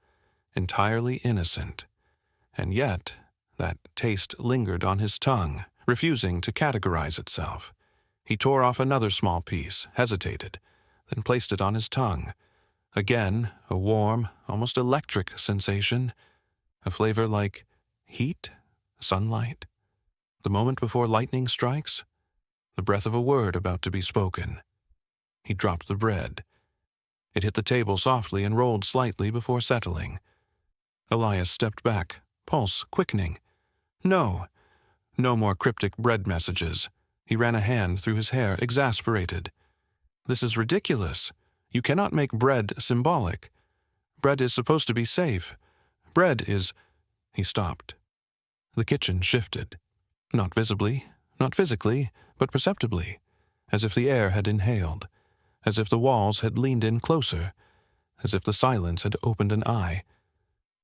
entirely innocent. And yet that taste lingered on his tongue, refusing to categorize itself. He tore off another small piece, hesitated, then placed it on his tongue. Again, a warm, almost electric sensation, a flavor like heat, sunlight, the moment before lightning strikes, the breath of a word about to be spoken. He dropped the bread. It hit the table softly and rolled slightly before settling. Elias stepped back, pulse quickening. No more cryptic bread messages. He ran a hand through his hair, exasperated. "This is ridiculous. You cannot make bread symbolic. Bread is supposed to be safe. Bread is—" He stopped. The kitchen shifted. Not visibly, not physically, but perceptibly, as if the air had inhaled, as if the walls had leaned in closer, as if the silence had opened an eye.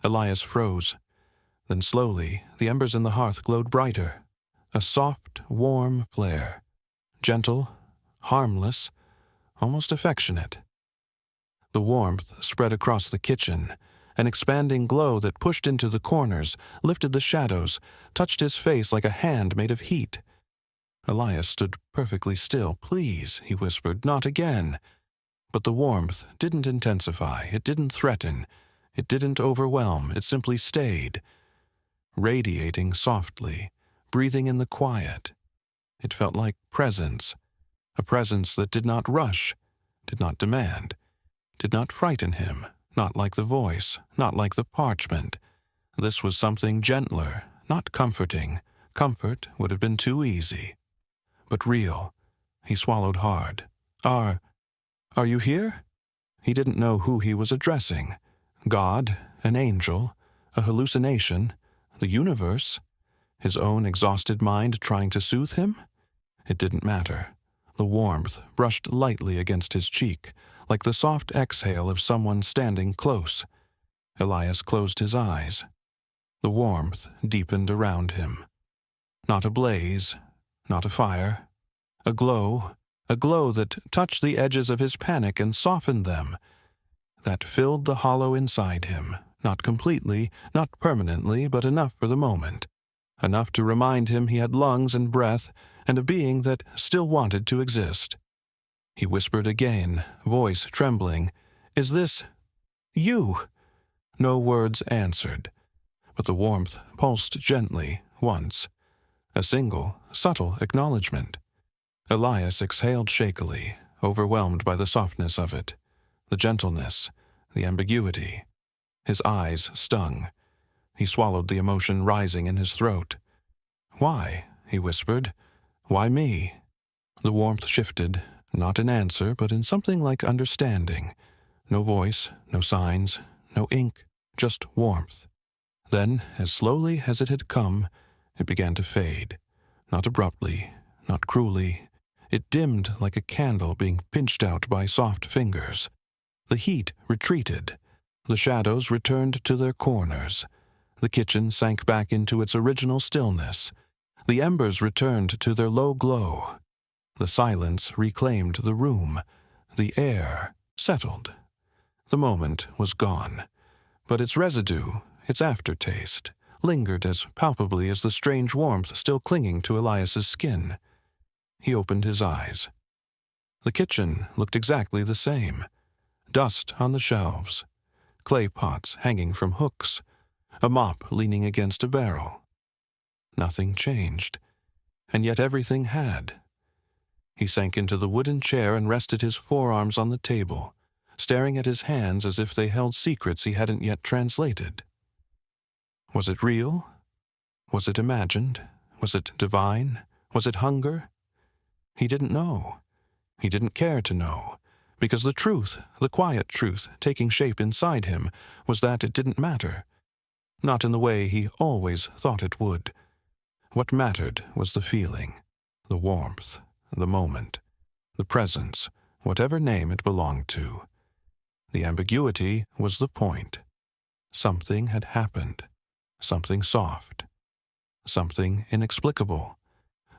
Elias froze. Then slowly, the embers in the hearth glowed brighter. A soft, warm flare. Gentle, harmless, almost affectionate. The warmth spread across the kitchen, an expanding glow that pushed into the corners, lifted the shadows, touched his face like a hand made of heat. Elias stood perfectly still. "Please," he whispered, "not again." But the warmth didn't intensify, it didn't threaten, it didn't overwhelm, it simply stayed, radiating softly, breathing in the quiet. It felt like presence, a presence that did not rush, did not demand, did not frighten him, not like the voice, not like the parchment. This was something gentler, not comforting. Comfort would have been too easy. But real. He swallowed hard. Are you here?" He didn't know who he was addressing. God, an angel, a hallucination, the universe, his own exhausted mind trying to soothe him? It didn't matter. The warmth brushed lightly against his cheek, like the soft exhale of someone standing close. Elias closed his eyes. The warmth deepened around him. Not a blaze, not a fire. A glow, a glow that touched the edges of his panic and softened them, that filled the hollow inside him, not completely, not permanently, but enough for the moment, enough to remind him he had lungs and breath and a being that still wanted to exist. He whispered again, voice trembling, "Is this you?" No words answered, but the warmth pulsed gently once, a single, subtle acknowledgement. Elias exhaled shakily, overwhelmed by the softness of it, the gentleness, the ambiguity. His eyes stung. He swallowed the emotion rising in his throat. "Why?" he whispered. "Why me?" The warmth shifted, not in answer, but in something like understanding. No voice, no signs, no ink, just warmth. Then, as slowly as it had come, it began to fade. Not abruptly, not cruelly. It dimmed like a candle being pinched out by soft fingers. The heat retreated. The shadows returned to their corners. The kitchen sank back into its original stillness. The embers returned to their low glow. The silence reclaimed the room. The air settled. The moment was gone, but its residue, its aftertaste, lingered as palpably as the strange warmth still clinging to Elias's skin. He opened his eyes. The kitchen looked exactly the same. Dust on the shelves, clay pots hanging from hooks, a mop leaning against a barrel. Nothing changed, and yet everything had. He sank into the wooden chair and rested his forearms on the table, staring at his hands as if they held secrets he hadn't yet translated. Was it real? Was it imagined? Was it divine? Was it hunger? He didn't know. He didn't care to know, because the truth, the quiet truth taking shape inside him, was that it didn't matter. Not in the way he always thought it would. What mattered was the feeling, the warmth, the moment, the presence, whatever name it belonged to. The ambiguity was the point. Something had happened. Something soft. Something inexplicable.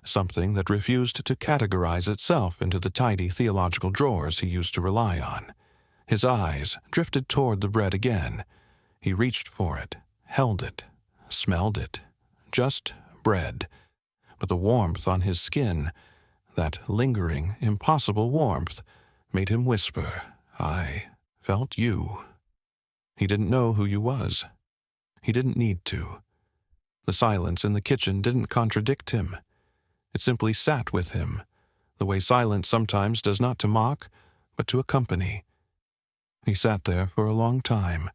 Something that refused to categorize itself into the tidy theological drawers he used to rely on. His eyes drifted toward the bread again. He reached for it, held it, smelled it. Just bread. But the warmth on his skin, that lingering, impossible warmth, made him whisper, "I felt you." He didn't know who you was. He didn't need to. The silence in the kitchen didn't contradict him. It simply sat with him, the way silence sometimes does not to mock, but to accompany. He sat there for a long time,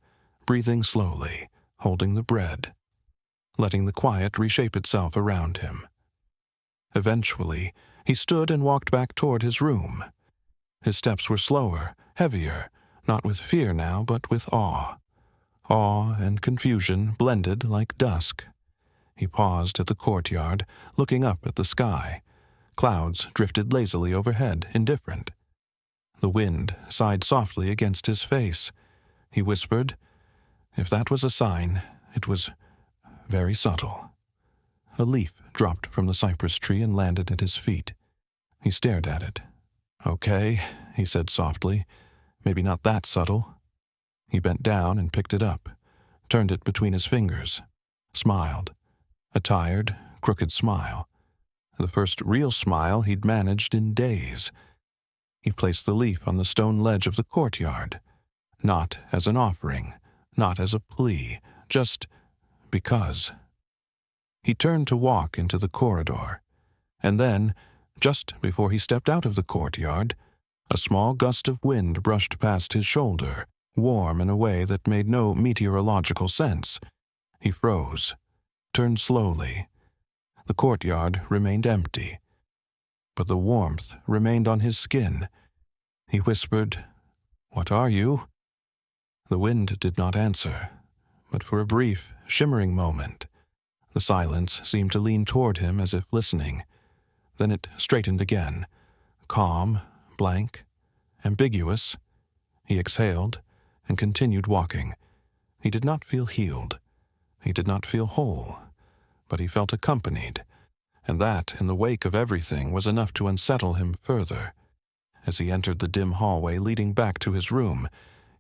breathing slowly, holding the bread, letting the quiet reshape itself around him. Eventually, he stood and walked back toward his room. His steps were slower, heavier, not with fear now, but with awe. Awe and confusion blended like dusk. He paused at the courtyard, looking up at the sky. Clouds drifted lazily overhead, indifferent. The wind sighed softly against his face. He whispered, if that was a sign, it was very subtle. A leaf dropped from the cypress tree and landed at his feet. He stared at it. "Okay," he said softly. "Maybe not that subtle." He bent down and picked it up, turned it between his fingers, smiled. A tired, crooked smile. The first real smile he'd managed in days. He placed the leaf on the stone ledge of the courtyard, not as an offering, not as a plea, just because. He turned to walk into the corridor, and then, just before he stepped out of the courtyard, a small gust of wind brushed past his shoulder, warm in a way that made no meteorological sense. He froze, turned slowly. The courtyard remained empty, but the warmth remained on his skin. He whispered, "What are you?" The wind did not answer, but for a brief, shimmering moment, the silence seemed to lean toward him as if listening. Then it straightened again, calm, blank, ambiguous. He exhaled and continued walking. He did not feel healed. He did not feel whole, but he felt accompanied, and that, in the wake of everything, was enough to unsettle him further. As he entered the dim hallway leading back to his room,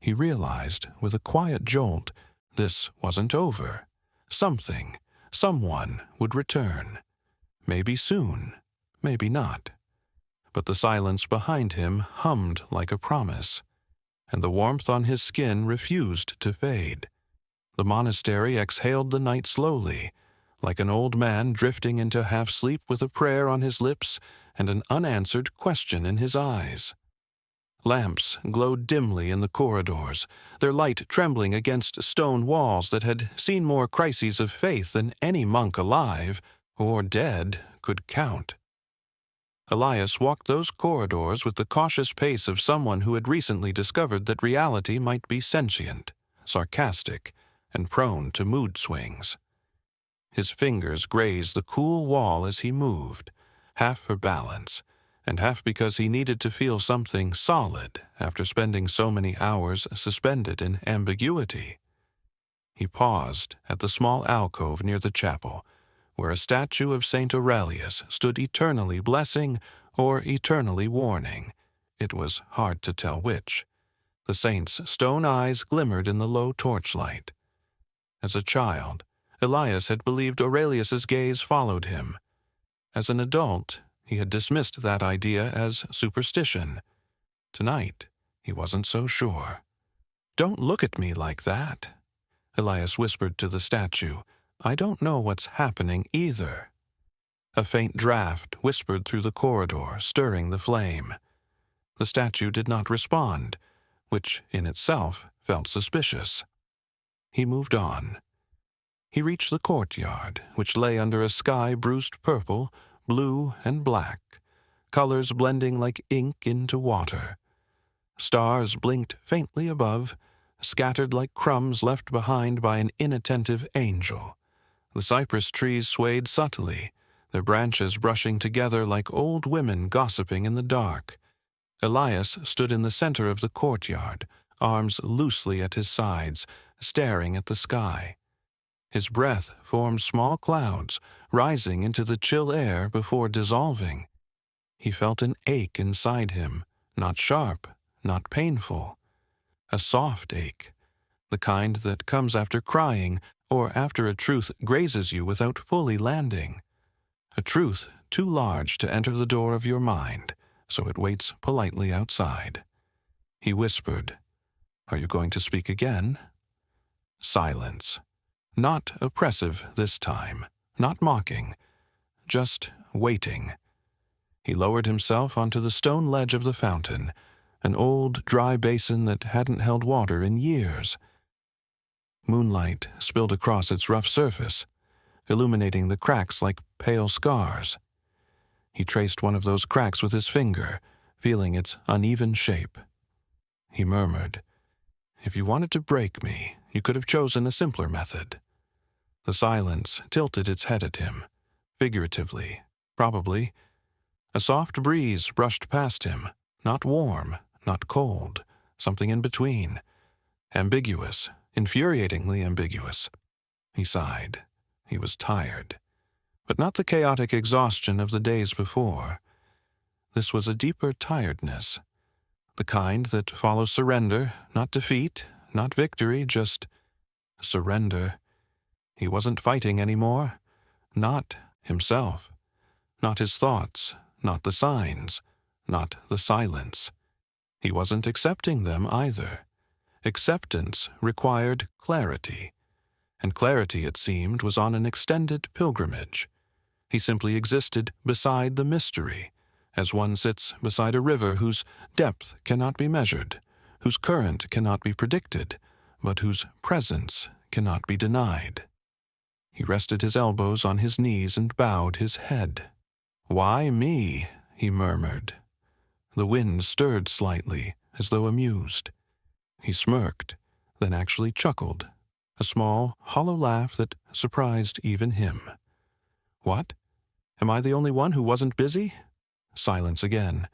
he realized, with a quiet jolt, this wasn't over. Someone would return. Maybe soon, maybe not. But the silence behind him hummed like a promise, and the warmth on his skin refused to fade. The monastery exhaled the night slowly, like an old man drifting into half-sleep with a prayer on his lips and an unanswered question in his eyes. Lamps glowed dimly in the corridors, their light trembling against stone walls that had seen more crises of faith than any monk alive or dead could count. Elias walked those corridors with the cautious pace of someone who had recently discovered that reality might be sentient, sarcastic, and prone to mood swings. His fingers grazed the cool wall as he moved, half for balance, and half because he needed to feel something solid after spending so many hours suspended in ambiguity. He paused at the small alcove near the chapel, where a statue of Saint Aurelius stood eternally blessing or eternally warning. It was hard to tell which. The saint's stone eyes glimmered in the low torchlight. As a child, Elias had believed Aurelius's gaze followed him. As an adult, he had dismissed that idea as superstition. Tonight, he wasn't so sure. "Don't look at me like that," Elias whispered to the statue. "I don't know what's happening either." A faint draft whispered through the corridor, stirring the flame. The statue did not respond, which in itself felt suspicious. He moved on. He reached the courtyard, which lay under a sky bruised purple, blue, and black, colors blending like ink into water. Stars blinked faintly above, scattered like crumbs left behind by an inattentive angel. The cypress trees swayed subtly, their branches brushing together like old women gossiping in the dark. Elias stood in the center of the courtyard, arms loosely at his sides, staring at the sky. His breath formed small clouds, rising into the chill air before dissolving. He felt an ache inside him, not sharp, not painful. A soft ache, the kind that comes after crying or after a truth grazes you without fully landing. A truth too large to enter the door of your mind, so it waits politely outside. He whispered, "Are you going to speak again?" Silence. Not oppressive this time, not mocking, just waiting. He lowered himself onto the stone ledge of the fountain, an old, dry basin that hadn't held water in years. Moonlight spilled across its rough surface, illuminating the cracks like pale scars. He traced one of those cracks with his finger, feeling its uneven shape. He murmured, "If you wanted to break me, you could have chosen a simpler method." The silence tilted its head at him, figuratively, probably. A soft breeze brushed past him, not warm, not cold, something in between. Ambiguous, infuriatingly ambiguous. He sighed. He was tired. But not the chaotic exhaustion of the days before. This was a deeper tiredness, the kind that follows surrender, not defeat, not victory, just surrender. He wasn't fighting anymore. Not himself. Not his thoughts, not the signs, not the silence. He wasn't accepting them either. Acceptance required clarity, and clarity, it seemed, was on an extended pilgrimage. He simply existed beside the mystery, as one sits beside a river whose depth cannot be measured, whose current cannot be predicted, but whose presence cannot be denied. He rested his elbows on his knees and bowed his head. "Why me?" he murmured. The wind stirred slightly, as though amused. He smirked, then actually chuckled, a small, hollow laugh that surprised even him. "What? Am I the only one who wasn't busy?" Silence again,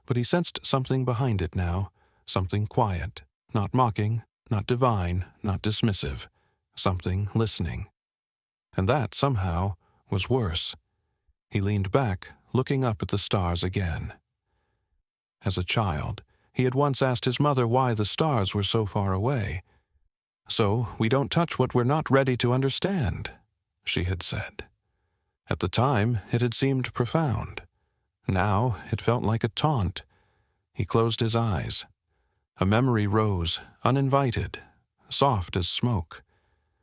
but he sensed something behind it now, something quiet, not mocking, not divine, not dismissive, something listening. And that, somehow, was worse. He leaned back, looking up at the stars again. As a child, he had once asked his mother why the stars were so far away. "So we don't touch what we're not ready to understand," she had said. At the time, it had seemed profound. Now, it felt like a taunt. He closed his eyes. A memory rose, uninvited, soft as smoke.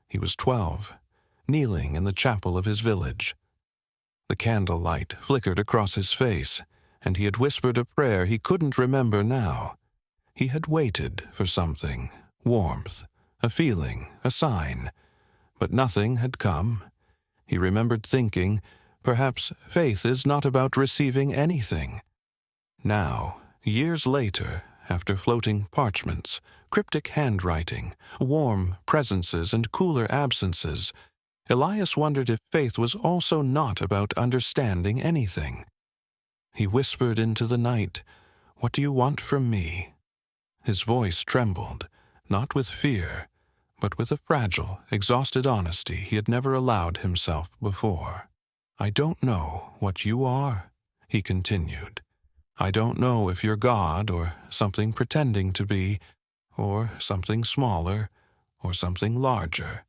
He was 12, kneeling in the chapel of his village. The candlelight flickered across his face, and he had whispered a prayer he couldn't remember now. He had waited for something, warmth, a feeling, a sign, but nothing had come. He remembered thinking, perhaps faith is not about receiving anything. Now, years later, after floating parchments, cryptic handwriting, warm presences and cooler absences, Elias wondered if faith was also not about understanding anything. He whispered into the night, "What do you want from me?" His voice trembled, not with fear, but with a fragile, exhausted honesty he had never allowed himself before. "I don't know what you are," he continued. "I don't know if you're God or something pretending to be, or something smaller, or something larger.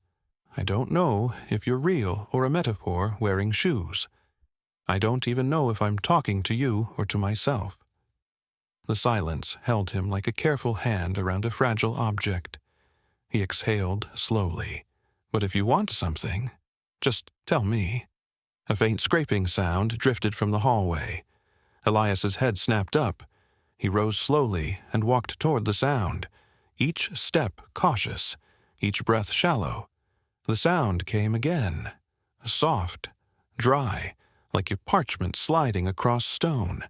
I don't know if you're real or a metaphor wearing shoes. I don't even know if I'm talking to you or to myself." The silence held him like a careful hand around a fragile object. He exhaled slowly. "But if you want something, just tell me." A faint scraping sound drifted from the hallway. Elias's head snapped up. He rose slowly and walked toward the sound, each step cautious, each breath shallow. The sound came again, soft, dry, like a parchment sliding across stone.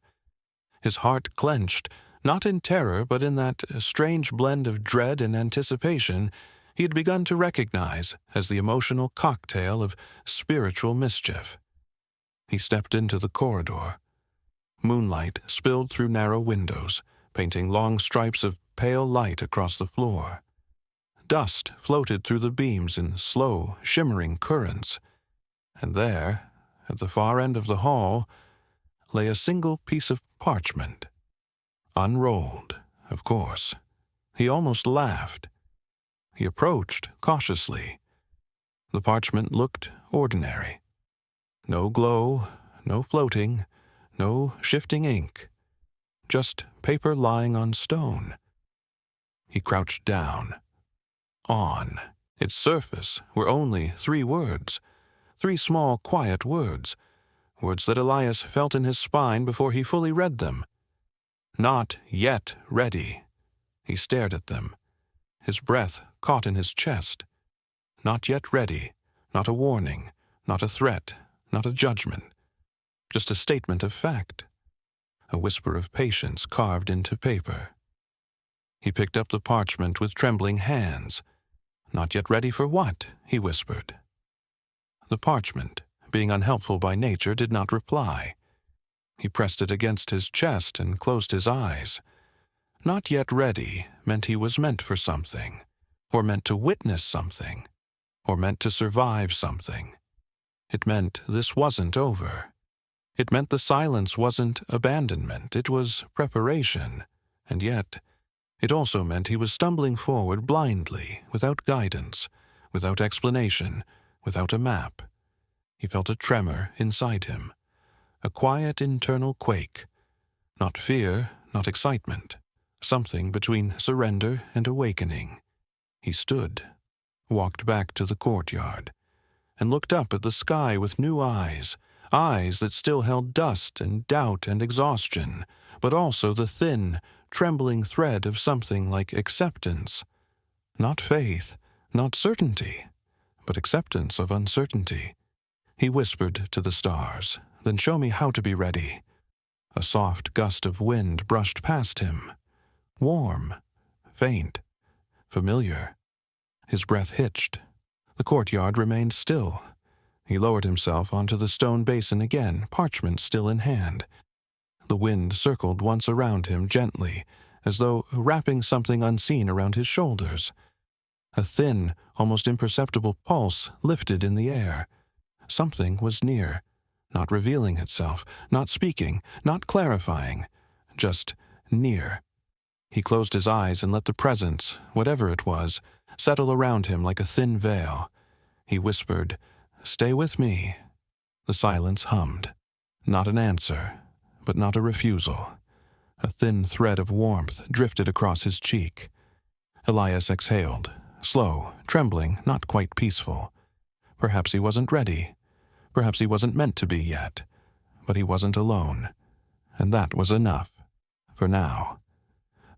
His heart clenched, not in terror but in that strange blend of dread and anticipation he had begun to recognize as the emotional cocktail of spiritual mischief. He stepped into the corridor. Moonlight spilled through narrow windows, painting long stripes of pale light across the floor. Dust floated through the beams in slow, shimmering currents. And there, at the far end of the hall, lay a single piece of parchment. Unrolled, of course. He almost laughed. He approached cautiously. The parchment looked ordinary. No glow, no floating, no shifting ink. Just paper lying on stone. He crouched down. On its surface were only 3 words, 3 small, quiet words, words that Elias felt in his spine before he fully read them. Not yet ready. He stared at them. His breath caught in his chest. Not yet ready, not a warning, not a threat, not a judgment. Just a statement of fact. A whisper of patience carved into paper. He picked up the parchment with trembling hands. "Not yet ready for what?" he whispered. The parchment, being unhelpful by nature, did not reply. He pressed it against his chest and closed his eyes. Not yet ready meant he was meant for something, or meant to witness something, or meant to survive something. It meant this wasn't over. It meant the silence wasn't abandonment, it was preparation, and yet it also meant he was stumbling forward blindly, without guidance, without explanation, without a map. He felt a tremor inside him, a quiet internal quake. Not fear, not excitement, something between surrender and awakening. He stood, walked back to the courtyard, and looked up at the sky with new eyes, eyes that still held dust and doubt and exhaustion, but also the thin, trembling thread of something like acceptance. Not faith, not certainty, but acceptance of uncertainty. He whispered to the stars, "Then show me how to be ready." A soft gust of wind brushed past him. Warm, faint, familiar. His breath hitched. The courtyard remained still. He lowered himself onto the stone basin again, parchment still in hand. The wind circled once around him gently, as though wrapping something unseen around his shoulders. A thin, almost imperceptible pulse lifted in the air. Something was near, not revealing itself, not speaking, not clarifying, just near. He closed his eyes and let the presence, whatever it was, settle around him like a thin veil. He whispered, "Stay with me." The silence hummed. Not an answer, but not a refusal. A thin thread of warmth drifted across his cheek. Elias exhaled, slow, trembling, not quite peaceful. Perhaps he wasn't ready. Perhaps he wasn't meant to be yet. But he wasn't alone. And that was enough. For now.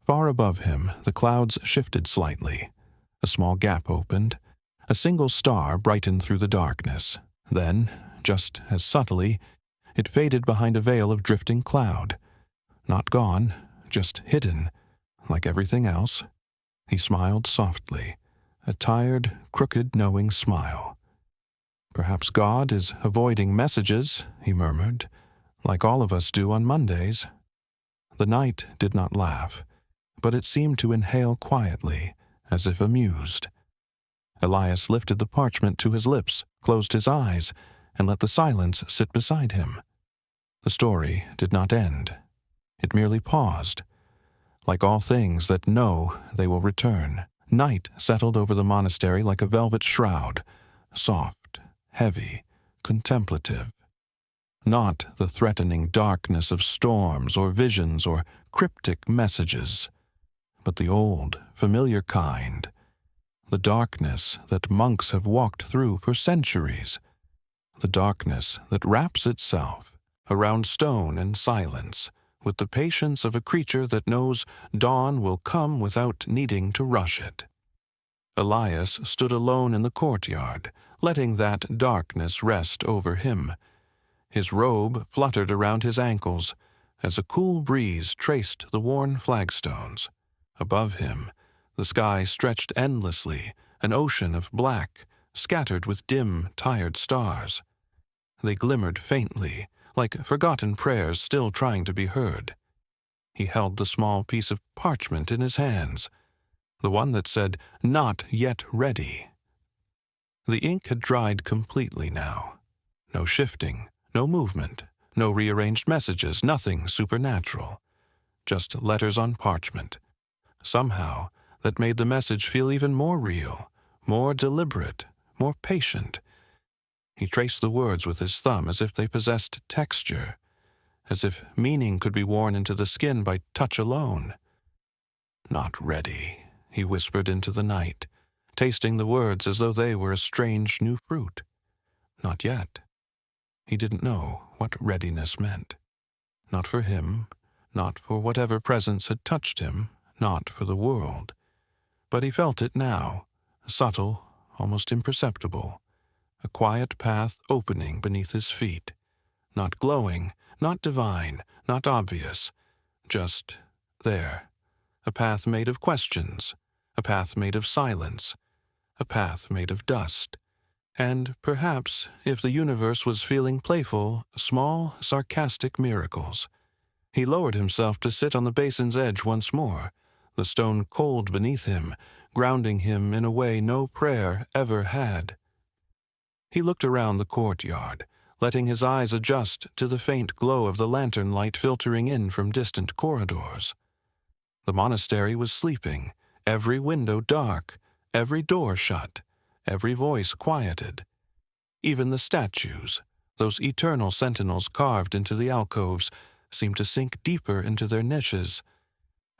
Far above him, the clouds shifted slightly. A small gap opened. A single star brightened through the darkness. Then, just as subtly, it faded behind a veil of drifting cloud. Not gone, just hidden, like everything else. He smiled softly, a tired, crooked, knowing smile. "Perhaps God is avoiding messages," he murmured, "like all of us do on Mondays." The night did not laugh, but it seemed to inhale quietly, as if amused. Elias lifted the parchment to his lips, closed his eyes, and let the silence sit beside him. The story did not end. It merely paused. Like all things that know they will return, night settled over the monastery like a velvet shroud, soft, heavy, contemplative. Not the threatening darkness of storms or visions or cryptic messages, but the old, familiar kind, the darkness that monks have walked through for centuries, the darkness that wraps itself around stone and silence, with the patience of a creature that knows dawn will come without needing to rush it. Elias stood alone in the courtyard, letting that darkness rest over him. His robe fluttered around his ankles as a cool breeze traced the worn flagstones. Above him, the sky stretched endlessly, an ocean of black, scattered with dim, tired stars. They glimmered faintly, like forgotten prayers still trying to be heard. He held the small piece of parchment in his hands, the one that said, "Not yet ready." The ink had dried completely now. No shifting, no movement, no rearranged messages, nothing supernatural. Just letters on parchment. Somehow, that made the message feel even more real, more deliberate, more patient. He traced the words with his thumb as if they possessed texture, as if meaning could be worn into the skin by touch alone. "Not ready," he whispered into the night, tasting the words as though they were a strange new fruit. Not yet. He didn't know what readiness meant. Not for him, not for whatever presence had touched him, not for the world. But he felt it now, subtle, almost imperceptible. A quiet path opening beneath his feet. Not glowing, not divine, not obvious. Just there. A path made of questions. A path made of silence. A path made of dust. And perhaps, if the universe was feeling playful, small, sarcastic miracles. He lowered himself to sit on the basin's edge once more, the stone cold beneath him, grounding him in a way no prayer ever had. He looked around the courtyard, letting his eyes adjust to the faint glow of the lantern light filtering in from distant corridors. The monastery was sleeping, every window dark, every door shut, every voice quieted. Even the statues, those eternal sentinels carved into the alcoves, seemed to sink deeper into their niches,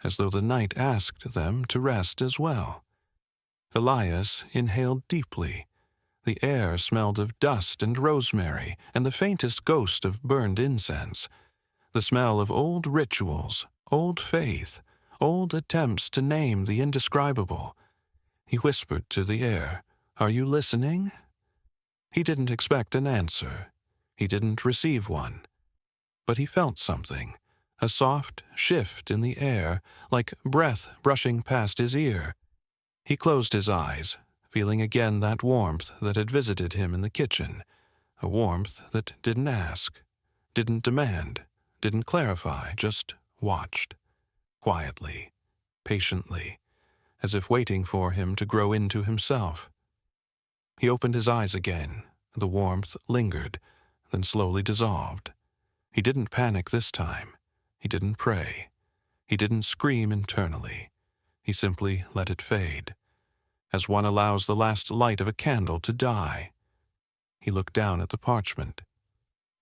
as though the night asked them to rest as well. Elias inhaled deeply. The air smelled of dust and rosemary and the faintest ghost of burned incense, the smell of old rituals, old faith, old attempts to name the indescribable. He whispered to the air, "Are you listening?" He didn't expect an answer. He didn't receive one. But he felt something, a soft shift in the air, like breath brushing past his ear. He closed his eyes, feeling again that warmth that had visited him in the kitchen, a warmth that didn't ask, didn't demand, didn't clarify, just watched, quietly, patiently, as if waiting for him to grow into himself. He opened his eyes again. The warmth lingered, then slowly dissolved. He didn't panic this time. He didn't pray. He didn't scream internally. He simply let it fade, as one allows the last light of a candle to die. He looked down at the parchment.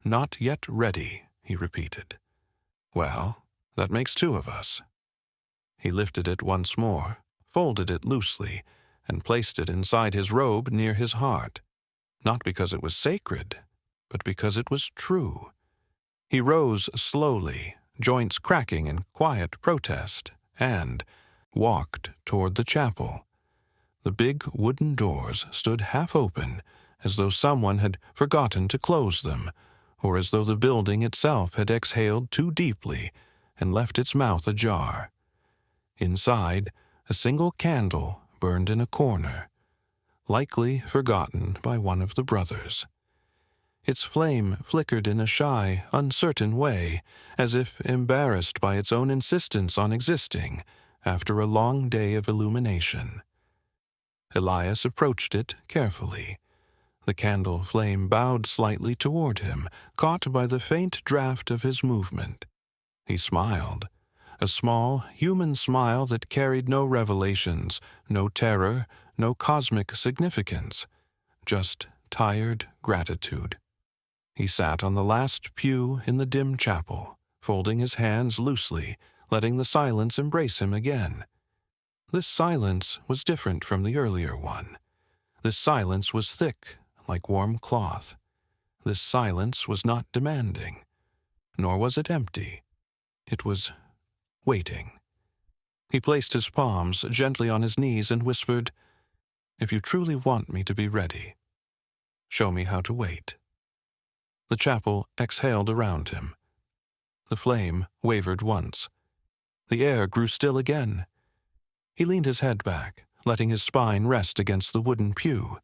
"Not yet ready," he repeated. "Well, that makes two of us." He lifted it once more, folded it loosely, and placed it inside his robe near his heart, not because it was sacred, but because it was true. He rose slowly, joints cracking in quiet protest, and walked toward the chapel. The big wooden doors stood half open, as though someone had forgotten to close them, or as though the building itself had exhaled too deeply and left its mouth ajar. Inside, a single candle burned in a corner, likely forgotten by one of the brothers. Its flame flickered in a shy, uncertain way, as if embarrassed by its own insistence on existing after a long day of illumination. Elias approached it carefully. The candle flame bowed slightly toward him, caught by the faint draft of his movement. He smiled, a small, human smile that carried no revelations, no terror, no cosmic significance, just tired gratitude. He sat on the last pew in the dim chapel, folding his hands loosely, letting the silence embrace him again. This silence was different from the earlier one. This silence was thick, like warm cloth. This silence was not demanding, nor was it empty. It was waiting. He placed his palms gently on his knees and whispered, "If you truly want me to be ready, show me how to wait." The chapel exhaled around him. The flame wavered once. The air grew still again. He leaned his head back, letting his spine rest against the wooden pew.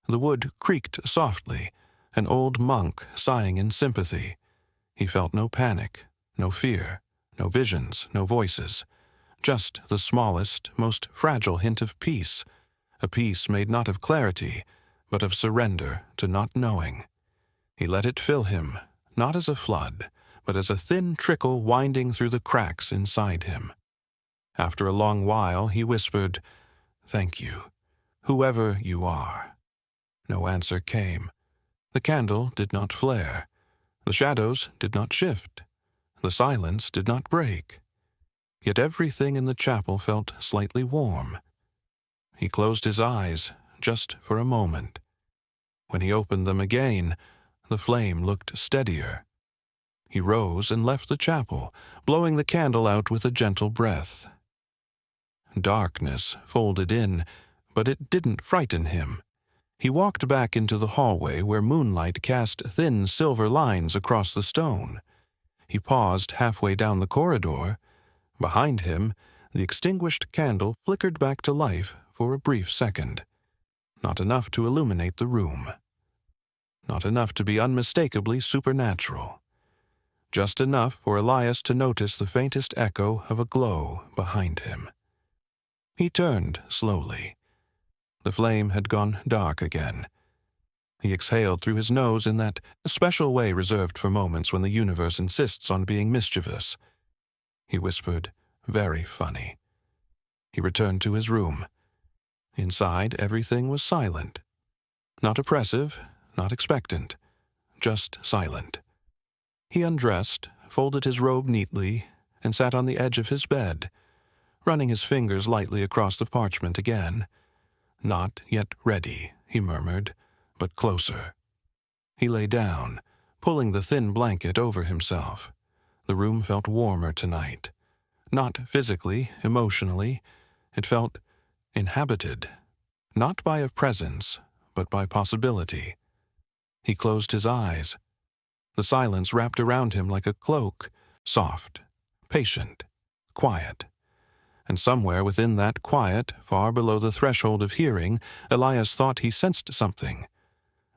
The wood creaked softly, an old monk sighing in sympathy. He felt no panic, no fear, no visions, no voices, just the smallest, most fragile hint of peace, a peace made not of clarity, but of surrender to not knowing. He let it fill him, not as a flood, but as a thin trickle winding through the cracks inside him. After a long while, he whispered, "Thank you, whoever you are." No answer came. The candle did not flare. The shadows did not shift. The silence did not break. Yet everything in the chapel felt slightly warm. He closed his eyes, just for a moment. When he opened them again, the flame looked steadier. He rose and left the chapel, blowing the candle out with a gentle breath. Darkness folded in, but it didn't frighten him. He walked back into the hallway where moonlight cast thin silver lines across the stone. He paused halfway down the corridor. Behind him, the extinguished candle flickered back to life for a brief second. Not enough to illuminate the room. Not enough to be unmistakably supernatural. Just enough for Elias to notice the faintest echo of a glow behind him. He turned slowly. The flame had gone dark again. He exhaled through his nose in that special way reserved for moments when the universe insists on being mischievous. He whispered, "Very funny." He returned to his room. Inside, everything was silent. Not oppressive, not expectant, just silent. He undressed, folded his robe neatly, and sat on the edge of his bed, running his fingers lightly across the parchment again. "Not yet ready," he murmured, "but closer." He lay down, pulling the thin blanket over himself. The room felt warmer tonight. Not physically, emotionally. It felt inhabited, not by a presence, but by possibility. He closed his eyes. The silence wrapped around him like a cloak, soft, patient, quiet. And somewhere within that quiet, far below the threshold of hearing, Elias thought he sensed something.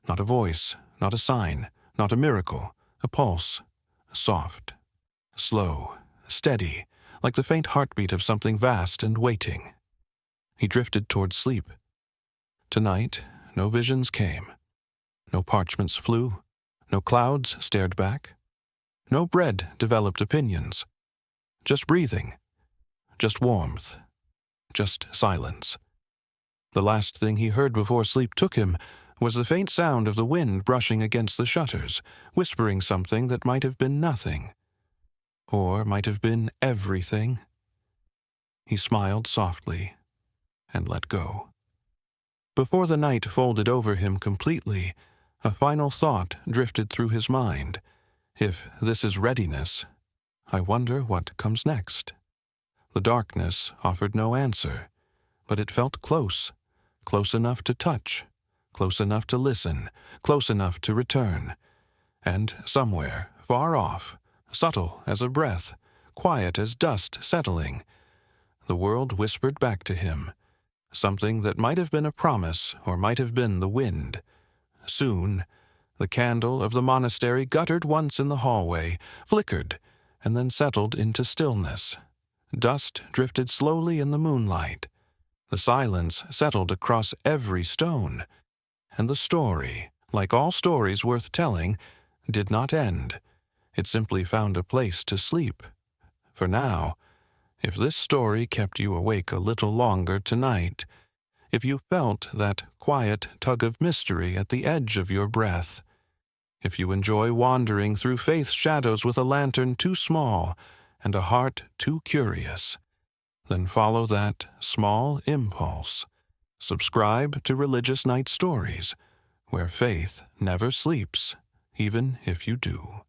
Not a voice, not a sign, not a miracle, a pulse, soft, slow, steady, like the faint heartbeat of something vast and waiting. He drifted toward sleep. Tonight, no visions came. No parchments flew. No clouds stared back. No bread developed opinions. just breathing, just warmth, just silence. The last thing he heard before sleep took him was the faint sound of the wind brushing against the shutters, whispering something that might have been nothing, or might have been everything. He smiled softly and let go. Before the night folded over him completely, a final thought drifted through his mind. If this is readiness, I wonder what comes next. The darkness offered no answer, but it felt close, close enough to touch, close enough to listen, close enough to return. And somewhere, far off, subtle as a breath, quiet as dust settling, the world whispered back to him, something that might have been a promise or might have been the wind. Soon, the candle of the monastery guttered once in the hallway, flickered, and then settled into stillness. Dust drifted slowly in the moonlight. The silence settled across every stone, and the story, like all stories worth telling, did not end. It simply found a place to sleep. For now, if this story kept you awake a little longer tonight, if you felt that quiet tug of mystery at the edge of your breath, if you enjoy wandering through faith's shadows with a lantern too small and a heart too curious, then follow that small impulse. Subscribe to Religious Night Stories, where faith never sleeps, even if you do.